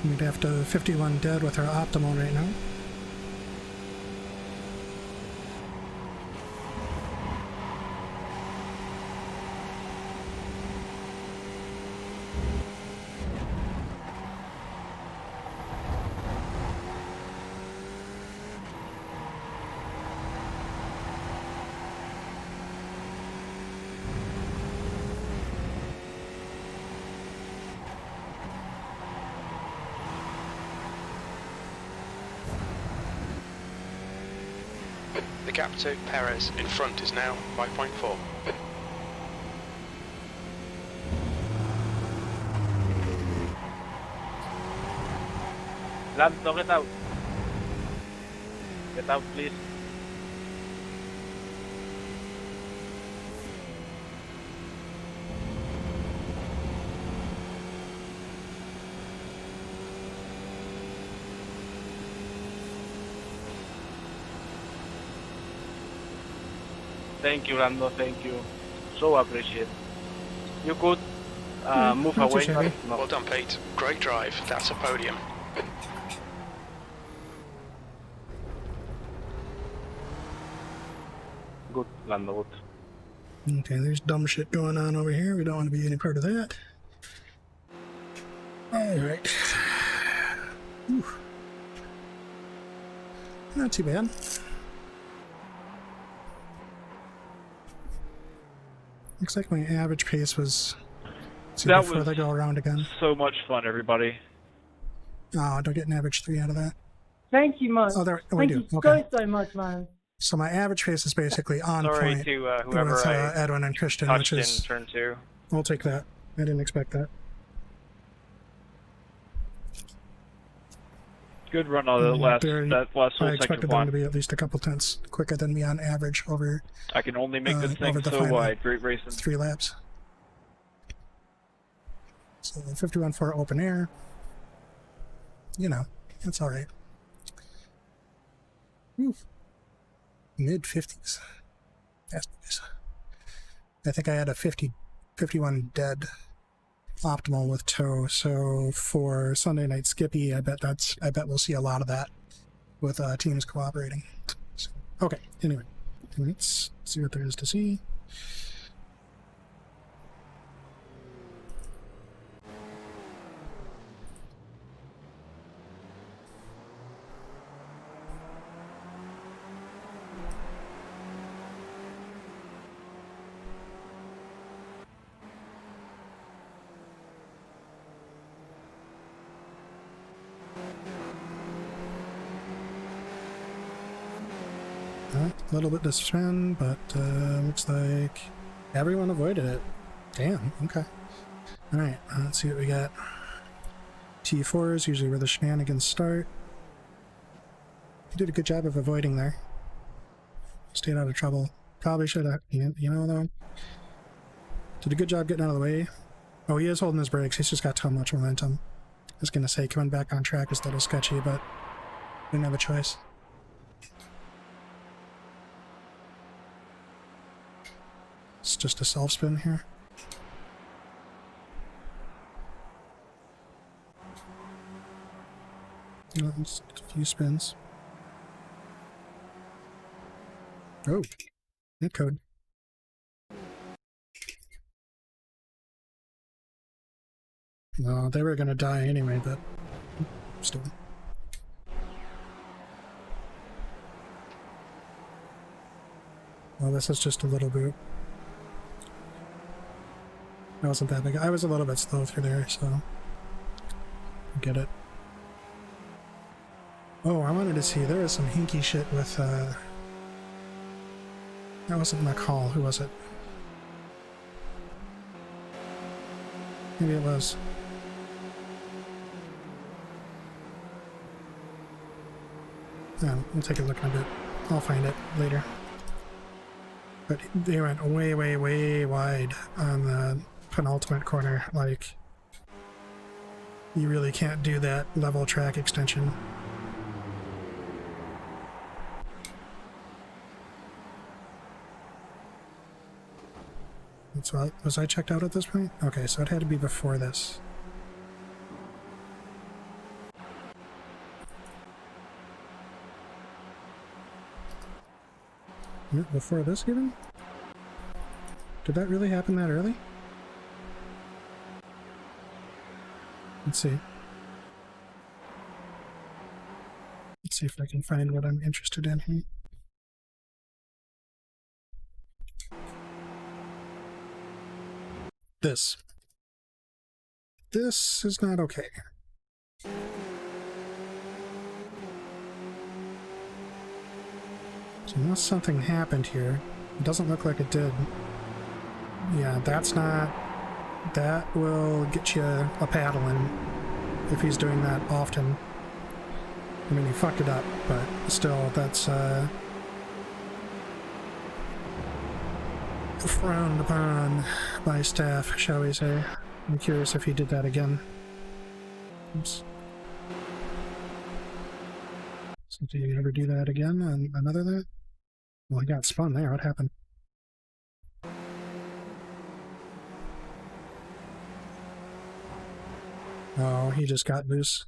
We'd have to 51 dead with our optimal right now. The gap to Perez in front is now 5.4. Lando, get out. Get out, please. Thank you, Lando. Thank you. So appreciate. You could move not too away. shabby. No. Well done, Pete. Great drive. That's a podium. Good, Lando. Good. Okay, there's dumb shit going on over here. We don't want to be any part of that. Alright. Not too bad. Looks like my average pace was See, That before was they go around again. so much fun, everybody. Oh, don't get an average 3 out of that. Thank you much. Oh, there, we Thank do. you Okay. so much, man. So my average pace is basically on Sorry point to whoever with I Edwin and Christian, touched which is... in turn 2. I'll take that. I didn't expect that. Good run on the last whole I expected sector them one. to be at least a couple tenths quicker than me on average over I can only make good over things the so final wide. Great racing. 3 laps. So 51 for open air. You know, that's all right. Mid 50s. That's nice. I think I had a 51 dead optimal with tow. So for Sunday Night Skippy, I bet we'll see a lot of that with teams cooperating. So, okay. Anyway, let's see what there is to see. A little bit to spin, but looks like everyone avoided it. Damn, okay. Alright, let's see what we got. T4 is usually where the shenanigans start. You did a good job of avoiding there. Stayed out of trouble. Probably should have, you know, though. Did a good job getting out of the way. Oh, he is holding his brakes. He's just got too much momentum. I was going to say coming back on track is a little sketchy, but didn't have a choice. It's just a self-spin here. You know, just a few spins. Oh, net code. No, they were gonna die anyway, but still. Well, this is just a little boot. That wasn't that big. I was a little bit slow through there, so I get it. Oh, I wanted to see. There was some hinky shit with, that wasn't McCall. Who was it? Maybe it was. Oh, we'll take a look in a bit. I'll find it later. But they went way, way, way wide on the penultimate corner. Like, you really can't do that level track extension. That's what, was I checked out at this point? Okay, so it had to be before this. Before this even? Did that really happen that early? Let's see. Let's see if I can find what I'm interested in here. This. This is not okay. So unless something happened here, it doesn't look like it did. Yeah, that's not... That will get you a paddling if he's doing that often. I mean, he fucked it up, but still, that's frowned upon by staff, shall we say. I'm curious if he did that again. Oops. So do you ever do that again on another that? Well, he got spun there. What happened? Oh, he just got loose.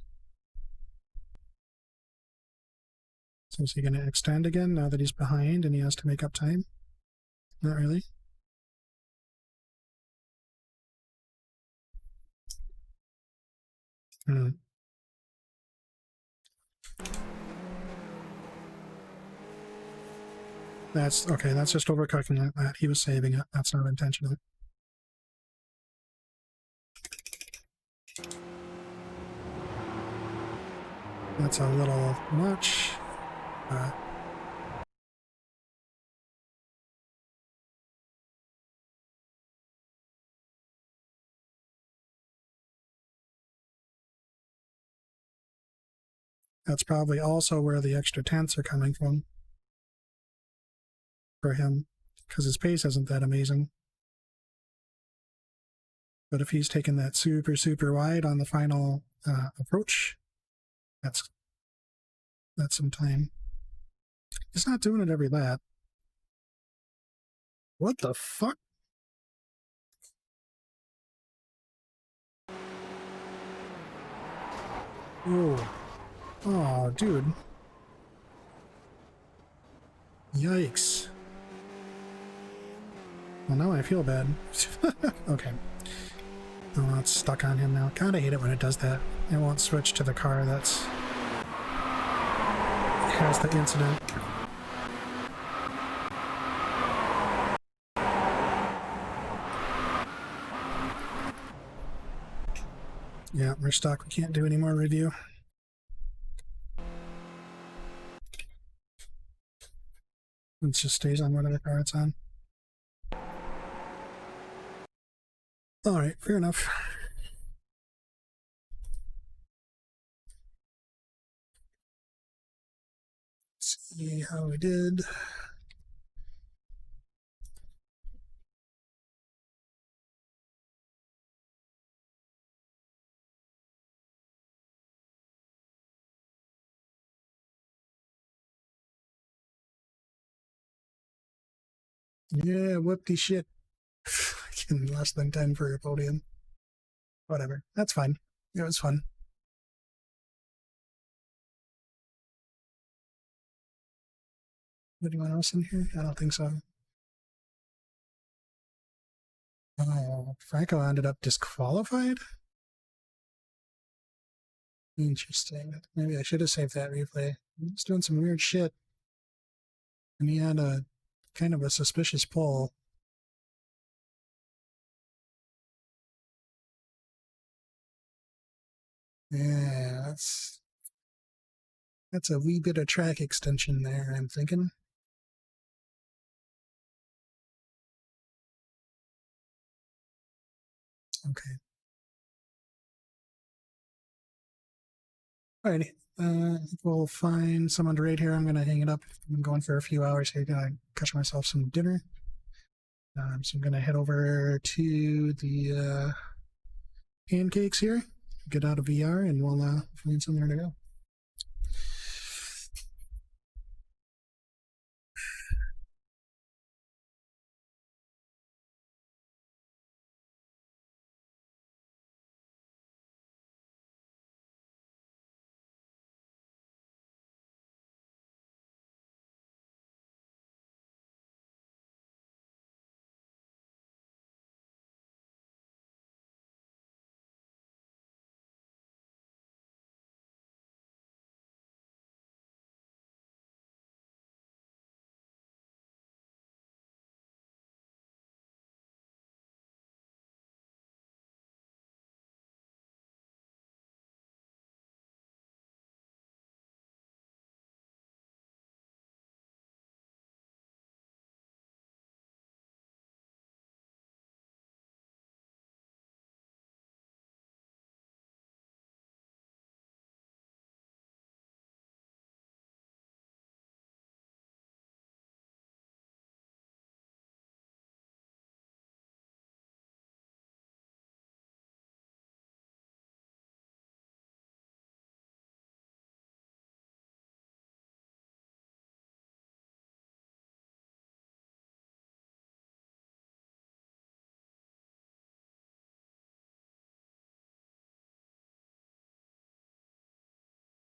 So is he going to extend again now that he's behind and he has to make up time? Not really. Hmm. That's okay. That's just overcooking it. That he was saving it. That's not intentional. That's a little much. That's probably also where the extra tenths are coming from for him, because his pace isn't that amazing. But if he's taking that super, super wide on the final approach, that's some time. He's not doing it every lap. What the fuck? Oh. Oh, dude. Yikes. Well, now I feel bad. Okay. Oh, it's stuck on him now. Kinda hate it when it does that. It won't switch to the car that's has the incident. Yeah, we're stuck. We can't do any more review. It just stays on whatever car it's on. Alright, fair enough. Let's see how we did. Yeah, whoopty shit. In less than 10 for a podium. Whatever. That's fine. It was fun. Anyone else in here? I don't think so. Oh, Franco ended up disqualified? Interesting. Maybe I should have saved that replay. He's doing some weird shit. And he had a kind of a suspicious pull. Yeah, that's a wee bit of track extension there, I'm thinking. Okay. Alrighty. I think we'll find someone to raid here. I'm gonna hang it up. I'm going for a few hours here. Gonna catch myself some dinner. So I'm gonna head over to the pancakes here, get out of VR, and we'll find somewhere to go.